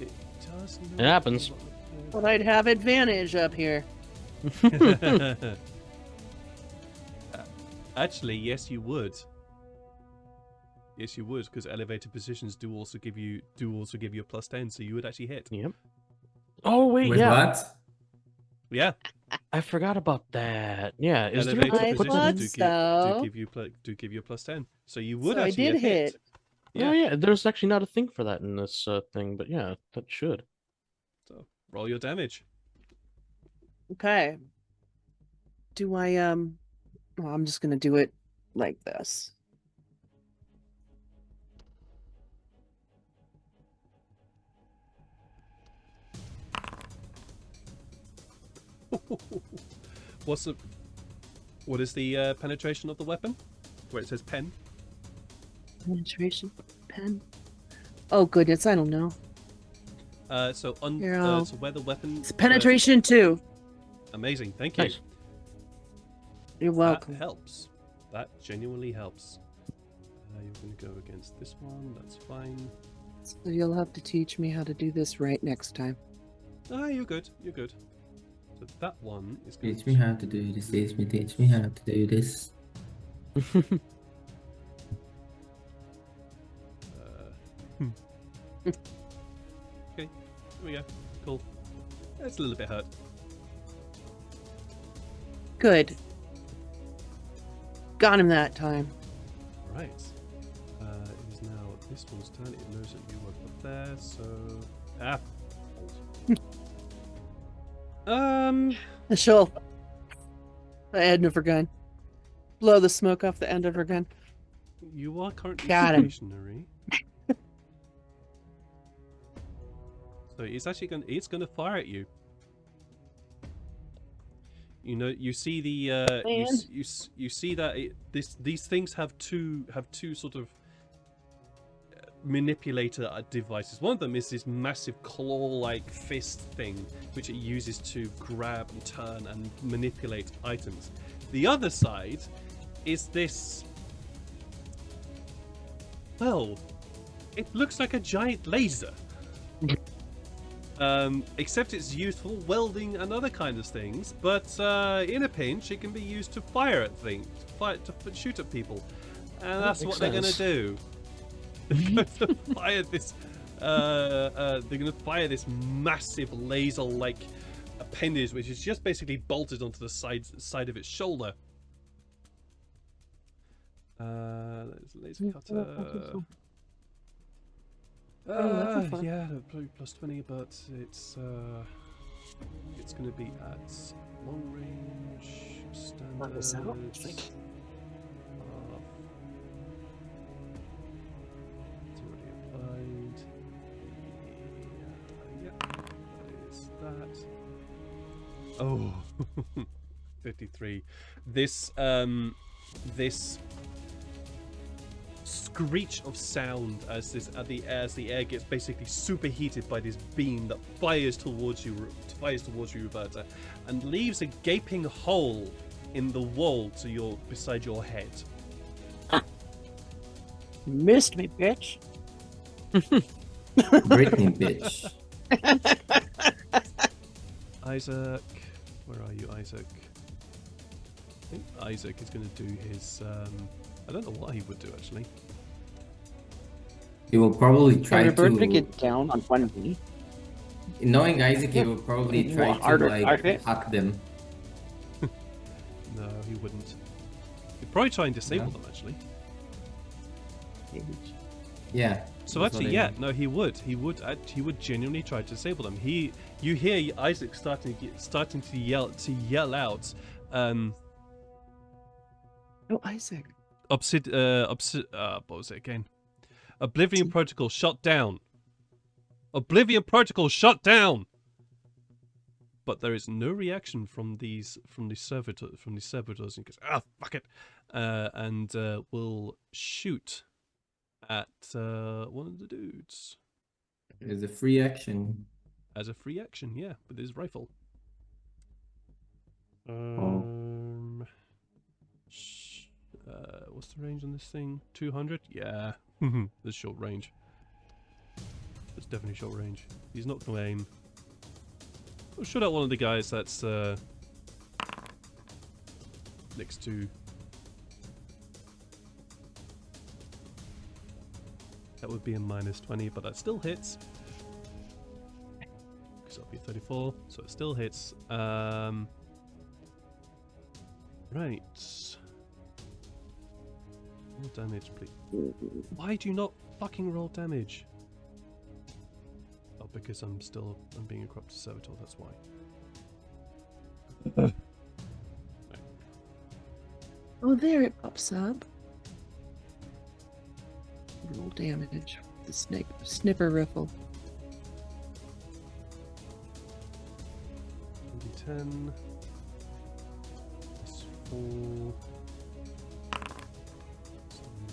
Speaker 2: It does
Speaker 4: It happens.
Speaker 3: But I'd have advantage up here.
Speaker 2: Actually, yes, you would. Yes, you would, because elevated positions do also give you a +10, so you would actually hit.
Speaker 4: Yep. Oh wait,
Speaker 1: Wait,
Speaker 4: yeah,
Speaker 1: what?
Speaker 2: Yeah,
Speaker 4: I forgot about that. Yeah, is there
Speaker 2: elevated
Speaker 3: I
Speaker 4: a
Speaker 3: thought
Speaker 2: positions
Speaker 3: so.
Speaker 2: do give you a +10, so you would
Speaker 3: So I
Speaker 2: actually
Speaker 3: did
Speaker 2: have hit.
Speaker 3: hit.
Speaker 2: Yeah.
Speaker 4: Oh yeah, there's actually not a thing for that in this thing, but yeah, that should.
Speaker 2: So roll your damage.
Speaker 3: Okay. Do I well, I'm just gonna do it like this.
Speaker 2: What is the penetration of the weapon? Where it says pen.
Speaker 3: Penetration pen. Oh goodness, I don't know.
Speaker 2: So
Speaker 3: Here,
Speaker 2: so where the weapon.
Speaker 3: It's penetration 2.
Speaker 2: Amazing, thank you.
Speaker 4: Nice.
Speaker 3: You're welcome.
Speaker 2: That helps. That genuinely helps. You're going to go against this one. That's fine.
Speaker 3: So you'll have to teach me how to do this right next time.
Speaker 2: Ah, you're good. You're good. So that one is going
Speaker 1: Teach me how to do this. Teach me how to do this.
Speaker 2: Okay, here we go. Cool. It's a little bit hurt.
Speaker 3: Good. Got him that time.
Speaker 2: Right. It is now this one's turn. It knows that you were up there, so
Speaker 3: She'll. The end of her gun. Blow the smoke off the end of her gun.
Speaker 2: you are currently
Speaker 3: Got him.
Speaker 2: stationary. So it's actually gonna fire at you. You know, you see the you see that these things have two sort of manipulator devices. One of them is this massive claw-like fist thing, which it uses to grab and turn and manipulate items. The other side is this. Well, it looks like a giant laser. Except it's used for welding and other kinds of things. But in a pinch, it can be used to fire at things, to shoot at people, and that's what they're going to do. They're going to fire this. They're going to fire this massive laser-like appendage, which is just basically bolted onto the side of its shoulder. There's a laser cutter. Yeah, probably plus 20, but it's going to be at long range, standard. It's already applied. Yeah, that is that. Oh, 53. This screech of sound as the air gets basically superheated by this beam that fires towards you, Roberta, and leaves a gaping hole in the wall beside your head.
Speaker 7: Missed me, bitch.
Speaker 1: Britney, bitch.
Speaker 2: Isaac, where are you, Isaac? I think Isaac is going to do his. I don't know what he would do actually.
Speaker 1: He will probably try
Speaker 7: to get down on one knee.
Speaker 1: Knowing Isaac, he will probably try to hack them.
Speaker 2: No, he wouldn't. He'd probably try and disable them actually.
Speaker 1: Yeah.
Speaker 2: So actually, yeah, no, he would. He would genuinely try to disable them. You hear Isaac starting to yell out.
Speaker 3: Oh, Isaac.
Speaker 2: What was it again? Oblivion Protocol shut down. Oblivion Protocol shut down. But there is no reaction from the servitors. And goes, fuck it, and will shoot at one of the dudes.
Speaker 1: As a free action.
Speaker 2: As a free action, yeah, with his rifle. What's the range on this thing? 200? Yeah. There's short range. It's definitely short range. He's not going to aim. I'll shoot out one of the guys that's next to. That would be a minus 20, but that still hits. Because that'll be 34, so it still hits. Right. Roll damage, please. Why do you not fucking roll damage? Oh, because I'm being a corrupted servitor, that's why. Right.
Speaker 3: Oh, there it pops up. Roll damage. The snipper riffle.
Speaker 2: 10. Plus 4.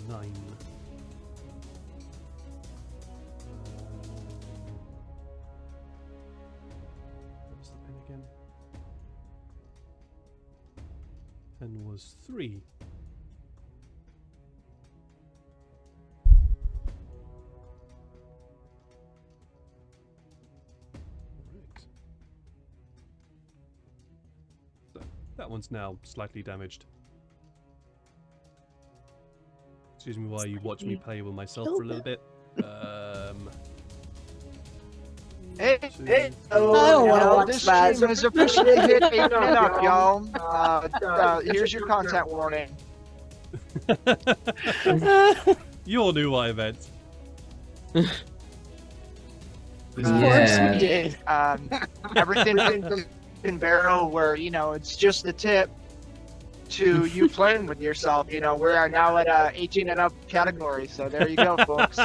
Speaker 2: 9. What's the pen again? 10 was 3. Right. So that one's now slightly damaged. Excuse me while you watch me play with myself for a little bit.
Speaker 5: Hey,
Speaker 7: I don't want to watch
Speaker 5: this
Speaker 7: that.
Speaker 5: stream has officially hit 8 minutes up, y'all. Here's your content warning.
Speaker 2: You all knew what I meant.
Speaker 3: course we did.
Speaker 5: Everything in barrel where, it's just the tip to you playing with yourself. We are now at 18 and up category, so there you go, folks.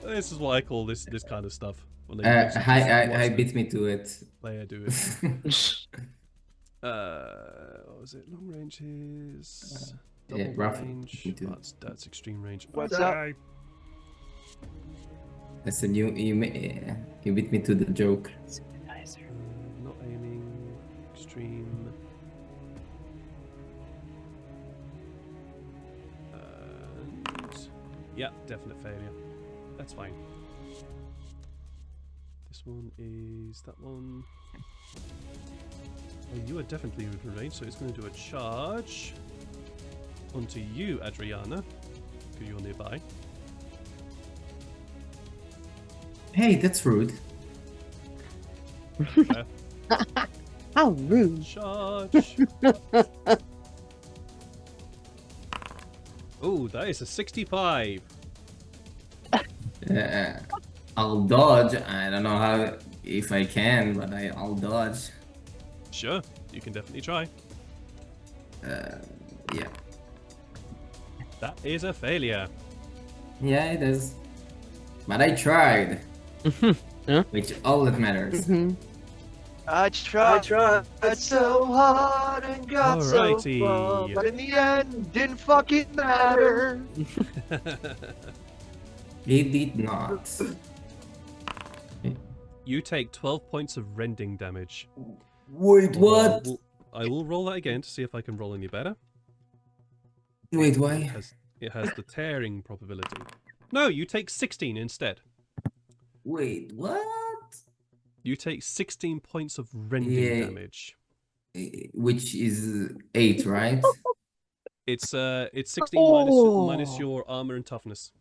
Speaker 2: This is what I call this kind of stuff. When they
Speaker 1: I beat me to it.
Speaker 2: Player do it. What was it? Long range is double
Speaker 1: rough.
Speaker 2: range. That's extreme range.
Speaker 5: What's up?
Speaker 1: I said you beat me to the joke.
Speaker 2: Not aiming. Extreme. And yeah, definite failure. That's fine. this one is that one. Oh, you are definitely within range, so it's going to do a charge onto you, Adriana, because you're nearby.
Speaker 1: Hey, that's rude.
Speaker 3: How rude.
Speaker 2: Charge. Oh, that is a 65.
Speaker 1: I'll dodge. I don't know how if I can, but I'll dodge.
Speaker 2: Sure, you can definitely try.
Speaker 1: Yeah.
Speaker 2: That is a failure.
Speaker 1: Yeah, it is. But I tried.
Speaker 4: Yeah.
Speaker 1: Which all that matters.
Speaker 3: Mhm.
Speaker 5: I tried so hard and got so
Speaker 2: Alrighty.
Speaker 5: far, but in the end, didn't fucking matter.
Speaker 1: It did not.
Speaker 2: You take 12 points of rending damage.
Speaker 1: Wait, what?
Speaker 2: I will roll that again to see if I can roll any better.
Speaker 1: Wait, why?
Speaker 2: It has the tearing probability. No, you take 16 instead.
Speaker 1: Wait, what?
Speaker 2: You take 16 points of rending
Speaker 1: Yeah.
Speaker 2: damage.
Speaker 1: Which is 8, right?
Speaker 2: It's 16
Speaker 3: Oh.
Speaker 2: minus your armor and toughness.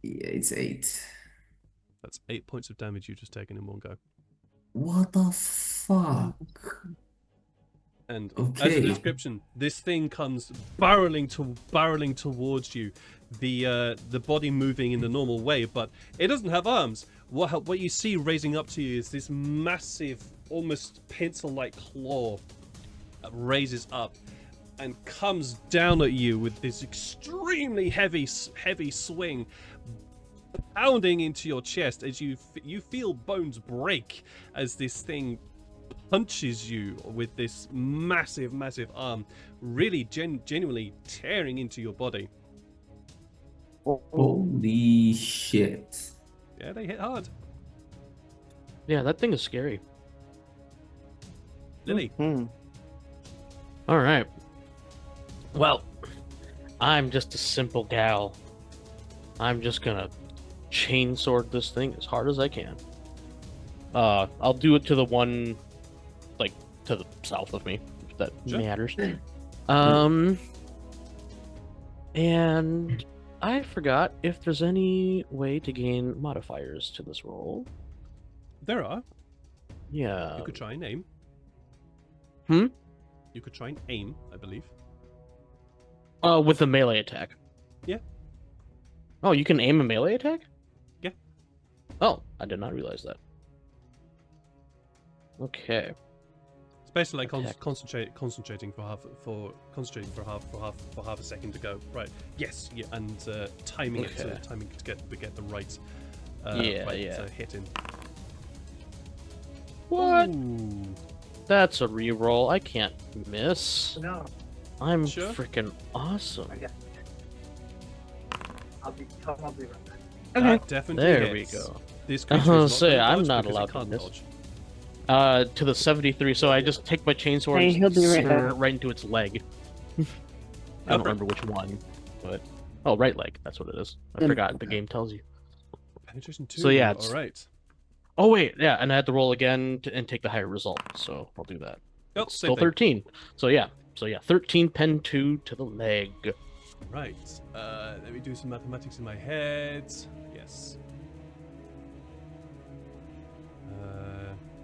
Speaker 1: Yeah, it's 8.
Speaker 2: That's 8 points of damage you just taken in one go.
Speaker 1: What the fuck?
Speaker 2: And as
Speaker 1: Okay.
Speaker 2: a description, this thing comes barreling towards you, the body moving in the normal way, but it doesn't have arms. What you see raising up to you is this massive, almost pencil-like claw that raises up and comes down at you with this extremely heavy swing, pounding into your chest as you feel bones break as this thing punches you with this massive arm, really genuinely tearing into your body.
Speaker 1: Holy shit.
Speaker 2: Yeah, they hit hard.
Speaker 4: Yeah, that thing is scary.
Speaker 2: Lily.
Speaker 4: All right. Well, I'm just a simple gal. I'm just gonna chainsword this thing as hard as I can. I'll do it to the one, like, to the south of me, if that
Speaker 2: Sure.
Speaker 4: matters. And I forgot if there's any way to gain modifiers to this roll.
Speaker 2: There are.
Speaker 4: Yeah.
Speaker 2: You could try and aim.
Speaker 4: Hmm?
Speaker 2: You could try and aim, I believe.
Speaker 4: With a melee attack.
Speaker 2: Yeah.
Speaker 4: Oh, you can aim a melee attack?
Speaker 2: Yeah.
Speaker 4: Oh, I did not realize that. Okay.
Speaker 2: It's basically like
Speaker 4: Attack.
Speaker 2: concentrating for half a second to go. Right. Yes. Yeah. And timing it
Speaker 4: Okay.
Speaker 2: to get the right.
Speaker 4: Yeah.
Speaker 2: Hit in.
Speaker 4: What?
Speaker 2: Ooh.
Speaker 4: That's a reroll. I can't miss.
Speaker 8: No,
Speaker 4: I'm
Speaker 2: Sure.
Speaker 4: freaking awesome.
Speaker 8: I got it. I'll be right back.
Speaker 2: That definitely
Speaker 4: There we
Speaker 2: hits.
Speaker 4: go.
Speaker 2: This creature
Speaker 4: gonna
Speaker 2: is not
Speaker 4: say,
Speaker 2: gonna
Speaker 4: I'm
Speaker 2: dodge
Speaker 4: not
Speaker 2: because it
Speaker 4: allowed to
Speaker 2: can't
Speaker 4: miss.
Speaker 2: dodge.
Speaker 4: To the 73, so I just take my chainsword
Speaker 3: Hey, he'll
Speaker 4: and
Speaker 3: be right
Speaker 4: smear
Speaker 3: back.
Speaker 4: it right into its leg. I don't remember which one, but oh, right leg. That's what it is. I forgot. The game tells you.
Speaker 2: Penetration 2.
Speaker 4: So, yeah, it's-
Speaker 2: All right.
Speaker 4: Oh wait, yeah, and I had to roll again and take the higher result. So I'll do that.
Speaker 2: Oh,
Speaker 4: It's
Speaker 2: same
Speaker 4: still
Speaker 2: thing.
Speaker 4: 13. So yeah, 13 pen 2 to the leg.
Speaker 2: Right. Let me do some mathematics in my head. Yes.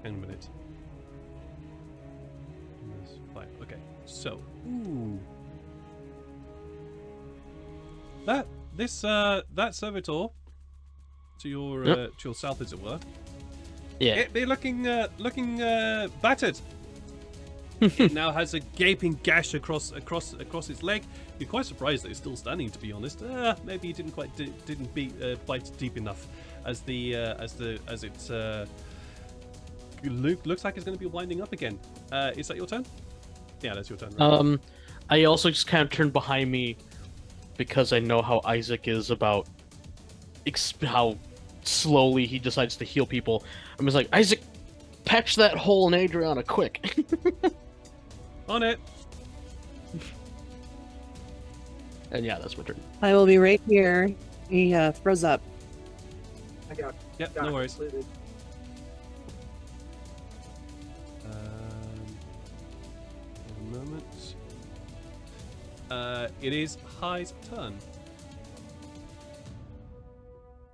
Speaker 2: Hang on a minute. Minus 5. Okay. So, ooh. That servitor to your south, as it were.
Speaker 4: Yeah.
Speaker 2: They're looking battered. It now has a gaping gash across its leg. You're quite surprised that it's still standing, to be honest. Maybe it didn't bite deep enough, as it looks like it's going to be winding up again. Is that your turn? Yeah, that's your turn. Right?
Speaker 4: I also just kind of turned behind me because I know how Isaac is about how slowly he decides to heal people. I'm just like, Isaac, patch that hole in Adriana quick.
Speaker 2: On it.
Speaker 4: And yeah, that's my turn.
Speaker 3: I will be right here. He froze up.
Speaker 8: I got
Speaker 2: Yep,
Speaker 8: got
Speaker 2: no
Speaker 8: it
Speaker 2: worries.
Speaker 8: completed.
Speaker 2: It is High's turn.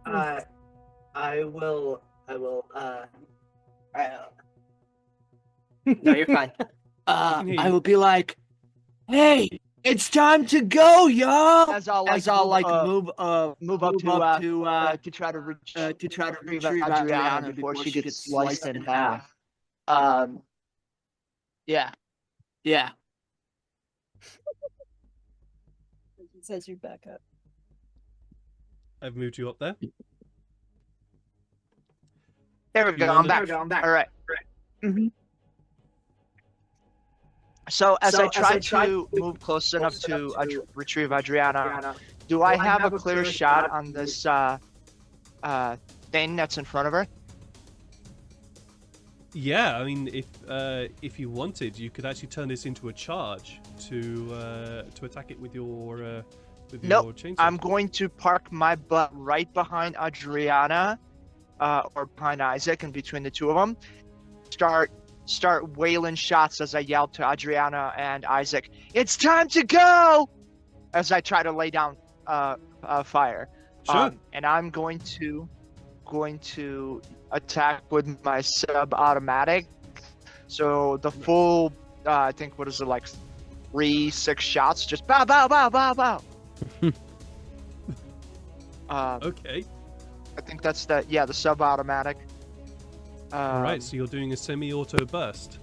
Speaker 8: I will. No, you're fine.
Speaker 7: I will be like, hey, it's time to go, y'all.
Speaker 5: As I'll
Speaker 7: move
Speaker 5: up to try to retrieve Adriana before she gets sliced in half. Yeah.
Speaker 10: It says you back up.
Speaker 2: I've moved you up there.
Speaker 5: There we go. I'm back. All right.
Speaker 3: Mm-hmm.
Speaker 5: So as I try to move close enough to retrieve Adriana, do I have a clear shot on this thing that's in front of her?
Speaker 2: Yeah, I mean, if you wanted, you could actually turn this into a charge to attack it with your your chainsaw.
Speaker 5: I'm going to park my butt right behind Adriana, or behind Isaac, and between the two of them, start wailing shots as I yell to Adriana and Isaac, "It's time to go!" As I try to lay down fire.
Speaker 2: Sure.
Speaker 5: And I'm going to attack with my sub-automatic. So the full, I think, what is it, like 3-6 shots? Just bow, bow, bow, bow, bow.
Speaker 2: Okay.
Speaker 5: I think that's the sub-automatic.
Speaker 2: Alright, so you're doing a semi-auto burst.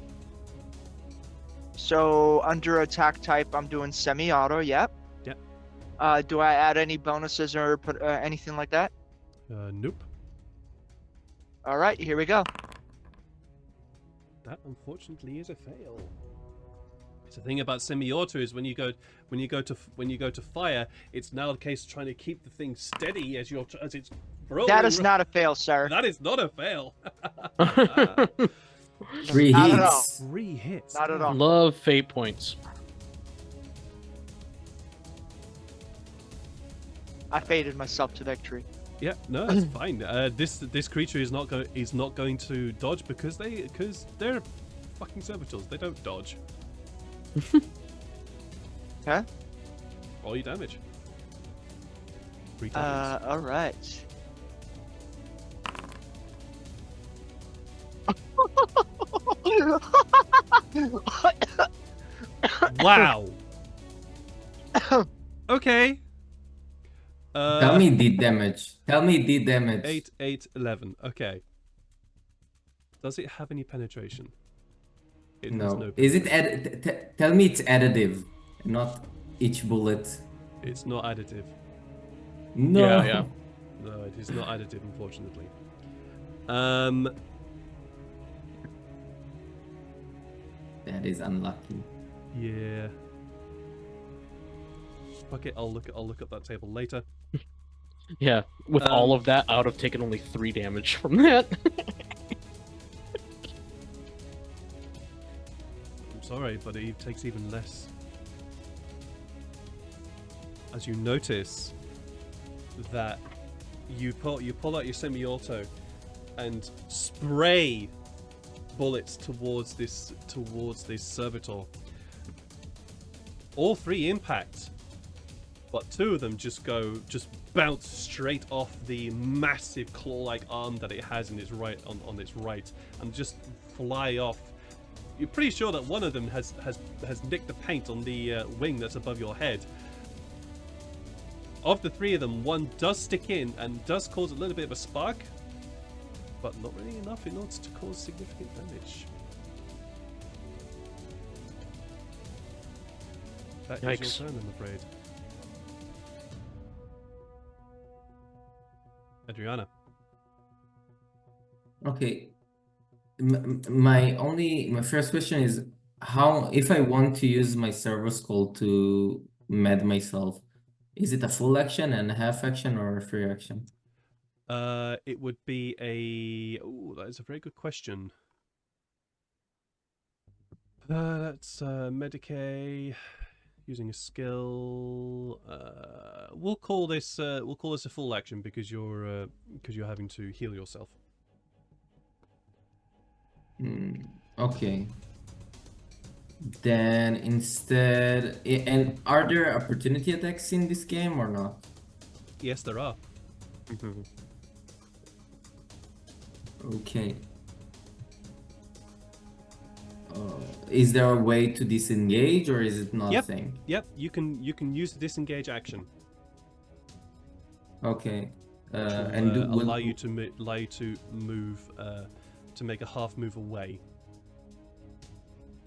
Speaker 5: So under attack type, I'm doing semi-auto, yep.
Speaker 2: Yep.
Speaker 5: Do I add any bonuses or put anything like that?
Speaker 2: Nope.
Speaker 5: Alright, here we go.
Speaker 2: That unfortunately is a fail. The thing about semi-auto is when you go to fire, it's now the case of trying to keep the thing steady as it's rolling.
Speaker 5: That is not a fail, sir.
Speaker 2: That is not a fail.
Speaker 1: 3
Speaker 5: Not at all.
Speaker 1: hits.
Speaker 2: 3 hits.
Speaker 5: Not at all.
Speaker 4: Love fate points.
Speaker 5: I faded myself to victory.
Speaker 2: Yeah, no, that's fine. This creature is not going to dodge because they're fucking servitors. They don't dodge.
Speaker 5: Okay.
Speaker 2: Roll your damage. 3 times.
Speaker 5: All right.
Speaker 2: Wow. Okay.
Speaker 1: Tell me the damage.
Speaker 2: 8, 8, 11. Okay. Does it have any penetration? It has
Speaker 1: No.
Speaker 2: no
Speaker 1: Is it
Speaker 2: penetration.
Speaker 1: tell me it's additive, not each bullet.
Speaker 2: It's not additive.
Speaker 1: No.
Speaker 4: Yeah.
Speaker 2: No, it is not additive, unfortunately.
Speaker 1: That is unlucky.
Speaker 2: Yeah. Fuck it, I'll look up that table later.
Speaker 4: Yeah, with all of that, I would have taken only 3 damage from that.
Speaker 2: I'm sorry, but it takes even less. As you notice that you pull out your semi-auto and spray bullets towards this servitor. All 3 impact, but 2 of them just bounce straight off the massive claw-like arm that it has in its right on its right, and just fly off. You're pretty sure that one of them has nicked the paint on the wing that's above your head. Of the 3 of them, one does stick in and does cause a little bit of a spark, but not really enough in order to cause significant damage. That is
Speaker 4: Yikes.
Speaker 2: your turn, I'm afraid. Adriana.
Speaker 1: Okay. My first question is how, if I want to use my servo skull to med myself, is it a full action and a half action or a free action?
Speaker 2: It would be a... Oh, that is a very good question. That's Medicae using a skill. We'll call this a full action because you're having to heal yourself.
Speaker 1: Okay. Then instead, and are there opportunity attacks in this game or not?
Speaker 2: Yes, there are.
Speaker 1: Okay. Is there a way to disengage, or is it nothing?
Speaker 2: Yep. You can use the disengage action.
Speaker 1: Okay.
Speaker 2: To,
Speaker 1: And
Speaker 2: allow you to move to make a half move away.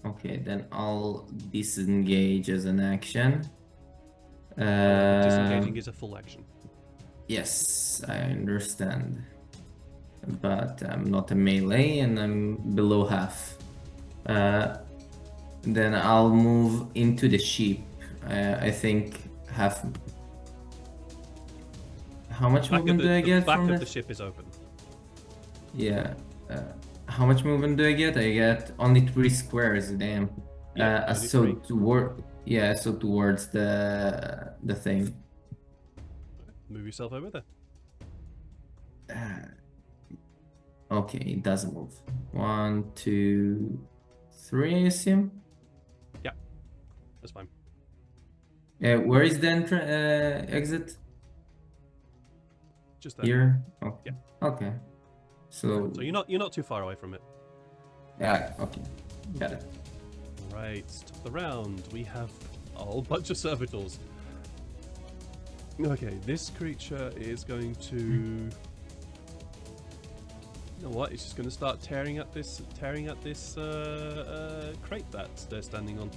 Speaker 1: Okay, then I'll disengage as an action.
Speaker 2: Disengaging is a full action.
Speaker 1: Yes, I understand. But I'm not a melee and I'm below half. Then I'll move into the ship. I think half. How much movement do I get
Speaker 2: back
Speaker 1: from
Speaker 2: of
Speaker 1: the
Speaker 2: the ship is open.
Speaker 1: Yeah. How much movement do I get? I get only 3 squares. Damn.
Speaker 2: Yeah, only
Speaker 1: So
Speaker 2: 3.
Speaker 1: so towards the thing.
Speaker 2: Move yourself over there.
Speaker 1: Okay, it doesn't move. 1, 2, 3, I assume.
Speaker 2: Yeah, that's fine.
Speaker 1: Where is the exit?
Speaker 2: Just there.
Speaker 1: Here. Okay.
Speaker 2: Yeah.
Speaker 1: Okay. So
Speaker 2: you're not too far away from it.
Speaker 1: yeah. Okay. Got it.
Speaker 2: All right. Top of the round, we have a whole bunch of servitors. Okay, this creature is going to. You know what? It's just going to start tearing at this crate that they're standing on.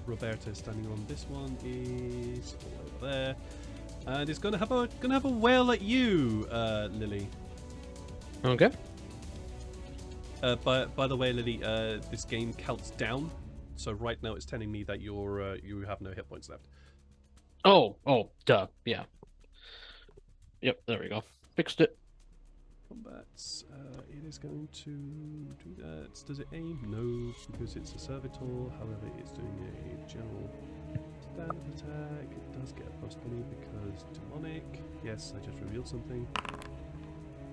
Speaker 2: Roberta is standing on. This one is all over there, and it's going to have a wail at you, Lily.
Speaker 4: Okay.
Speaker 2: By the way, Lily, this game counts down, so right now it's telling me that you have no hit points left.
Speaker 4: Oh, duh, yeah. Yep, there we go. Fixed it.
Speaker 2: Combats. It is going to do that. Does it aim? No, because it's a servitor. However, it's doing a general standard attack. It does get a +20 because demonic. Yes, I just revealed something.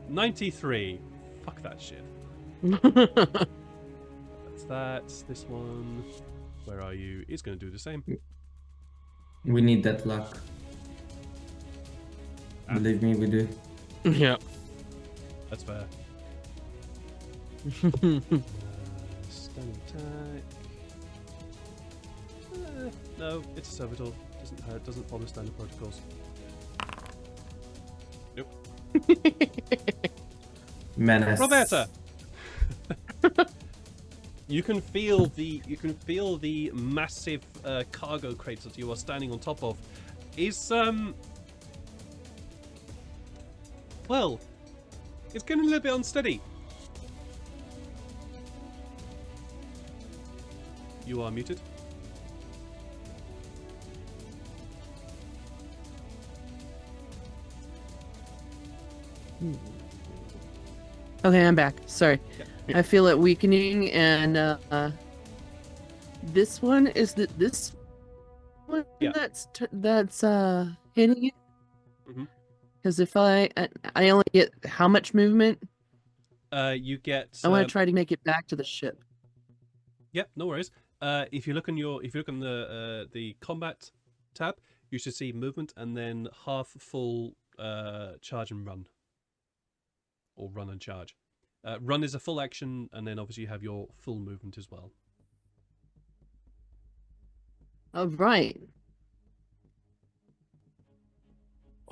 Speaker 2: 93. Fuck that shit. That's that. This one. Where are you? It's going to do the same.
Speaker 1: We need that luck. Believe me, we do.
Speaker 4: Yeah.
Speaker 2: That's fair. Standard attack. No, it's a servitor. Doesn't hurt. Doesn't follow standard protocols. Nope.
Speaker 1: Menace.
Speaker 2: Roberta. You can feel the massive cargo crates that you are standing on top of. Well, it's getting a little bit unsteady. You are muted.
Speaker 3: Okay, I'm back. Sorry.
Speaker 2: Yeah.
Speaker 3: I feel it weakening, and this one is this one
Speaker 2: Yeah.
Speaker 3: that's hitting it.
Speaker 2: Mhm.
Speaker 3: Because if I only get how much movement?
Speaker 2: You get.
Speaker 3: I want to try to make it back to the ship.
Speaker 2: Yep, no worries. If you look on the combat tab, you should see movement and then half full charge and run, or run and charge. Run is a full action, and then obviously you have your full movement as well.
Speaker 3: Oh, right.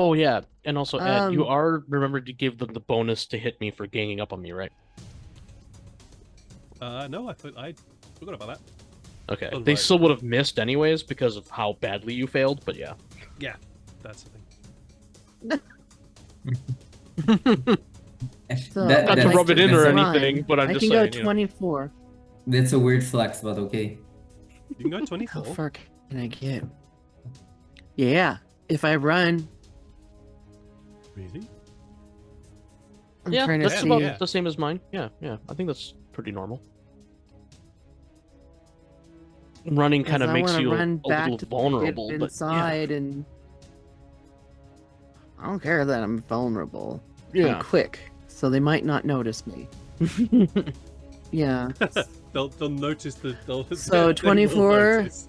Speaker 4: Oh yeah, and also Ed, you are remembered to give them the bonus to hit me for ganging up on me, right?
Speaker 2: No, I forgot about that.
Speaker 4: Okay,
Speaker 2: Oh,
Speaker 4: they
Speaker 2: right.
Speaker 4: still would have missed anyways because of how badly you failed, but yeah.
Speaker 2: Yeah, that's the thing.
Speaker 3: So
Speaker 4: Not to
Speaker 3: I
Speaker 4: rub it in
Speaker 3: can
Speaker 4: or
Speaker 3: run.
Speaker 4: anything, but I'm
Speaker 3: I
Speaker 4: just
Speaker 3: can
Speaker 4: saying,
Speaker 3: go
Speaker 4: you know.
Speaker 3: 24.
Speaker 1: That's a weird flex, but okay.
Speaker 2: You can go 24.
Speaker 3: How far can I get? Yeah, if I run.
Speaker 2: Really?
Speaker 3: I'm
Speaker 4: Yeah,
Speaker 3: trying to
Speaker 4: that's
Speaker 3: see.
Speaker 4: about the same as mine. Yeah. I think that's pretty normal. Running kind of makes you a little vulnerable, but yeah.
Speaker 3: inside, and I don't care that I'm vulnerable.
Speaker 4: Yeah.
Speaker 3: I'm quick, so they might not notice me. Yeah.
Speaker 2: They'll notice the.
Speaker 3: So,
Speaker 2: they will
Speaker 3: 24.
Speaker 2: notice.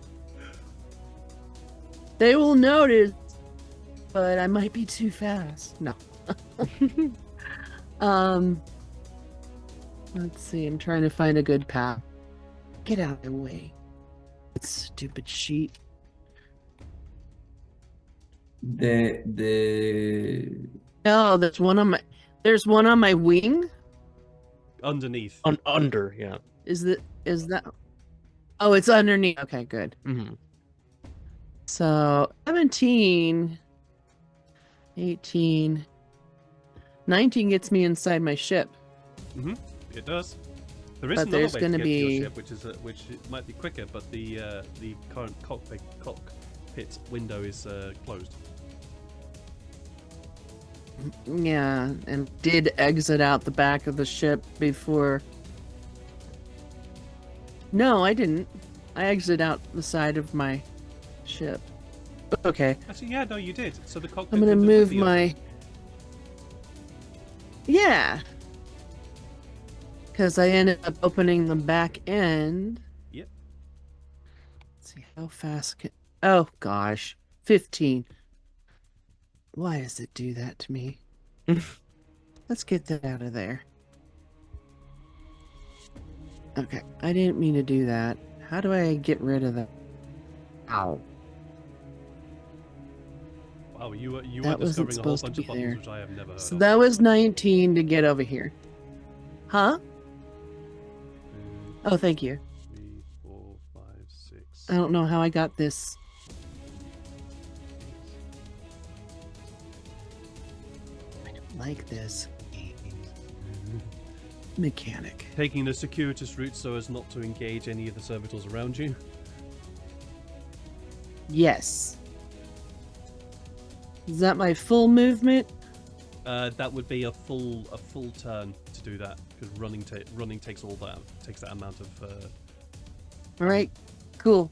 Speaker 3: They will notice, but I might be too fast. No. Let's see. I'm trying to find a good path. Get out of the way. Stupid sheet.
Speaker 1: The
Speaker 3: Oh, there's one on my wing.
Speaker 2: Underneath.
Speaker 4: Under, yeah.
Speaker 3: Is that? Oh, it's underneath. Okay, good.
Speaker 4: Mm-hmm.
Speaker 3: So 17, 18, 19 gets me inside my ship.
Speaker 2: Mm-hmm. It does. There is
Speaker 3: But
Speaker 2: another
Speaker 3: there's
Speaker 2: way
Speaker 3: gonna
Speaker 2: to get to
Speaker 3: be-
Speaker 2: your ship, which might be quicker, but the current cockpit window is closed.
Speaker 3: Yeah, and did exit out the back of the ship before. No, I didn't. I exit out the side of my ship. Okay,
Speaker 2: Actually, yeah, no, you did. So the cockpit.
Speaker 3: I'm gonna
Speaker 2: window
Speaker 3: move
Speaker 2: would be
Speaker 3: my. Yeah. Because I ended up opening the back end.
Speaker 2: Yep.
Speaker 3: Let's see how fast can. Oh gosh, 15. Why does it do that to me? Let's get that out of there. Okay, I didn't mean to do that. How do I get rid of that? Ow.
Speaker 2: Wow, you are
Speaker 3: That wasn't
Speaker 2: discovering a whole
Speaker 3: supposed to
Speaker 2: bunch
Speaker 3: be
Speaker 2: of buttons
Speaker 3: there.
Speaker 2: which I have never heard
Speaker 3: So
Speaker 2: of.
Speaker 3: that was 19 to get over here. Huh?
Speaker 2: 2,
Speaker 3: Oh, thank you.
Speaker 2: 3, 4, 5, 6.
Speaker 3: I don't know how I got this. I don't like this. Mechanic.
Speaker 2: Taking the circuitous route so as not to engage any of the servitors around you.
Speaker 3: Yes. Is that my full movement?
Speaker 2: That would be a full turn to do that because running takes that amount of.
Speaker 3: All right, cool.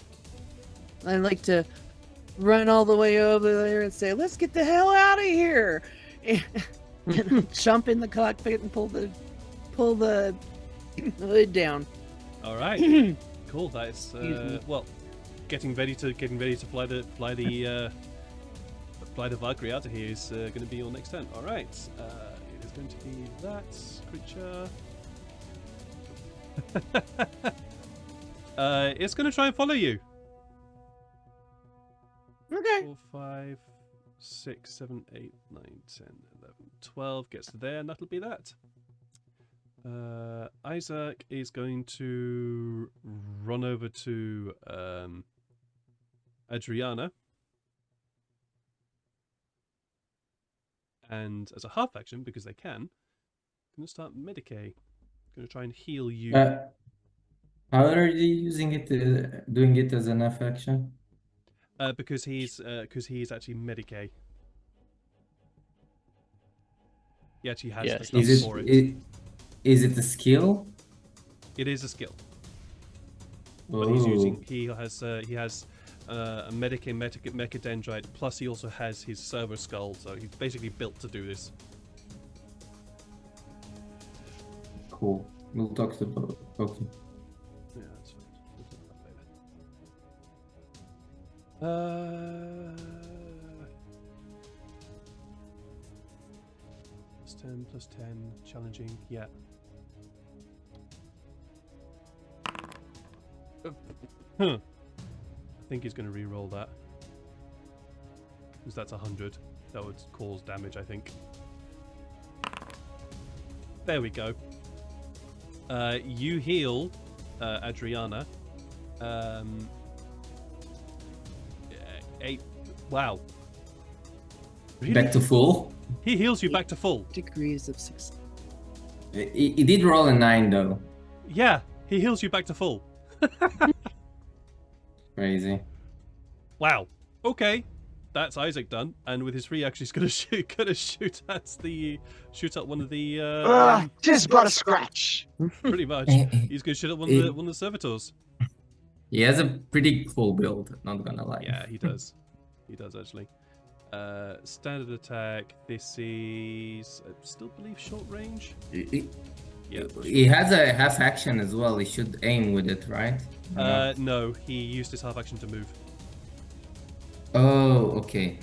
Speaker 3: I like to run all the way over there and say, "Let's get the hell out of here!" And jump in the cockpit and pull the hood down.
Speaker 2: All right, cool. That's
Speaker 3: Excuse me.
Speaker 2: well, getting ready to fly the Valkyrie out of here is going to be your next turn. All right, it is going to be that creature. It's going to try and follow you.
Speaker 3: Okay.
Speaker 2: 4, 5, 6, 7, 8, 9, 10, 11, 12 gets to there, and that'll be that. Isaac is going to run over to Adriana. And as a half action, because they can, going to start Medicae. Going to try and heal you.
Speaker 1: how are you using it? Doing it as an F action?
Speaker 2: Because he's actually Medicae. He actually has
Speaker 4: Yeah,
Speaker 2: the stuff
Speaker 1: Is
Speaker 2: for it.
Speaker 1: is it a skill?
Speaker 2: It is a skill. But he's
Speaker 1: Oh,
Speaker 2: using. He has a Medicae Mechadendrite. Plus, he also has his server skull. So he's basically built to do this.
Speaker 1: cool. We'll talk about. Okay.
Speaker 2: Yeah, that's fine. We'll talk about that later. Plus 10, challenging, yeah. I think he's going to re-roll that. Because that's 100. That would cause damage, I think. There we go. You heal Adriana. 8. Wow. Really?
Speaker 1: Back to full.
Speaker 2: He heals you back to full.
Speaker 3: Degrees of success.
Speaker 1: He did roll a 9 though.
Speaker 2: Yeah, he heals you back to full.
Speaker 1: Crazy.
Speaker 2: Wow. Okay, that's Isaac done, and with his free action, he's gonna shoot at one of the.
Speaker 5: Tis but a scratch.
Speaker 2: Pretty much, he's gonna shoot at one of the servitors.
Speaker 1: He has a pretty cool build. Not gonna lie.
Speaker 2: Yeah, he does. He does actually. Standard attack. This is, I still believe, short range. Yeah.
Speaker 1: He has a half action as well. He should aim with it, right? No.
Speaker 2: No, he used his half action to move.
Speaker 1: Oh, okay.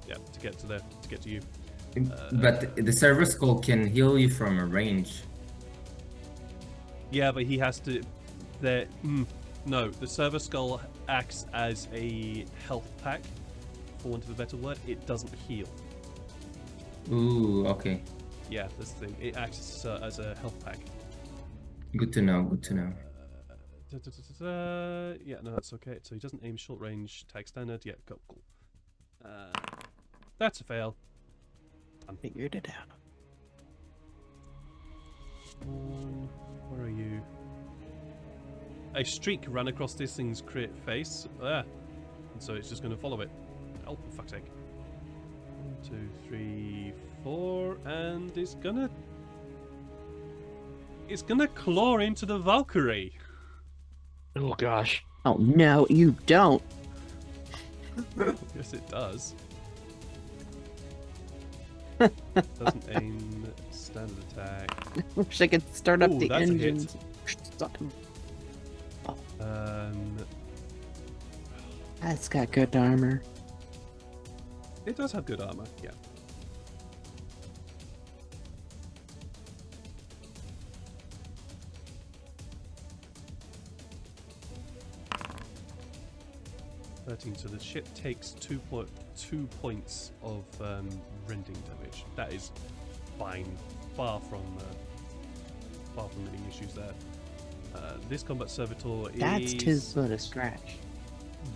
Speaker 2: Yeah, to get to you.
Speaker 1: But the Service Skull can heal you from a range.
Speaker 2: Yeah, but he has to. No, the Server Skull acts as a health pack, for want of a better word. It doesn't heal.
Speaker 1: Ooh, okay.
Speaker 2: Yeah, that's the thing. It acts as a health pack.
Speaker 1: Good to know. Good to know.
Speaker 2: Yeah, no, that's okay. So he doesn't aim short range, tag standard. Yeah, cool. That's a fail.
Speaker 3: Figured it out.
Speaker 2: Where are you? A streak ran across this thing's face. And so it's just going to follow it. Oh, for fuck's sake. 1, 2, 3, 4, and it's gonna claw into the Valkyrie.
Speaker 4: Oh gosh.
Speaker 3: Oh no, you don't.
Speaker 2: Yes, it does. Doesn't aim. Standard attack.
Speaker 3: Wish I could start up
Speaker 2: Ooh,
Speaker 3: the
Speaker 2: that's a hit.
Speaker 3: engines. That's got good armor.
Speaker 2: It does have good armor. Yeah. So the ship takes 2 points of rending damage. That is fine. Far from any issues there. This combat servitor
Speaker 3: That's
Speaker 2: is
Speaker 3: too good a scratch.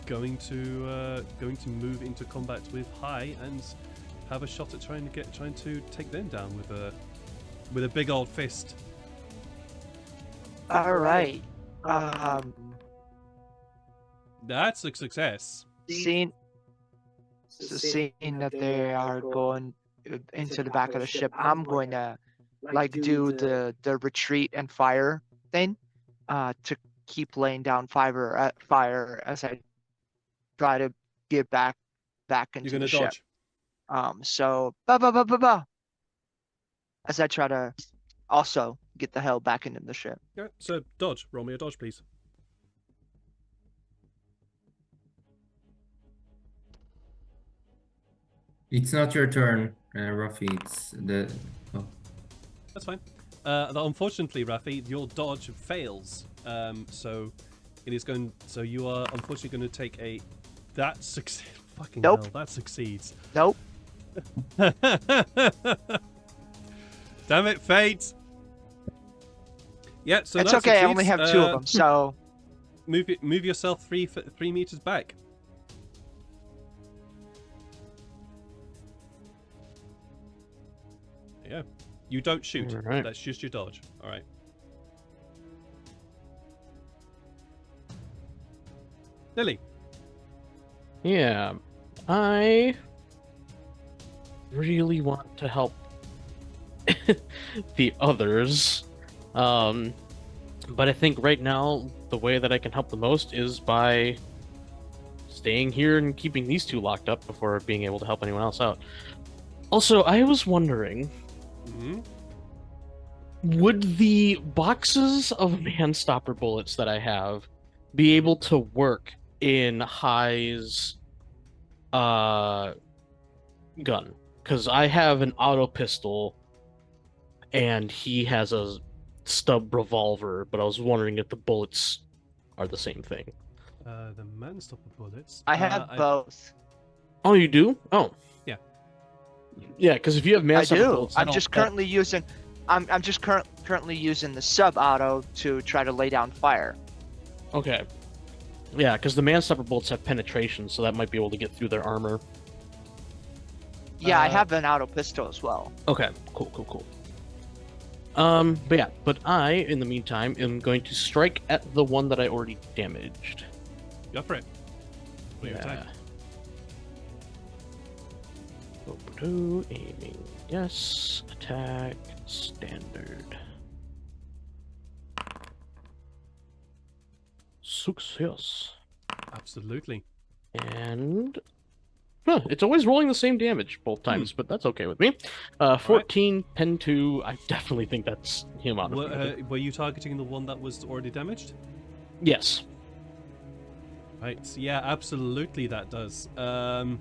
Speaker 2: going to move into combat with High and have a shot at trying to take them down with a big old fist.
Speaker 5: All right.
Speaker 2: That's a success.
Speaker 5: Seeing that they are going into the back of the ship, I'm going to do the retreat and fire thing to keep laying down fire as I try to get back into
Speaker 2: You're
Speaker 5: the
Speaker 2: gonna
Speaker 5: ship.
Speaker 2: dodge.
Speaker 5: So as I try to also get the hell back into the ship.
Speaker 2: Yeah, so dodge. Roll me a dodge, please.
Speaker 1: It's not your turn, Ruffy. It's the. Oh.
Speaker 2: That's fine. Unfortunately, Rafi, your dodge fails. So it is going. So you are unfortunately going to take a. That succeeds. Fucking
Speaker 5: Nope.
Speaker 2: hell! That succeeds.
Speaker 5: Nope.
Speaker 2: Damn it, fate. Yeah. So
Speaker 5: It's
Speaker 2: that
Speaker 5: okay. I only
Speaker 2: succeeds.
Speaker 5: have 2 of them, so
Speaker 2: Move yourself 3 meters back. Yeah. You don't shoot.
Speaker 4: All right.
Speaker 2: That's just your dodge. All right. Lily.
Speaker 4: Yeah, I really want to help the others, but I think right now the way that I can help the most is by staying here and keeping these 2 locked up before being able to help anyone else out. Also, I was wondering, would the boxes of Manstopper bullets that I have be able to work in High's gun? Because I have an auto pistol and he has a stub revolver, but I was wondering if the bullets are the same thing.
Speaker 2: The Manstopper bullets.
Speaker 5: I have both.
Speaker 4: Oh, you do? Oh.
Speaker 2: Yeah.
Speaker 4: Yeah, because if you have
Speaker 5: I
Speaker 4: Manstopper
Speaker 5: do.
Speaker 4: bullets,
Speaker 5: I'm just currently using. I'm just currently using the sub-auto to try to lay down fire.
Speaker 4: Okay. Yeah, because the Manstopper bullets have penetration, so that might be able to get through their armor.
Speaker 5: Yeah, I have an auto pistol as well.
Speaker 4: Okay, cool. But I, in the meantime, am going to strike at the one that I already damaged.
Speaker 2: Go for it. What your attack?
Speaker 4: Aiming, yes. Attack, standard. Success.
Speaker 2: Absolutely.
Speaker 4: And Huh, it's always rolling the same damage both times, but that's okay with me. 14, pen 2. I definitely think that's him out of
Speaker 2: Were you targeting the one that was already damaged?
Speaker 4: Yes.
Speaker 2: Right. Yeah, absolutely that does. Well,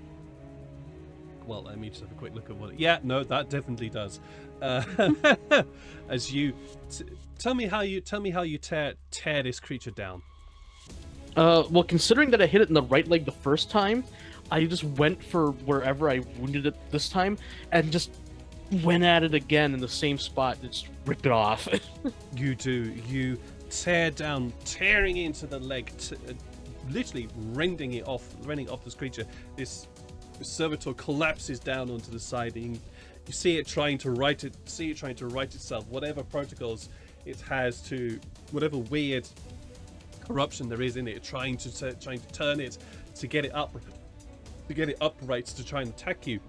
Speaker 2: let me just have a quick look at what. Yeah, no, that definitely does. As you tell me how you tear this creature down.
Speaker 4: Well, considering that I hit it in the right leg the first time, I just went for wherever I wounded it this time, and just went at it again in the same spot and just ripped it off.
Speaker 2: You do. You tear down, tearing into the leg, literally rending off this creature. This servitor collapses down onto the side, and you see it trying to right itself. Whatever protocols it has to, whatever weird corruption there is in it, trying to turn it to get it up. To get it upright to try and attack you.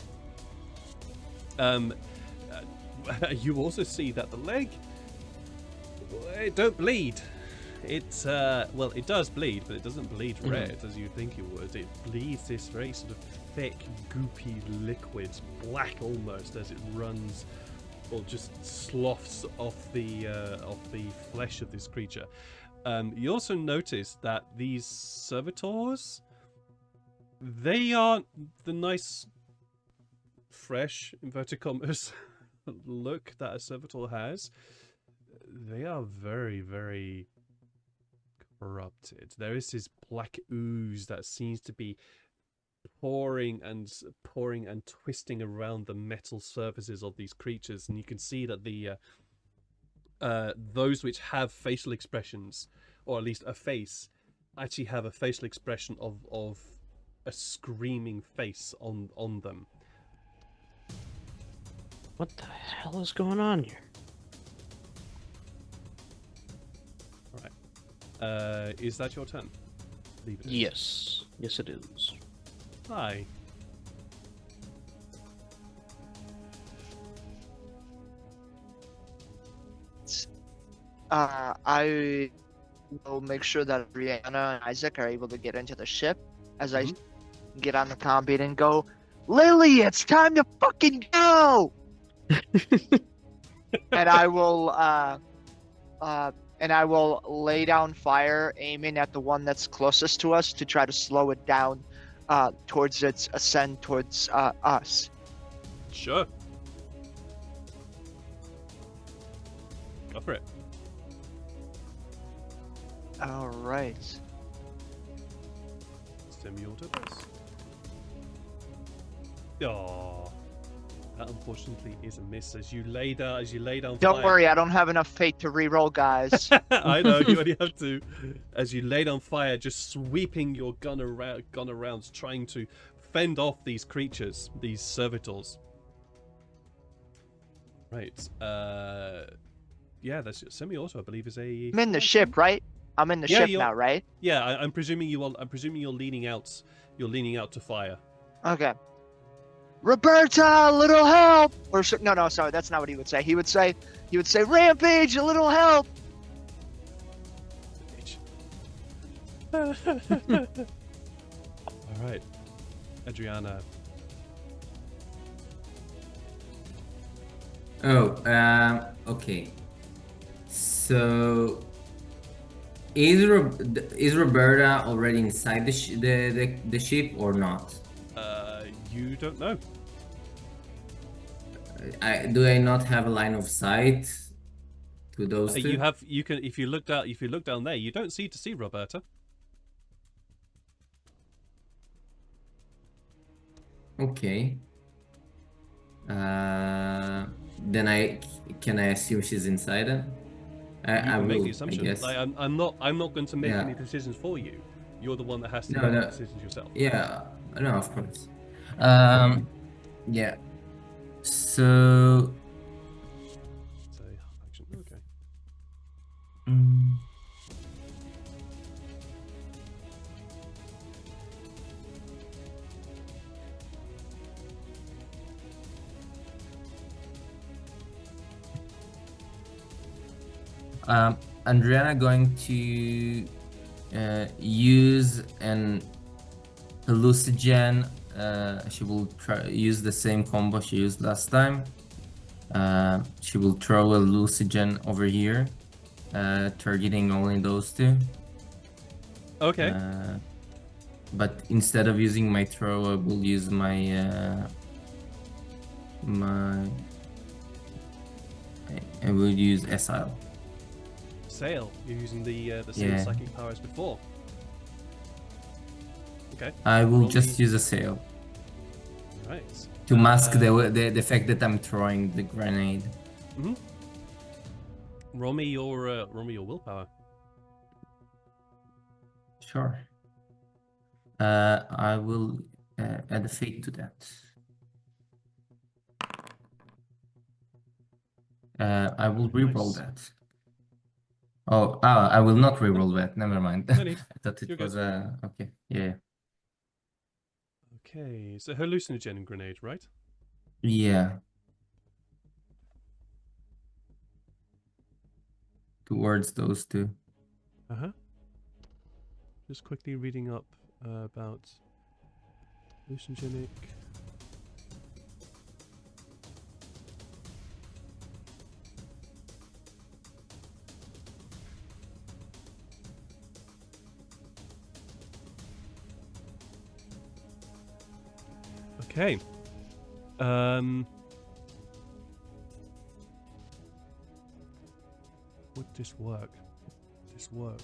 Speaker 2: You also see that the leg, it don't bleed. It's well, it does bleed, but it doesn't bleed red as you think it would. It bleeds this very sort of thick, goopy liquid, black almost, as it runs or just sloughs off the flesh of this creature. You also notice that these servitors, they aren't the nice, fresh, inverted commas, look that a servitor has. They are very, very corrupted. There is this black ooze that seems to be pouring and twisting around the metal surfaces of these creatures, and you can see that the those which have facial expressions, or at least a face, actually have a facial expression of a screaming face on them.
Speaker 4: What the hell is going on here?
Speaker 2: Alright. Is that your turn? Leave it.
Speaker 4: Yes. Yes, it is.
Speaker 2: Hi.
Speaker 5: I will make sure that Brianna and Isaac are able to get into the ship as I get on the comm and go, Lily, it's time to fucking go! And I will lay down fire, aiming at the one that's closest to us to try to slow it down towards its ascent towards us.
Speaker 2: Sure. Go for it.
Speaker 5: All right.
Speaker 2: Semi-auto base. Oh, that unfortunately is a miss. As you lay down
Speaker 5: Don't
Speaker 2: fire.
Speaker 5: worry, I don't have enough fate to reroll, guys.
Speaker 2: I know, you only have to. As you laid on fire, just sweeping your gun around, trying to fend off these creatures, these servitors. Right. Yeah, that's semi-auto, I believe, is a.
Speaker 5: I'm in the ship, right? I'm in the ship now, right?
Speaker 2: Yeah, I'm presuming you are. I'm presuming you're leaning out. You're leaning out to fire.
Speaker 5: Okay. Roberta, a little help! Or no, sorry, that's not what he would say. He would say, Rampage, a little help!
Speaker 2: All right, Adriana.
Speaker 1: Okay. So, is Roberta already inside the ship or not?
Speaker 2: You don't know.
Speaker 1: Do I not have a line of sight to those two?
Speaker 2: You can if you look down there, you don't see Roberta.
Speaker 1: Okay. Then can I assume she's inside it? I will
Speaker 2: make the assumption.
Speaker 1: I guess.
Speaker 2: Like, I'm not going to make any decisions for you. You're the one that has to make the decisions yourself.
Speaker 1: Yeah, no, of course. Yeah. So.
Speaker 2: Action. Okay.
Speaker 1: Andriana going to use an hallucinogen use the same combo she used last time. She will throw a Lucigen over here, targeting only those two.
Speaker 2: Okay.
Speaker 1: But instead of using my throw, I will use I will use Essile.
Speaker 2: Sail. You're using the same
Speaker 1: Yeah.
Speaker 2: psychic power as before. Okay.
Speaker 1: I will
Speaker 2: Roll
Speaker 1: just
Speaker 2: me-
Speaker 1: use a sail
Speaker 2: Right.
Speaker 1: to mask the fact that I'm throwing the grenade.
Speaker 2: Roll me your willpower.
Speaker 1: Sure. I will add a fate to that. I will reroll
Speaker 2: Nice.
Speaker 1: that. Oh, I will not reroll that. Never mind.
Speaker 2: No need.
Speaker 1: I thought it
Speaker 2: You're
Speaker 1: was okay. Yeah.
Speaker 2: Okay. So hallucinogen grenade, right?
Speaker 1: Yeah. Towards those two.
Speaker 2: Uh-huh. Just quickly reading up about hallucinogenic. Okay. Would this work? This work?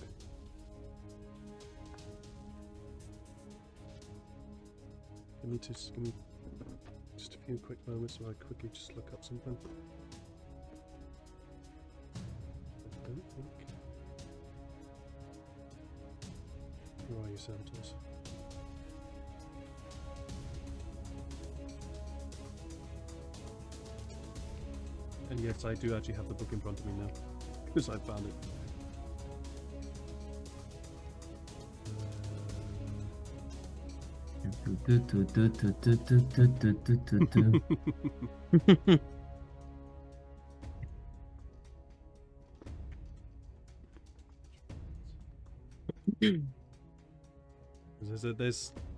Speaker 2: Give me just a few quick moments so I quickly just look up something. I don't think. Where are you, Santos? And yes, I do actually have the book in front of me now, because I found it.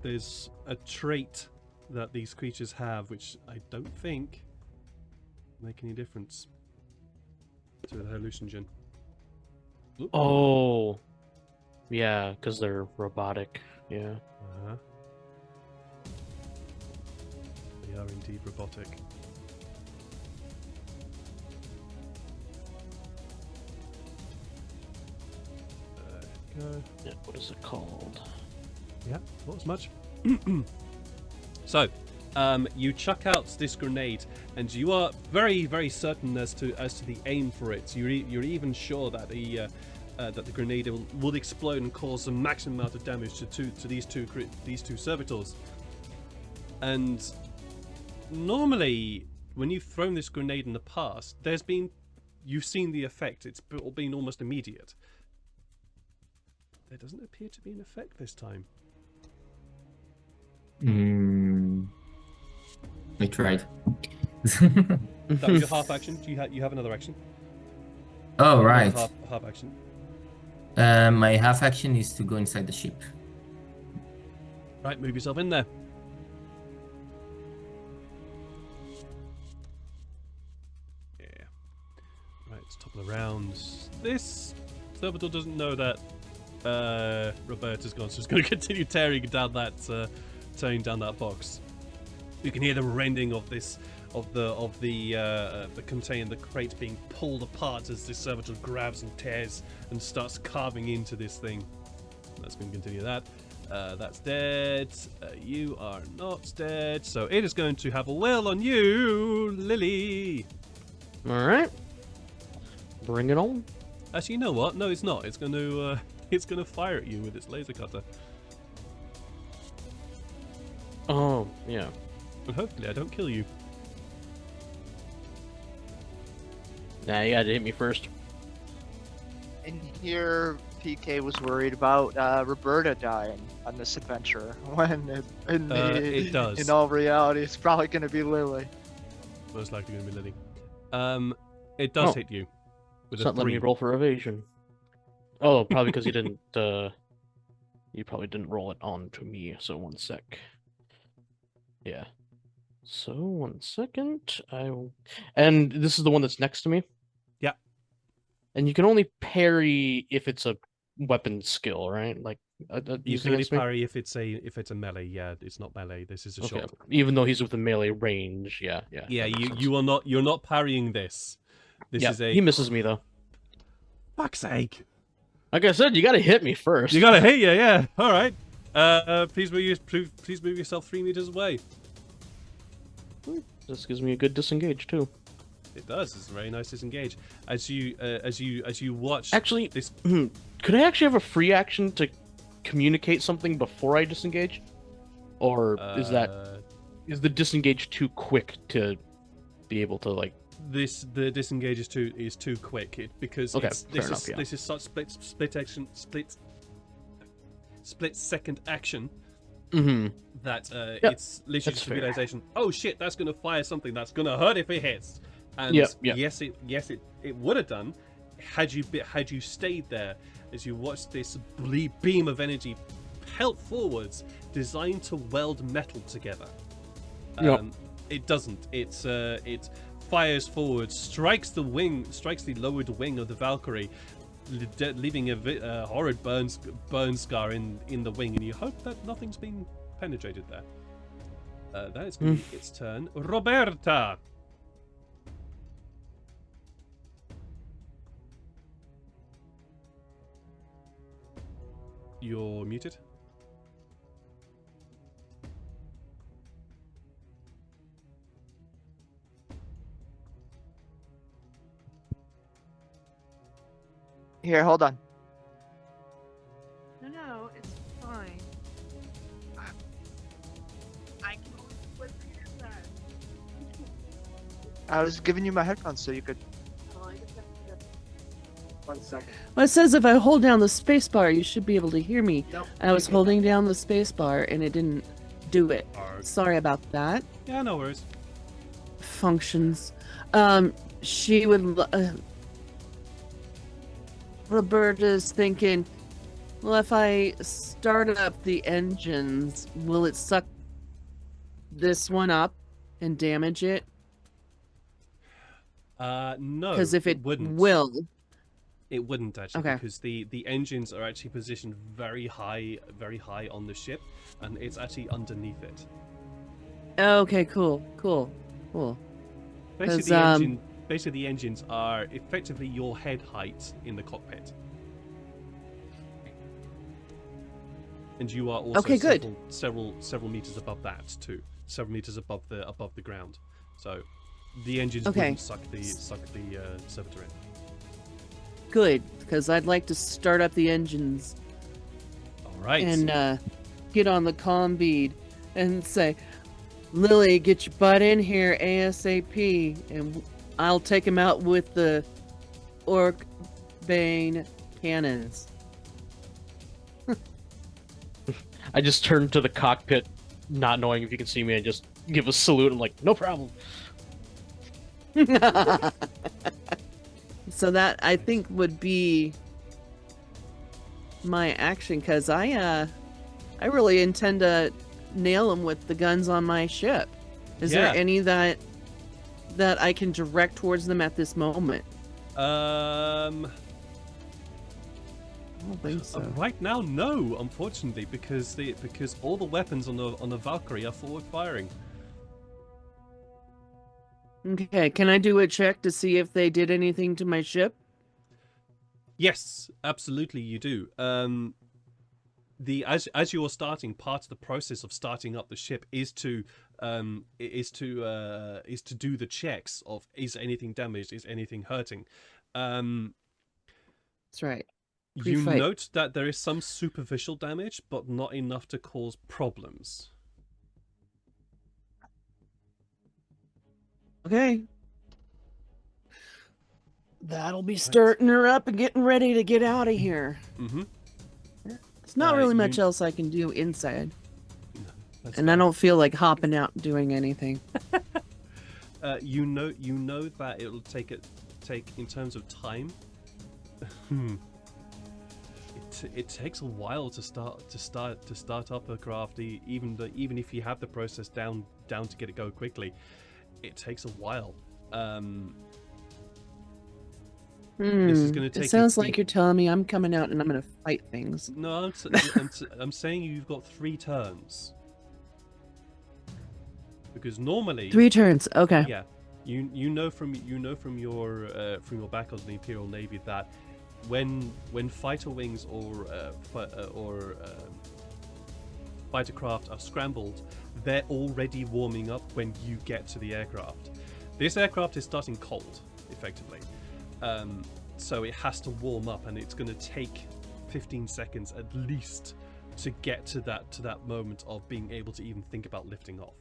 Speaker 2: There's a trait that these creatures have, which I don't think make any difference to the hallucinogen. Oop.
Speaker 4: Oh, yeah, because they're robotic. Yeah.
Speaker 2: Uh-huh. They are indeed robotic. Go.
Speaker 4: Yeah. What is it called?
Speaker 2: Yeah, not as much. So, you chuck out this grenade, and you are very, very certain as to the aim for it. You're even sure that the grenade will explode and cause the maximum amount of damage to these two servitors. And normally, when you've thrown this grenade in the past, you've seen the effect. It's been almost immediate. There doesn't appear to be an effect this time.
Speaker 1: I tried.
Speaker 2: That was your half action. Do you have another action?
Speaker 1: Oh, right.
Speaker 2: Half action.
Speaker 1: My half action is to go inside the ship.
Speaker 2: Right, move yourself in there. Yeah. Right, it's top of the rounds. This servitor doesn't know that Roberta's gone, so it's going to continue tearing down that box. You can hear the rending of the container, the crate being pulled apart as this servitor grabs and tears and starts carving into this thing. That's going to continue that. That's dead. You are not dead. So it is going to have a wail on you, Lily.
Speaker 4: All right. Bring it on.
Speaker 2: Actually, you know what? No, it's not. It's going to fire at you with its laser cutter.
Speaker 4: Oh, yeah.
Speaker 2: And hopefully I don't kill you.
Speaker 4: Nah, you gotta hit me first.
Speaker 5: And here, PK was worried about Roberta dying on this adventure, when
Speaker 2: it does.
Speaker 5: in all reality, it's probably going to be Lily.
Speaker 2: Most likely going to be Lily. It does hit you. With
Speaker 4: It's
Speaker 2: a
Speaker 4: not letting me
Speaker 2: 3.
Speaker 4: roll for evasion. Oh, probably because you didn't. You probably didn't roll it on to me. So 1 sec. Yeah. So 1 second. And this is the one that's next to me.
Speaker 2: Yeah.
Speaker 4: And you can only parry if it's a weapon skill, right? Like
Speaker 2: You
Speaker 4: used
Speaker 2: can only
Speaker 4: against me?
Speaker 2: parry if it's a melee. Yeah, it's not melee. This is a
Speaker 4: Okay.
Speaker 2: shot.
Speaker 4: Even though he's within melee range, yeah.
Speaker 2: Yeah,
Speaker 4: that makes sense.
Speaker 2: you're not parrying this. This
Speaker 4: Yeah,
Speaker 2: is a
Speaker 4: he misses me though.
Speaker 2: fuck's sake.
Speaker 4: Like I said, you gotta hit me first.
Speaker 2: You gotta hit you, yeah. All right. Please move yourself 3 meters away.
Speaker 4: This gives me a good disengage too.
Speaker 2: It does. It's a very nice disengage. As you watch.
Speaker 4: Actually,
Speaker 2: this.
Speaker 4: Could I actually have a free action to communicate something before I disengage, or is the disengage too quick to be able to like?
Speaker 2: The disengage is too quick because
Speaker 4: Okay,
Speaker 2: this is such split second action.
Speaker 4: Mm-hmm.
Speaker 2: That
Speaker 4: Yep,
Speaker 2: it's literally just a
Speaker 4: fair.
Speaker 2: realization. Oh shit, that's gonna fire something that's gonna hurt if it hits. And
Speaker 4: Yep.
Speaker 2: yes, it would have done had you stayed there as you watched this beam of energy pelt forwards, designed to weld metal together.
Speaker 4: Yep.
Speaker 2: It doesn't. It fires forward, strikes the lowered wing of the Valkyrie, leaving a horrid burn scar in the wing, and you hope that nothing's been penetrated there. That is going to be its turn. Roberta! You're muted.
Speaker 5: Here, hold on.
Speaker 3: No, it's fine. I can only flip your headset.
Speaker 5: I was giving you my headphones so you could.
Speaker 8: 1 second.
Speaker 3: Well, it says if I hold down the space bar, you should be able to hear me.
Speaker 8: Nope.
Speaker 3: I was holding down the space bar and it didn't do it. Sorry about that.
Speaker 2: Yeah, no worries.
Speaker 3: Functions. She would. Roberta's thinking, well, if I start up the engines, will it suck this one up and damage it?
Speaker 2: No.
Speaker 3: Because if it
Speaker 2: wouldn't. It wouldn't actually,
Speaker 3: Okay.
Speaker 2: because the engines are actually positioned very high on the ship, and it's actually underneath it.
Speaker 3: Okay, cool.
Speaker 2: Basically, the engines are effectively your head height in the cockpit, and you are also
Speaker 3: Okay, good.
Speaker 2: several meters above that too, several meters above the ground. So the engines
Speaker 3: Okay.
Speaker 2: wouldn't suck the servitor in.
Speaker 3: Good, because I'd like to start up the engines
Speaker 2: All right.
Speaker 3: and get on the comm bead and say, Lily, get your butt in here ASAP, and I'll take him out with the Orc Bane cannons.
Speaker 4: I just turn to the cockpit, not knowing if you can see me, and just give a salute. I'm like, no problem.
Speaker 3: So that, I think, would be my action, because I really intend to nail him with the guns on my ship. Is there any that I can direct towards them at this moment?
Speaker 2: I
Speaker 3: don't think so.
Speaker 2: Right now, no, unfortunately, because all the weapons on the Valkyrie are forward firing.
Speaker 3: Okay, can I do a check to see if they did anything to my ship?
Speaker 2: Yes, absolutely, you do. As you are starting, part of the process of starting up the ship is to do the checks of, is anything damaged, is anything hurting.
Speaker 3: That's right.
Speaker 2: You
Speaker 3: Pre-fight.
Speaker 2: note that there is some superficial damage, but not enough to cause problems.
Speaker 3: Okay. That'll be starting her up and getting ready to get out of here.
Speaker 2: Mm-hmm.
Speaker 3: There's not really much
Speaker 2: you-
Speaker 3: else I can do inside.
Speaker 2: That's
Speaker 3: And I don't feel like hopping out and doing anything.
Speaker 2: you know that it'll take in terms of time. It takes a while to start up a craft, even if you have the process down down to get it go quickly. It takes a while. This is going to take.
Speaker 3: It sounds like you're telling me I'm coming out and I'm going to fight things.
Speaker 2: No, I'm saying you've got 3 turns. Because normally
Speaker 3: 3 turns. Okay.
Speaker 2: Yeah, you know from your back on the Imperial Navy that when fighter wings or fighter craft are scrambled, they're already warming up when you get to the aircraft. This aircraft is starting cold, effectively, so it has to warm up, and it's going to take 15 seconds at least to get to that moment of being able to even think about lifting off.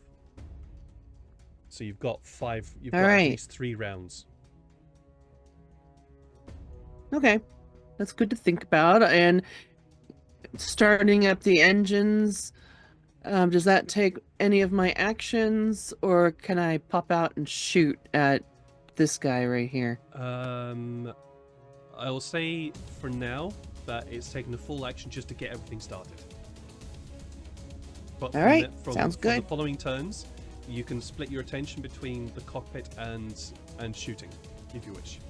Speaker 2: So you've got 5. You've got at least 3 rounds.
Speaker 3: Okay, that's good to think about. And starting up the engines, does that take any of my actions, or can I pop out and shoot at this guy right here?
Speaker 2: I will say for now that it's taken a full action just to get everything started. But
Speaker 3: all right,
Speaker 2: from
Speaker 3: sounds good.
Speaker 2: the following turns, you can split your attention between the cockpit and shooting, if you wish.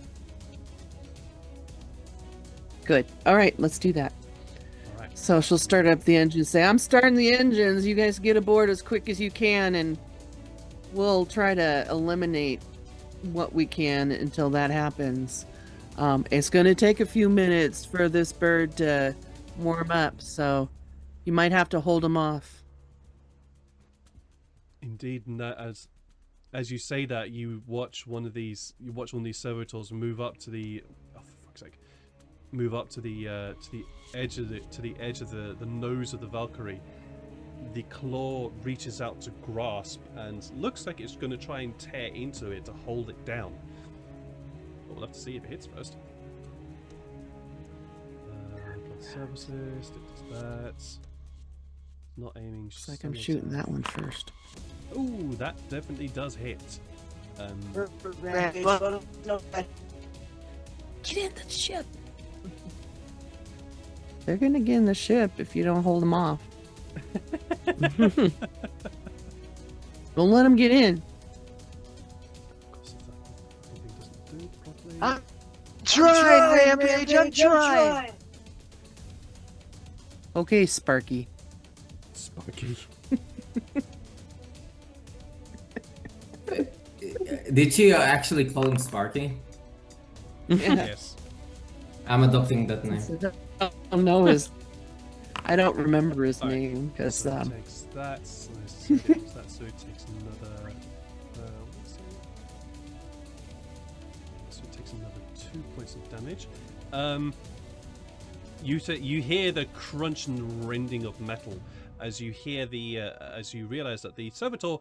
Speaker 3: Good. All right, let's do that.
Speaker 2: All right.
Speaker 3: So she'll start up the engines, say, I'm starting the engines. You guys get aboard as quick as you can, and we'll try to eliminate what we can until that happens. It's going to take a few minutes for this bird to warm up, so you might have to hold him off.
Speaker 2: Indeed, and that as you say that, you watch one of these servitors move up to the edge of the nose of the Valkyrie. The claw reaches out to grasp and looks like it's going to try and tear into it to hold it down. But we'll have to see if it hits first. Blood services, it does that. Not aiming.
Speaker 3: Looks like I'm shooting that one first.
Speaker 2: Ooh, that definitely does hit.
Speaker 3: Get in the ship. They're gonna get in the ship if you don't hold them off. Don't let them get in.
Speaker 5: I'm trying, Rampage. I'm trying.
Speaker 3: Okay, Sparky.
Speaker 2: Sparky.
Speaker 1: Did you actually call him Sparky?
Speaker 2: Yes.
Speaker 1: I'm adopting that name.
Speaker 3: I don't know I don't remember his name because
Speaker 2: So it takes that. So it takes another. So it takes another 2 points of damage. You hear the crunch and rending of metal as you hear as you realize that the servitor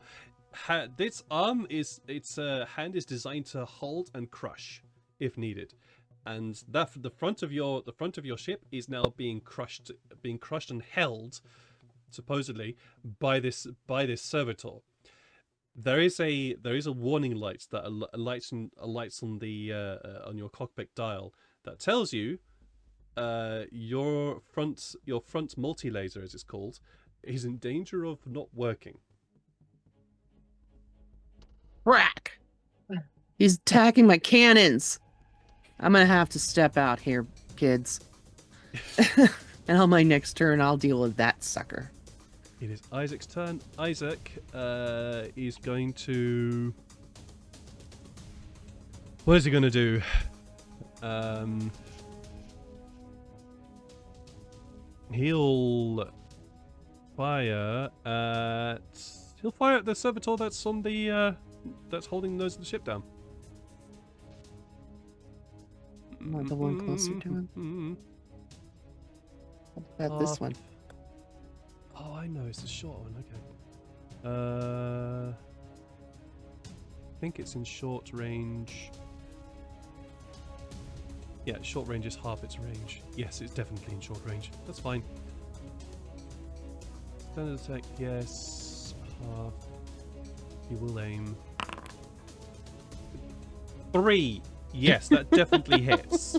Speaker 2: its hand is designed to hold and crush if needed, and that the front of your ship is now being crushed and held supposedly by this servitor. There is a warning light that lights on the on your cockpit dial that tells you your front multi-laser, as it's called, is in danger of not working.
Speaker 3: Crack! He's attacking my cannons. I'm gonna have to step out here, kids. And on my next turn, I'll deal with that sucker.
Speaker 2: It is Isaac's turn. Isaac is going to... What is he going to do? He'll fire at... He'll fire at the servitor that's on the... that's holding the nose of the ship down.
Speaker 3: Want the one closer to him? How about this one?
Speaker 2: Oh, I know, it's the short one. Okay. I think it's in short range. Yeah, short range is half its range. Yes, it's definitely in short range. That's fine. Standard attack, yes. Half. You will aim. 3. Yes, that definitely hits.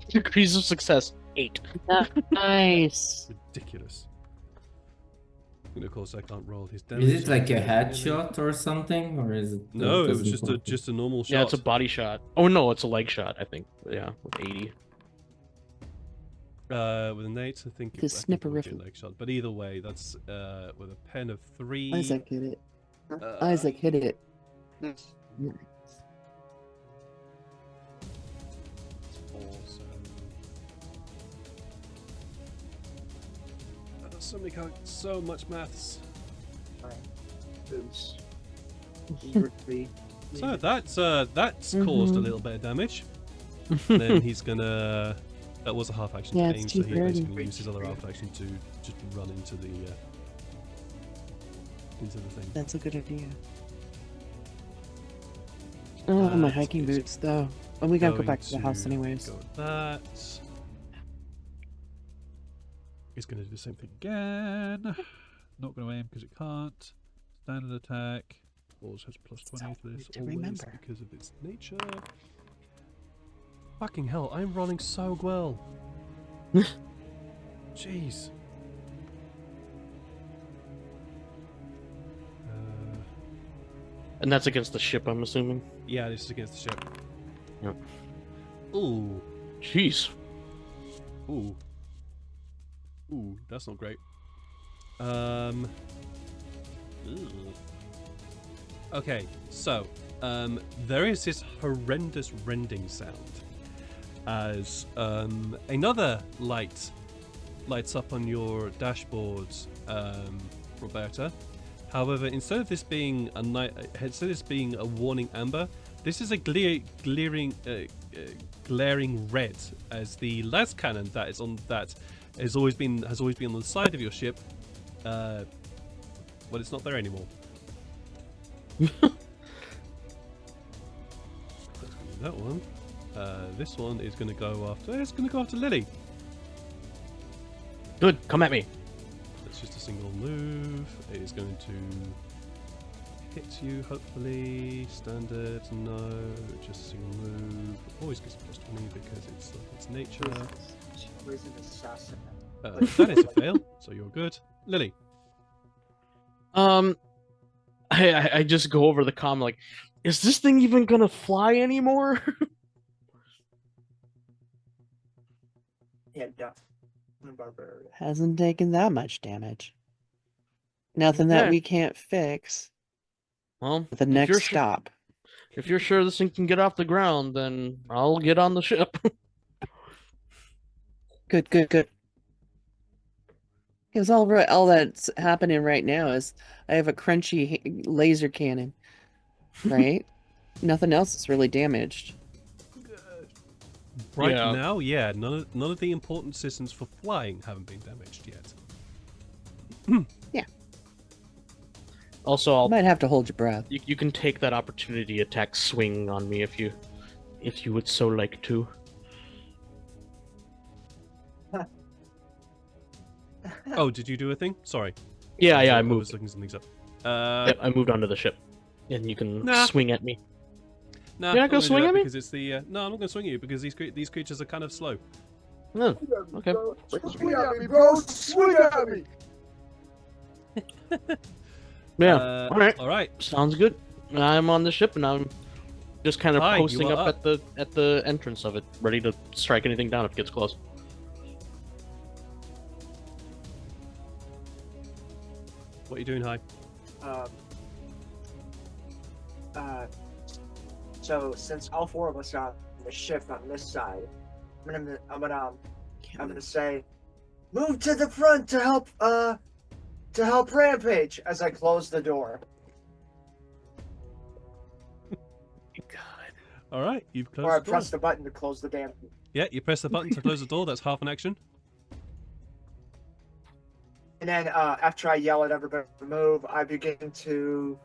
Speaker 4: Degrees of success 8.
Speaker 3: Nice.
Speaker 2: Ridiculous. And of course, I can't roll his damage.
Speaker 1: Is it like a
Speaker 2: really.
Speaker 1: headshot or something, or is it?
Speaker 2: No, it was
Speaker 1: doesn't
Speaker 2: just
Speaker 1: work?
Speaker 2: just a normal shot.
Speaker 4: Yeah, it's a body shot. Oh no, it's a leg shot. I think. Yeah, with 80.
Speaker 2: With an 8, I think
Speaker 3: The
Speaker 2: it would be a
Speaker 3: snipperific.
Speaker 2: leg shot. But either way, that's with a pen of 3.
Speaker 3: Isaac hit it. Isaac hit it.
Speaker 5: Nice.
Speaker 3: Nice.
Speaker 2: So much maths.
Speaker 8: Boots.
Speaker 2: So that's caused a little bit of damage. Then he's gonna. That was a half action
Speaker 3: Yeah,
Speaker 2: change,
Speaker 3: it's
Speaker 2: so he
Speaker 3: 2:30.
Speaker 2: basically used his other half action to just run into the thing.
Speaker 3: That's a good idea. Oh, my hiking boots, though. And we gotta go
Speaker 2: Going
Speaker 3: back to the house
Speaker 2: to
Speaker 3: anyways.
Speaker 2: Go with that. He's gonna do the same thing again. Not gonna aim because it can't. Standard attack. Always has plus 20 to this,
Speaker 3: to
Speaker 2: always
Speaker 3: remember.
Speaker 2: because of its nature. Fucking hell, I'm rolling so well. Jeez.
Speaker 4: And that's against the ship, I'm assuming.
Speaker 2: Yeah, this is against the ship.
Speaker 4: Yep.
Speaker 2: Ooh.
Speaker 4: Jeez.
Speaker 2: Ooh. Ooh, that's not great. Ew. Okay, so there is this horrendous rending sound as another light lights up on your dashboard, Roberta. However, instead of this being a warning amber, this is a glaring red, as the las cannon that is on that has always been on the side of your ship. Well, it's not there anymore. That one. This one is going to go after. It's going to go after Lily.
Speaker 4: Good, come at me.
Speaker 2: It's just a single move. It is going to hit you, hopefully. Standard, no. Just a single move. Always gets plus 20 because it's its nature.
Speaker 8: Where's an assassin?
Speaker 2: That is a fail, so you're good. Lily.
Speaker 4: I just go over the comm like, is this thing even gonna fly anymore?
Speaker 8: Yeah, duh. Barbarian.
Speaker 3: Hasn't taken that much damage. Nothing that
Speaker 4: Okay.
Speaker 3: we can't fix.
Speaker 4: Well,
Speaker 3: The
Speaker 4: if you're
Speaker 3: next
Speaker 4: sure-
Speaker 3: stop.
Speaker 4: If you're sure this thing can get off the ground, then I'll get on the ship.
Speaker 3: Good, good, good. Because all that's happening right now is I have a crunchy laser cannon, right? Nothing else is really damaged.
Speaker 2: Right
Speaker 4: Yeah.
Speaker 2: now, yeah, none of the important systems for flying haven't been damaged yet.
Speaker 4: Also,
Speaker 3: I might have to hold your breath.
Speaker 4: you can take that opportunity attack swing on me if you would so like to.
Speaker 2: Oh, did you do a thing? Sorry.
Speaker 4: Yeah, I
Speaker 2: was
Speaker 4: moved.
Speaker 2: looking some things up.
Speaker 4: Yep, I moved onto the ship, and you can
Speaker 2: Nah.
Speaker 4: swing at me.
Speaker 2: Nah,
Speaker 4: You're not
Speaker 2: I'm
Speaker 4: gonna
Speaker 2: do
Speaker 4: swing
Speaker 2: that
Speaker 4: at me?
Speaker 2: because it's the no, I'm not gonna swing at you because these creatures are kind of slow.
Speaker 4: Oh, okay.
Speaker 8: Swing at me, bro! Swing at me!
Speaker 4: Yeah.
Speaker 2: All right.
Speaker 4: Sounds good. I'm on the ship, and I'm just kind of
Speaker 2: Hi, you
Speaker 4: posting
Speaker 2: are
Speaker 4: up
Speaker 2: up.
Speaker 4: at the entrance of it, ready to strike anything down if it gets close.
Speaker 2: What are you doing, Hi?
Speaker 8: So since all four of us are on the ship on this side, I'm gonna say, move to the front to help Rampage as I close the door.
Speaker 2: All right, you've closed
Speaker 8: Or I
Speaker 2: the door.
Speaker 8: press the button to close the damn.
Speaker 2: Yeah, you press the button to close the door. That's half an action.
Speaker 8: And then after I yell at everybody to move, I begin to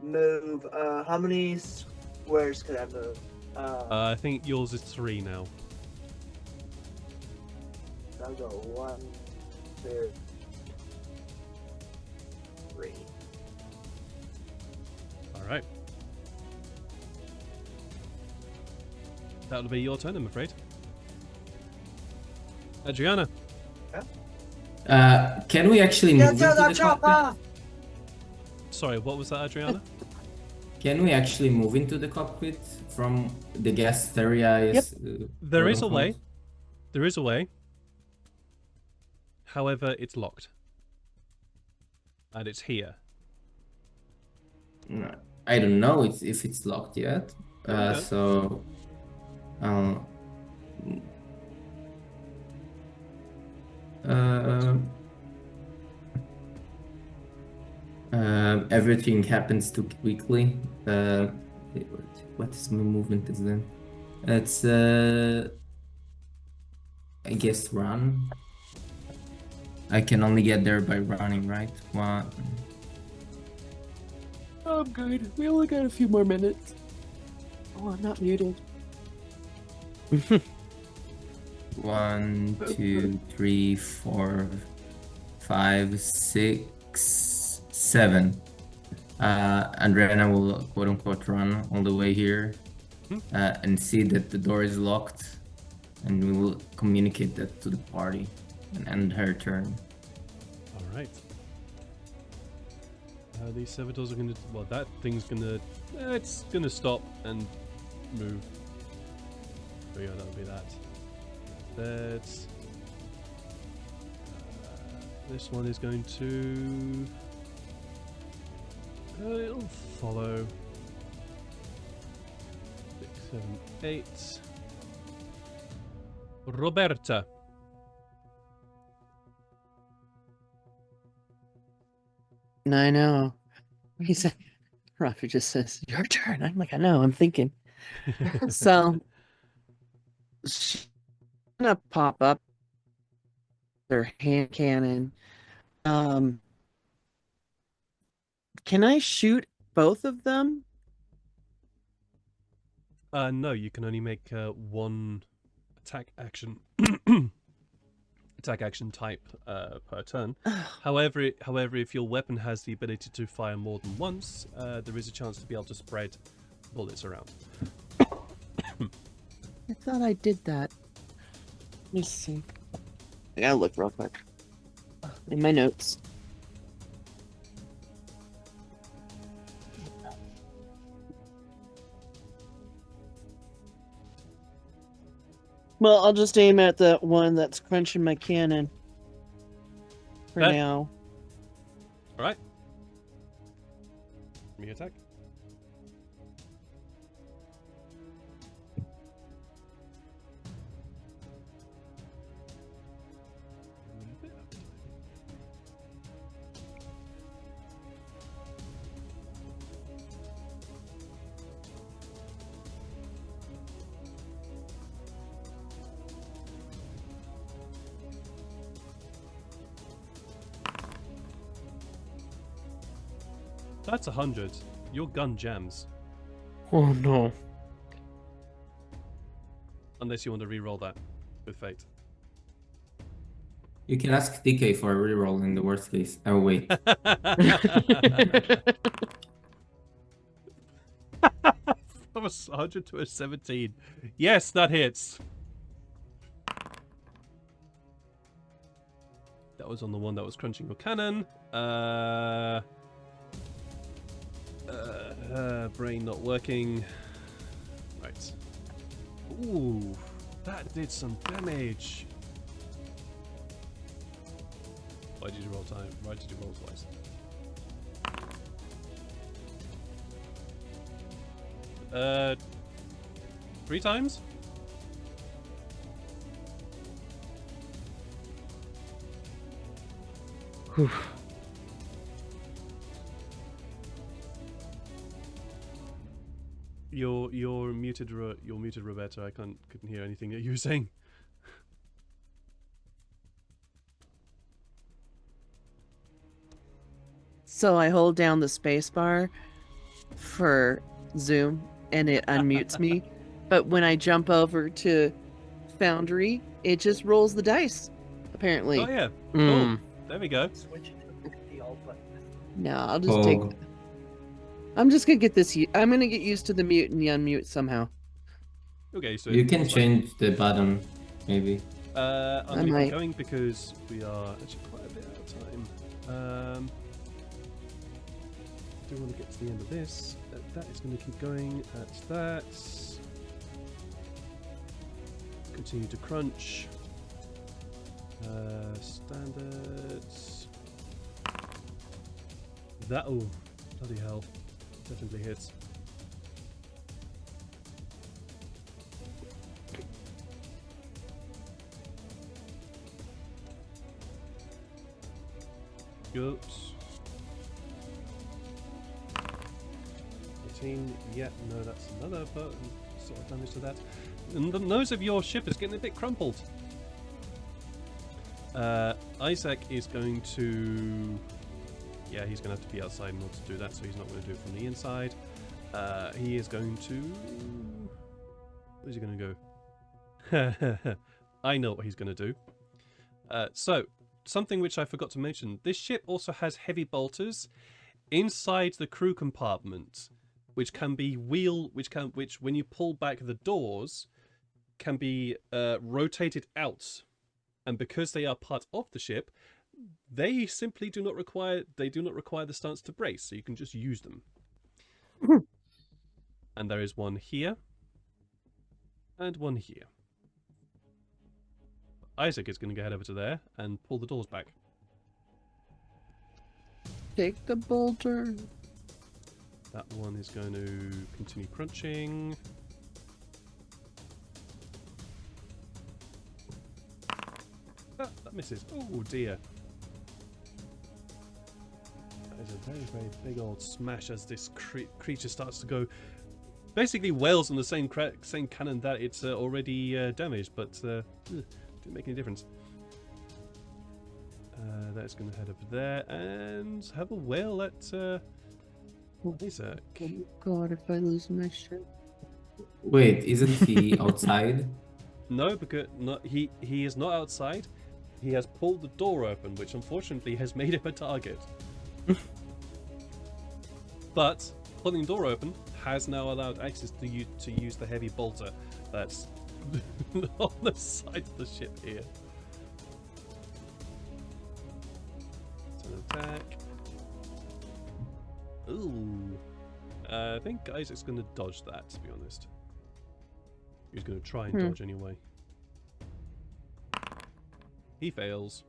Speaker 8: move. How many squares could I move?
Speaker 2: I think yours is 3 now.
Speaker 8: I'll go 1, 2, 3.
Speaker 2: All right. That'll be your turn, I'm afraid. Adriana.
Speaker 8: Yeah?
Speaker 1: Can we actually
Speaker 8: Get
Speaker 1: move
Speaker 8: to
Speaker 1: into
Speaker 8: the
Speaker 1: the
Speaker 8: chopper!
Speaker 1: cockpit?
Speaker 2: Sorry, what was that, Adriana?
Speaker 1: Can we actually move into the cockpit from the guest area? Is,
Speaker 2: There
Speaker 1: quote
Speaker 2: is a
Speaker 1: unquote?
Speaker 2: way. There is a way. However, it's locked. And it's here.
Speaker 1: No, I don't know if it's locked yet.
Speaker 2: Okay.
Speaker 1: So, uh, everything happens too quickly. What is my movement is then? It's I guess run. I can only get there by running, right? One.
Speaker 7: I'm good. We only got a few more minutes. Oh, I'm not muted.
Speaker 1: 1, 2, 3, 4, 5, 6, 7. Andrea will quote unquote run all the way here and see that the door is locked, and we will communicate that to the party and end her turn.
Speaker 2: All right. These servitors are gonna. Well, that thing's gonna. It's gonna stop and move. Oh yeah, that'll be that. That's. This one is going to. It'll follow. 6, 7, 8. Roberta.
Speaker 3: I know. He said, Roger just says, your turn. I'm like, I know, I'm thinking. So, she's gonna pop up their hand cannon. Can I shoot both of them?
Speaker 2: No, you can only make one attack action. Attack action type per turn. However, if your weapon has the ability to fire more than once, there is a chance to be able to spread bullets around.
Speaker 3: I thought I did that. Let me see. I gotta look real quick. In my notes. Well, I'll just aim at the one that's crunching my cannon. For
Speaker 2: Okay.
Speaker 3: now.
Speaker 2: All right. Give me attack. That's 100. Your gun jams.
Speaker 4: Oh no.
Speaker 2: Unless you want to re-roll that with fate.
Speaker 1: You can ask DK for a reroll in the worst case. Oh wait.
Speaker 2: From a 100 to a 17. Yes, that hits. That was on the one that was crunching your cannon. Brain not working. Right. Ooh, that did some damage. Why did you roll time? Why did you roll twice? Three times?
Speaker 4: Whew.
Speaker 2: You're muted, Roberta. I couldn't hear anything that you were saying.
Speaker 3: So I hold down the space bar for Zoom and it unmutes me. But when I jump over to Foundry, it just rolls the dice, apparently.
Speaker 2: Oh yeah.
Speaker 4: Mm.
Speaker 2: Cool. There we go.
Speaker 8: Switch to the alt button.
Speaker 3: No, I'll just take. I'm just gonna get this. I'm gonna get used to the mute and the unmute somehow.
Speaker 2: Okay, so
Speaker 1: You can
Speaker 2: it's fine.
Speaker 1: change the button, maybe.
Speaker 2: I'm going to keep going because we are actually quite a bit out of time. I do want to get to the end of this. That is going to keep going at that. Continue to crunch. Standards. That, oh, bloody hell. Definitely hits. Oops. 18. Yeah, no, that's another sort of damage to that. And the nose of your ship is getting a bit crumpled. Isaac is going to... Yeah, he's going to have to be outside in order to do that, so he's not going to do it from the inside. He is going to... Where's he going to go? I know what he's going to do. So, something which I forgot to mention. This ship also has heavy bolters inside the crew compartment, which can be which when you pull back the doors, can be rotated out. And because they are part of the ship, they simply do not require the stance to brace, so you can just use them. And there is one here and one here. Isaac is going to go head over to there and pull the doors back.
Speaker 3: Take the bolter.
Speaker 2: That one is going to continue crunching. Ah, that misses. Oh dear. That is a very, very big old smash as this creature starts to go. Basically wails on the same cannon that it's already damaged, but didn't make any difference. That's going to head over there and have a wail at Isaac.
Speaker 3: Oh God, if I lose my ship.
Speaker 1: Wait, isn't he outside?
Speaker 2: No, because he is not outside. He has pulled the door open, which unfortunately has made him a target. But pulling the door open has now allowed access to you to use the heavy bolter that's on the side of the ship here. It's an attack. Ooh. I think Isaac's going to dodge that, to be honest. He's going to try and dodge anyway. He fails.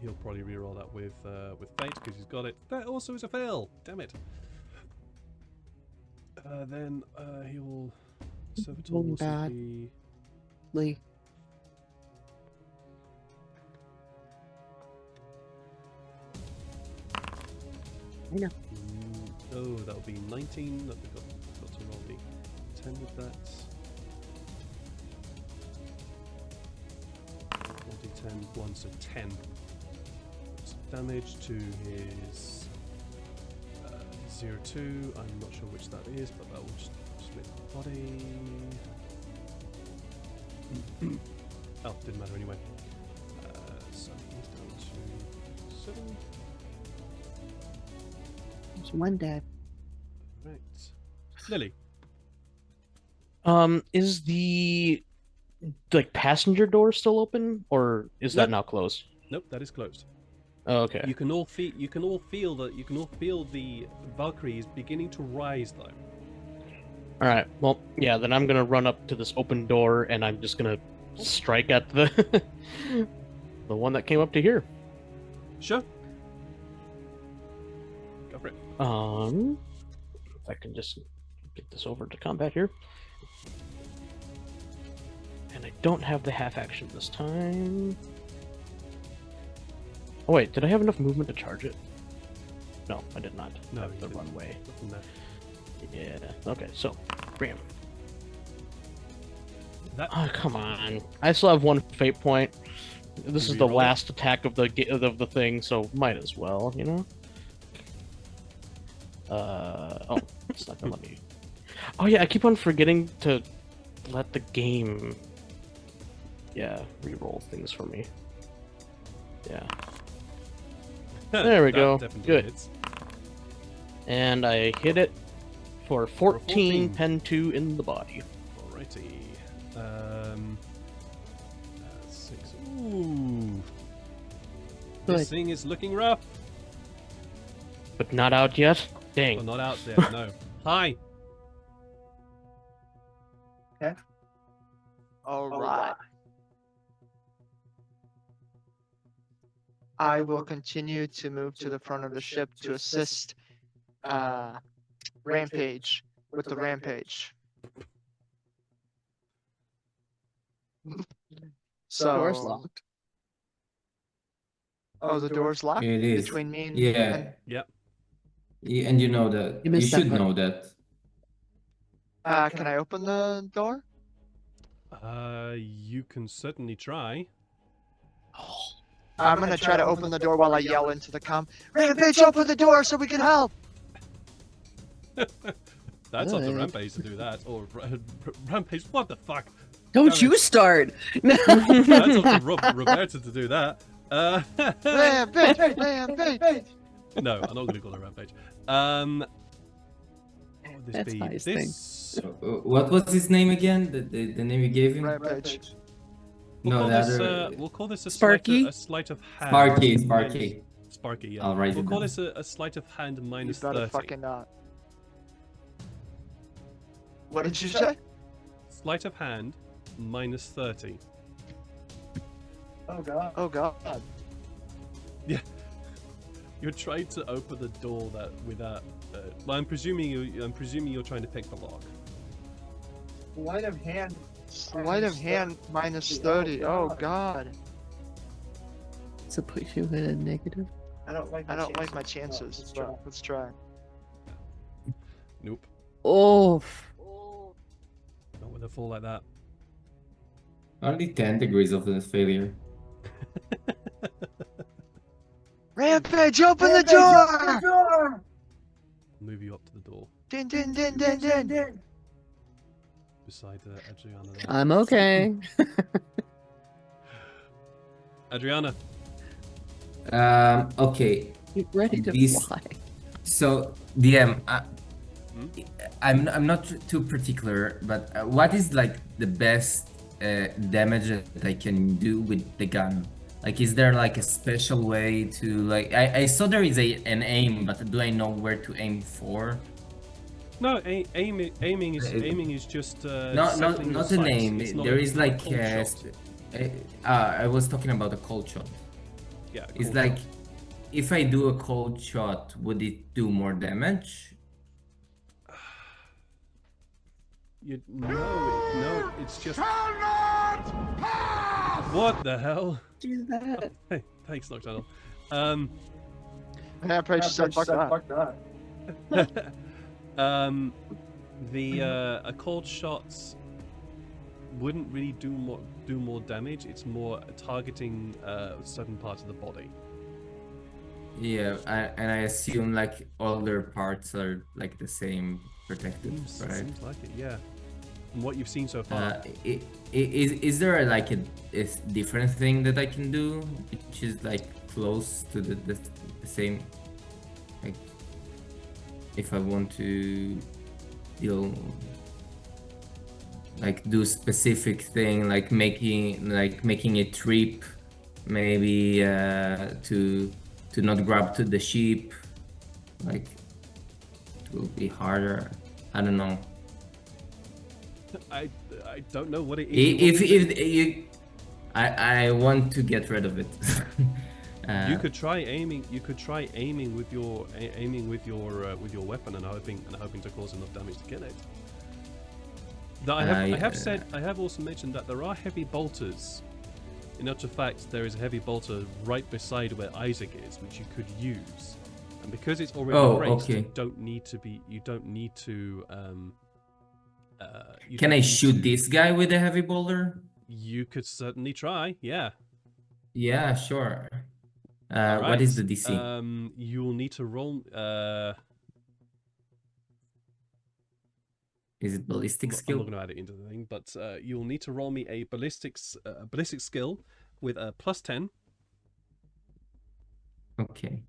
Speaker 2: He'll probably reroll that with fate because he's got it. That also is a fail. Damn it. Then he will. Servitor will also be.
Speaker 3: Lee. I know.
Speaker 2: Oh, that'll be 19. That we've got to roll the 10 with that. 10, 1, so 10. So damage to his 0-2. I'm not sure which that is, but that will just split the body. Oh, didn't matter anyway. So he's down to 7.
Speaker 3: There's one dead.
Speaker 2: Right. Lily.
Speaker 4: Is the passenger door still open, or is that now closed?
Speaker 2: Nope, that is closed.
Speaker 4: Oh, okay.
Speaker 2: You can all feel the Valkyries beginning to rise though.
Speaker 4: All right. Well, yeah. Then I'm gonna run up to this open door, and I'm just gonna strike at the the one that came up to here.
Speaker 2: Sure. Go for it.
Speaker 4: If I can just get this over to combat here. And I don't have the half action this time. Oh wait, did I have enough movement to charge it? No, I did not.
Speaker 2: No,
Speaker 4: the runway.
Speaker 2: Yeah.
Speaker 4: Okay, so bam.
Speaker 2: That...
Speaker 4: Oh, come on! I still have one fate point. This is the last attack of the thing, so might as well, you know. Oh, it's not gonna let me. Oh yeah, I keep on forgetting to let the game. Yeah, re-roll things for me. Yeah. There we go. Good.
Speaker 2: Hits.
Speaker 4: And I hit it for 14, pen 2 in the body.
Speaker 2: Alrighty. 6. Ooh.
Speaker 3: Good.
Speaker 2: This thing is looking rough.
Speaker 4: But not out yet?
Speaker 2: Well,
Speaker 4: Dang.
Speaker 2: not out there, no. Hi.
Speaker 5: All right. I will continue to move to the front of the ship to assist Rampage with the rampage. So
Speaker 3: Door's locked.
Speaker 5: Oh, the door's locked
Speaker 1: It is.
Speaker 5: between me and
Speaker 1: Yeah.
Speaker 2: Yep.
Speaker 1: And you know that.
Speaker 3: You
Speaker 1: You
Speaker 3: missed that
Speaker 1: should
Speaker 3: part.
Speaker 1: know that.
Speaker 5: can I open the door?
Speaker 2: You can certainly try.
Speaker 5: I'm gonna try to open the door while I yell into the comm. Rampage, open the door so we can help.
Speaker 2: That's up to
Speaker 3: Good.
Speaker 2: Rampage to do that. Or Rampage, what the fuck?
Speaker 3: Don't
Speaker 2: Damn
Speaker 3: you
Speaker 2: it.
Speaker 3: start.
Speaker 2: That's up to Roberta to do that.
Speaker 5: Rampage, Rampage.
Speaker 2: No, I'm not going to call her Rampage. What would this
Speaker 3: That's
Speaker 2: be?
Speaker 3: nice
Speaker 2: This.
Speaker 1: What was his name again? The name you gave him?
Speaker 5: Rampage.
Speaker 2: We'll
Speaker 1: No,
Speaker 2: call
Speaker 1: the
Speaker 2: this.
Speaker 1: other.
Speaker 2: We'll call this a
Speaker 3: Sparky?
Speaker 2: sleight of hand.
Speaker 1: Sparky.
Speaker 2: minus-
Speaker 1: Sparky.
Speaker 2: Sparky. Yeah.
Speaker 1: I'll write
Speaker 2: We'll
Speaker 1: it
Speaker 2: call
Speaker 1: down.
Speaker 2: this a sleight of hand
Speaker 5: You
Speaker 2: minus
Speaker 5: better
Speaker 2: 30.
Speaker 5: fucking not. What did you say?
Speaker 2: Sleight of hand minus 30.
Speaker 8: Oh god.
Speaker 5: Oh god.
Speaker 2: You're trying to open the door that without. Well, I'm presuming you're trying to pick the lock.
Speaker 8: Sleight of hand.
Speaker 5: Sleight of hand minus 30. Oh god.
Speaker 3: So put you in a negative.
Speaker 8: I don't like.
Speaker 5: I don't like my chances, but let's try.
Speaker 2: Nope.
Speaker 3: Oh.
Speaker 2: Not with a fall like that.
Speaker 1: Only 10 degrees of the failure.
Speaker 5: Rampage, open the door!
Speaker 8: door.
Speaker 2: Move you up to the door
Speaker 5: Din din din din din.
Speaker 2: beside Adriana. There.
Speaker 3: I'm okay.
Speaker 2: Adriana.
Speaker 1: Okay.
Speaker 3: Get ready to
Speaker 1: This-
Speaker 3: fly.
Speaker 1: So DM, I'm not too particular, but what is like the best damage that I can do with the gun? Like, is there like a special way to like? I saw there is an aim, but do I know where to aim for?
Speaker 2: No, aiming is just.
Speaker 1: Not
Speaker 2: settling your
Speaker 1: a
Speaker 2: sights.
Speaker 1: name.
Speaker 2: It's not
Speaker 1: There
Speaker 2: a
Speaker 1: is like
Speaker 2: cold shot.
Speaker 1: I was talking about a cold shot.
Speaker 2: Yeah.
Speaker 1: It's
Speaker 2: cold
Speaker 1: like
Speaker 2: shot.
Speaker 1: if I do a cold shot, would it do more damage?
Speaker 2: No, it's just. What the hell?
Speaker 3: Do that.
Speaker 2: Hey, thanks, Nocturnal.
Speaker 5: Rampage said fuck that.
Speaker 2: A cold shot wouldn't really do more damage. It's more targeting certain parts of the body.
Speaker 1: Yeah, and I assume like all their parts are like the same protected, right?
Speaker 2: Seems like it, yeah. From what you've seen so far.
Speaker 1: Is there like a different thing that I can do, which is like close to the same? Like, if I want to deal, like do specific thing, like making a trip, maybe to not grab to the sheep, like it will be harder. I don't know.
Speaker 2: I don't know what it is.
Speaker 1: If you, I want to get rid of it.
Speaker 2: You could try aiming. You could try aiming with your weapon and hoping to cause enough damage to kill it. I have also mentioned that there are heavy bolters. In actual fact, there is a heavy bolter right beside where Isaac is, which you could use. And because it's already braced,
Speaker 1: okay.
Speaker 2: you don't need to.
Speaker 1: Can I shoot this guy with a heavy boulder?
Speaker 2: You could certainly try. Yeah.
Speaker 1: Yeah, sure.
Speaker 2: All
Speaker 1: What is the
Speaker 2: right.
Speaker 1: DC?
Speaker 2: You'll need to roll.
Speaker 1: Is it ballistic
Speaker 2: I'm
Speaker 1: skill?
Speaker 2: not going to add it into the thing, but you'll need to roll me a ballistic skill with a +10.
Speaker 1: Okay.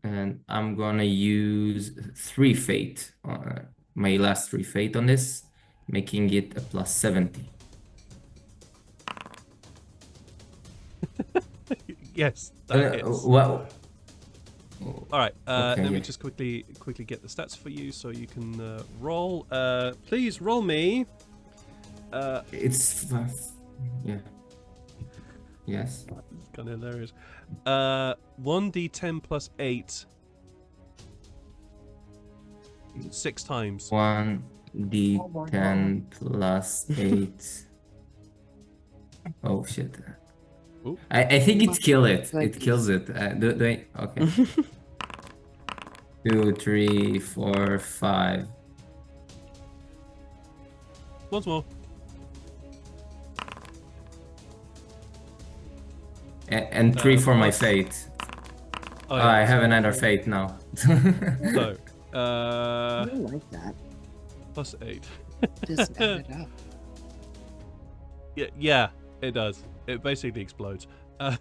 Speaker 1: And I'm gonna use 3 fate, my last 3 fate on this, making it a +70.
Speaker 2: Yes, that hits.
Speaker 1: Well.
Speaker 2: All right.
Speaker 1: Okay,
Speaker 2: Let me
Speaker 1: yeah.
Speaker 2: just quickly get the stats for you so you can roll. Please roll me.
Speaker 1: It's yeah. Yes.
Speaker 2: Kind of hilarious. 1d10 plus 8. 6 times.
Speaker 1: 1d10 plus 8. Oh shit.
Speaker 2: Ooh.
Speaker 1: I think it kills it.
Speaker 3: Like
Speaker 1: It kills it. Do I? Okay. 2, 3, 4, 5.
Speaker 2: Once more.
Speaker 1: And 3 for my fate.
Speaker 2: Oh,
Speaker 1: I have another fate now.
Speaker 2: So,
Speaker 3: I like that.
Speaker 2: plus 8.
Speaker 3: Just add it up.
Speaker 2: Yeah, it does. It basically explodes. As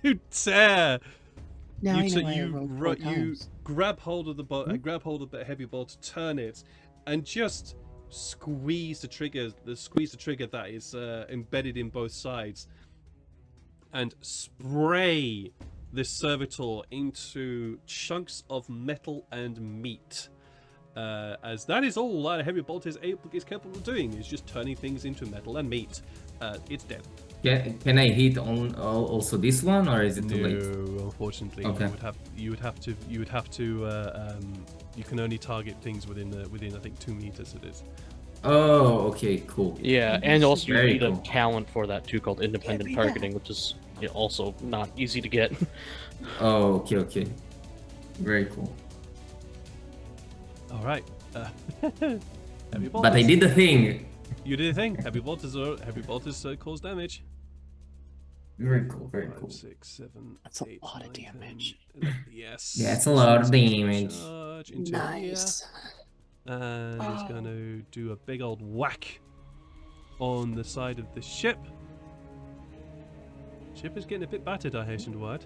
Speaker 2: you tear.
Speaker 3: Now
Speaker 2: you
Speaker 3: I know I rolled 4 times.
Speaker 2: grab hold of the grab hold of the heavy bolt, turn it, and just squeeze the trigger. Squeeze the trigger that is embedded in both sides, and spray this servitor into chunks of metal and meat. As that is all that a heavy bolt is capable of doing, is just turning things into metal and meat. It's dead.
Speaker 1: Can I hit on also this one, or is it too late?
Speaker 2: No, unfortunately,
Speaker 1: Okay.
Speaker 2: you would have to. You can only target things within I think 2 meters. It is.
Speaker 1: Oh, okay, cool.
Speaker 4: Yeah, and also you
Speaker 1: Very
Speaker 4: need
Speaker 1: cool.
Speaker 4: a talent for that too, called independent targeting, which is also not easy to get.
Speaker 1: Oh, okay. Very cool.
Speaker 2: All right. Heavy bolt.
Speaker 1: But I did the thing.
Speaker 2: You did a thing. Heavy bolt is cause damage.
Speaker 1: Very cool.
Speaker 2: 5, 6, 7,
Speaker 3: That's a
Speaker 2: 8,
Speaker 3: lot of
Speaker 2: 9,
Speaker 3: damage.
Speaker 2: 10, 11. Yes.
Speaker 1: Yeah, it's a lot of damage.
Speaker 2: Charge into
Speaker 3: Nice.
Speaker 2: here, and he's going to do a big old whack on the side of the ship. Ship is getting a bit battered, I hasten to add.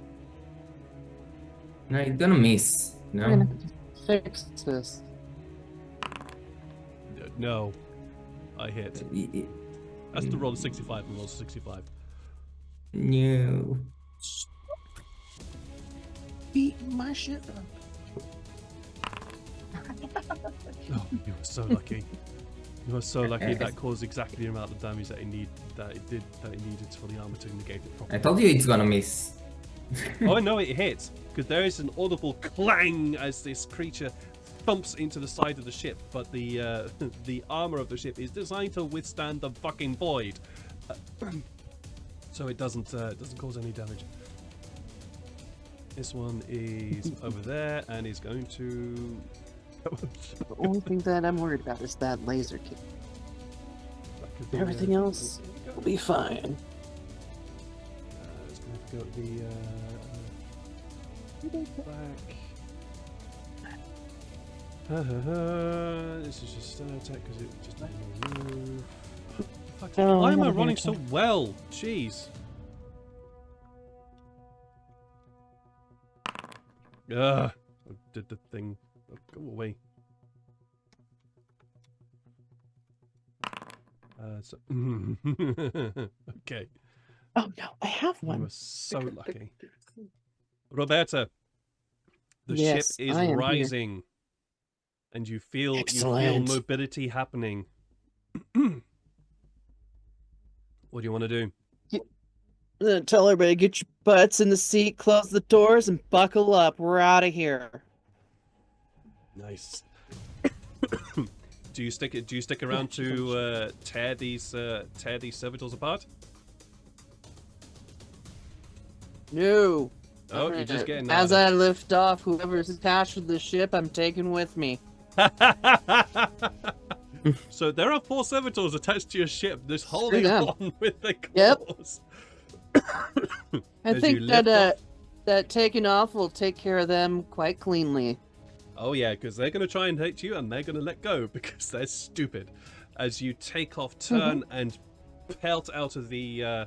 Speaker 1: No, it's gonna miss.
Speaker 3: We're
Speaker 1: No.
Speaker 3: gonna fix this.
Speaker 2: No. I hit. That's the roll of 65 and roll of 65.
Speaker 1: No.
Speaker 3: Beat my shit up.
Speaker 2: Oh, you were so lucky. You were so lucky. That caused exactly the amount of damage that it needed for the armor to negate it
Speaker 1: I
Speaker 2: properly.
Speaker 1: told you it's gonna miss.
Speaker 2: Oh no, it hits, because there is an audible clang as this creature thumps into the side of the ship, but the the armor of the ship is designed to withstand the fucking void, so it doesn't cause any damage. This one is over there and is going to.
Speaker 3: The only thing that I'm worried about is that laser kick. Everything else will be fine.
Speaker 2: It's going to go back. This is just an attack because it just didn't move. Fuck,
Speaker 3: Oh,
Speaker 2: why am I
Speaker 3: I'm
Speaker 2: running
Speaker 3: here.
Speaker 2: so well? Jeez. I did the thing. Go away. Okay.
Speaker 3: Oh no, I have
Speaker 2: You
Speaker 3: one.
Speaker 2: were so lucky. Roberta, the
Speaker 3: Yes,
Speaker 2: ship is
Speaker 3: I am here.
Speaker 2: rising, and you feel
Speaker 3: Excellent.
Speaker 2: mobility happening. What do you want to do?
Speaker 3: I'm gonna tell everybody, get your butts in the seat, close the doors, and buckle up. We're out of here.
Speaker 2: Nice. Do you stick around to tear these servitors apart?
Speaker 3: No.
Speaker 2: Oh, you're just getting
Speaker 3: As
Speaker 2: out
Speaker 3: I lift off, whoever's attached to the ship, I'm taking with me.
Speaker 2: So there are 4 servitors attached to your ship, just
Speaker 3: Screw
Speaker 2: holding
Speaker 3: them.
Speaker 2: on with the
Speaker 3: Yep.
Speaker 2: claws.
Speaker 3: I
Speaker 2: As
Speaker 3: think
Speaker 2: you
Speaker 3: that
Speaker 2: lift off-
Speaker 3: that taking off will take care of them quite cleanly.
Speaker 2: Oh yeah, because they're going to try and hit you, and they're going to let go because they're stupid. As you take off, turn, and pelt out of the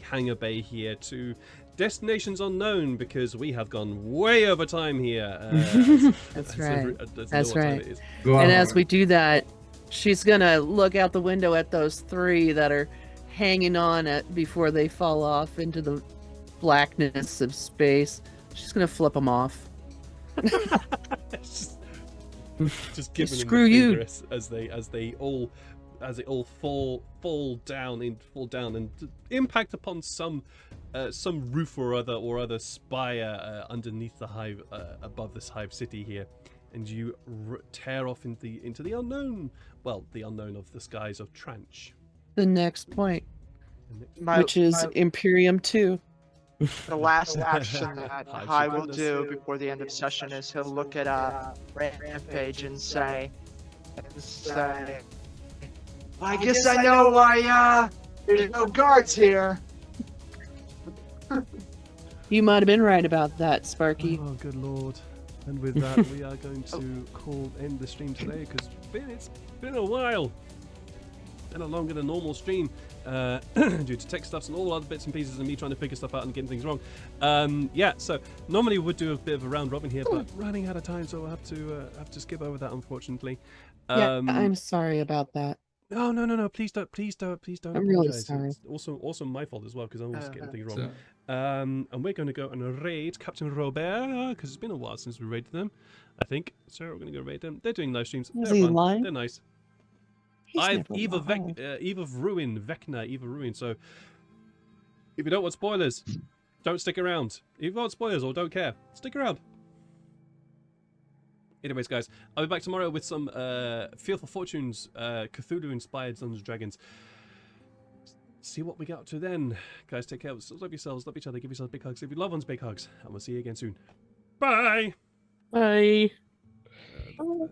Speaker 2: hangar bay here to destinations unknown, because we have gone way over time here.
Speaker 3: That's right.
Speaker 2: That's
Speaker 3: That's
Speaker 2: what time
Speaker 3: right.
Speaker 2: it is.
Speaker 1: Go
Speaker 3: And
Speaker 1: on.
Speaker 3: as we do that, she's gonna look out the window at those 3 that are hanging on it before they fall off into the blackness of space. She's gonna flip them off.
Speaker 2: just giving them
Speaker 3: Screw
Speaker 2: the
Speaker 3: you.
Speaker 2: finger as they all fall down and impact upon some roof or other spire underneath the hive, above this hive city here, and you tear off into the unknown. Well, the unknown of the skies of Tranch.
Speaker 3: The next point, which is Imperium 2.
Speaker 5: The last action that
Speaker 2: Hive
Speaker 5: High
Speaker 2: should
Speaker 5: will
Speaker 2: do
Speaker 5: do
Speaker 2: this.
Speaker 5: before the end of session is he'll look at Rampage and say, well, I guess I know why there's no guards here.
Speaker 3: You might have been right about that, Sparky.
Speaker 2: Oh, good lord. And with that, we are going to end the stream today, because it's been a while. Been a longer than normal stream, due to tech stuffs and all other bits and pieces and me trying to figure stuff out and getting things wrong. Yeah, so normally we would do a bit of a round robin here, but running out of time, so we'll have to skip over that, unfortunately.
Speaker 3: Yeah, I'm sorry about that.
Speaker 2: No, please don't
Speaker 3: I'm really
Speaker 2: apologize.
Speaker 3: sorry.
Speaker 2: It's also my fault as well, because I'm always getting things wrong. And we're going to go and raid Captain Robert, because it's been a while since we raided them, I think. So we're going to go raid them. They're doing live streams.
Speaker 3: Is
Speaker 2: They're
Speaker 3: he
Speaker 2: fun.
Speaker 3: lying?
Speaker 2: They're nice.
Speaker 3: He's
Speaker 2: Eve
Speaker 3: never lied.
Speaker 2: of Ruin, Vecna, Eve of Ruin. So if you don't want spoilers, don't stick around. If you want spoilers or don't care, stick around. Anyways, guys, I'll be back tomorrow with some Fearful Fortunes, Cthulhu-inspired Dungeons & Dragons. See what we get up to then. Guys, take care. Love yourselves, love each other, give yourselves big hugs. Give your loved ones big hugs. And we'll see you again soon. Bye!
Speaker 4: Bye.
Speaker 3: Oh.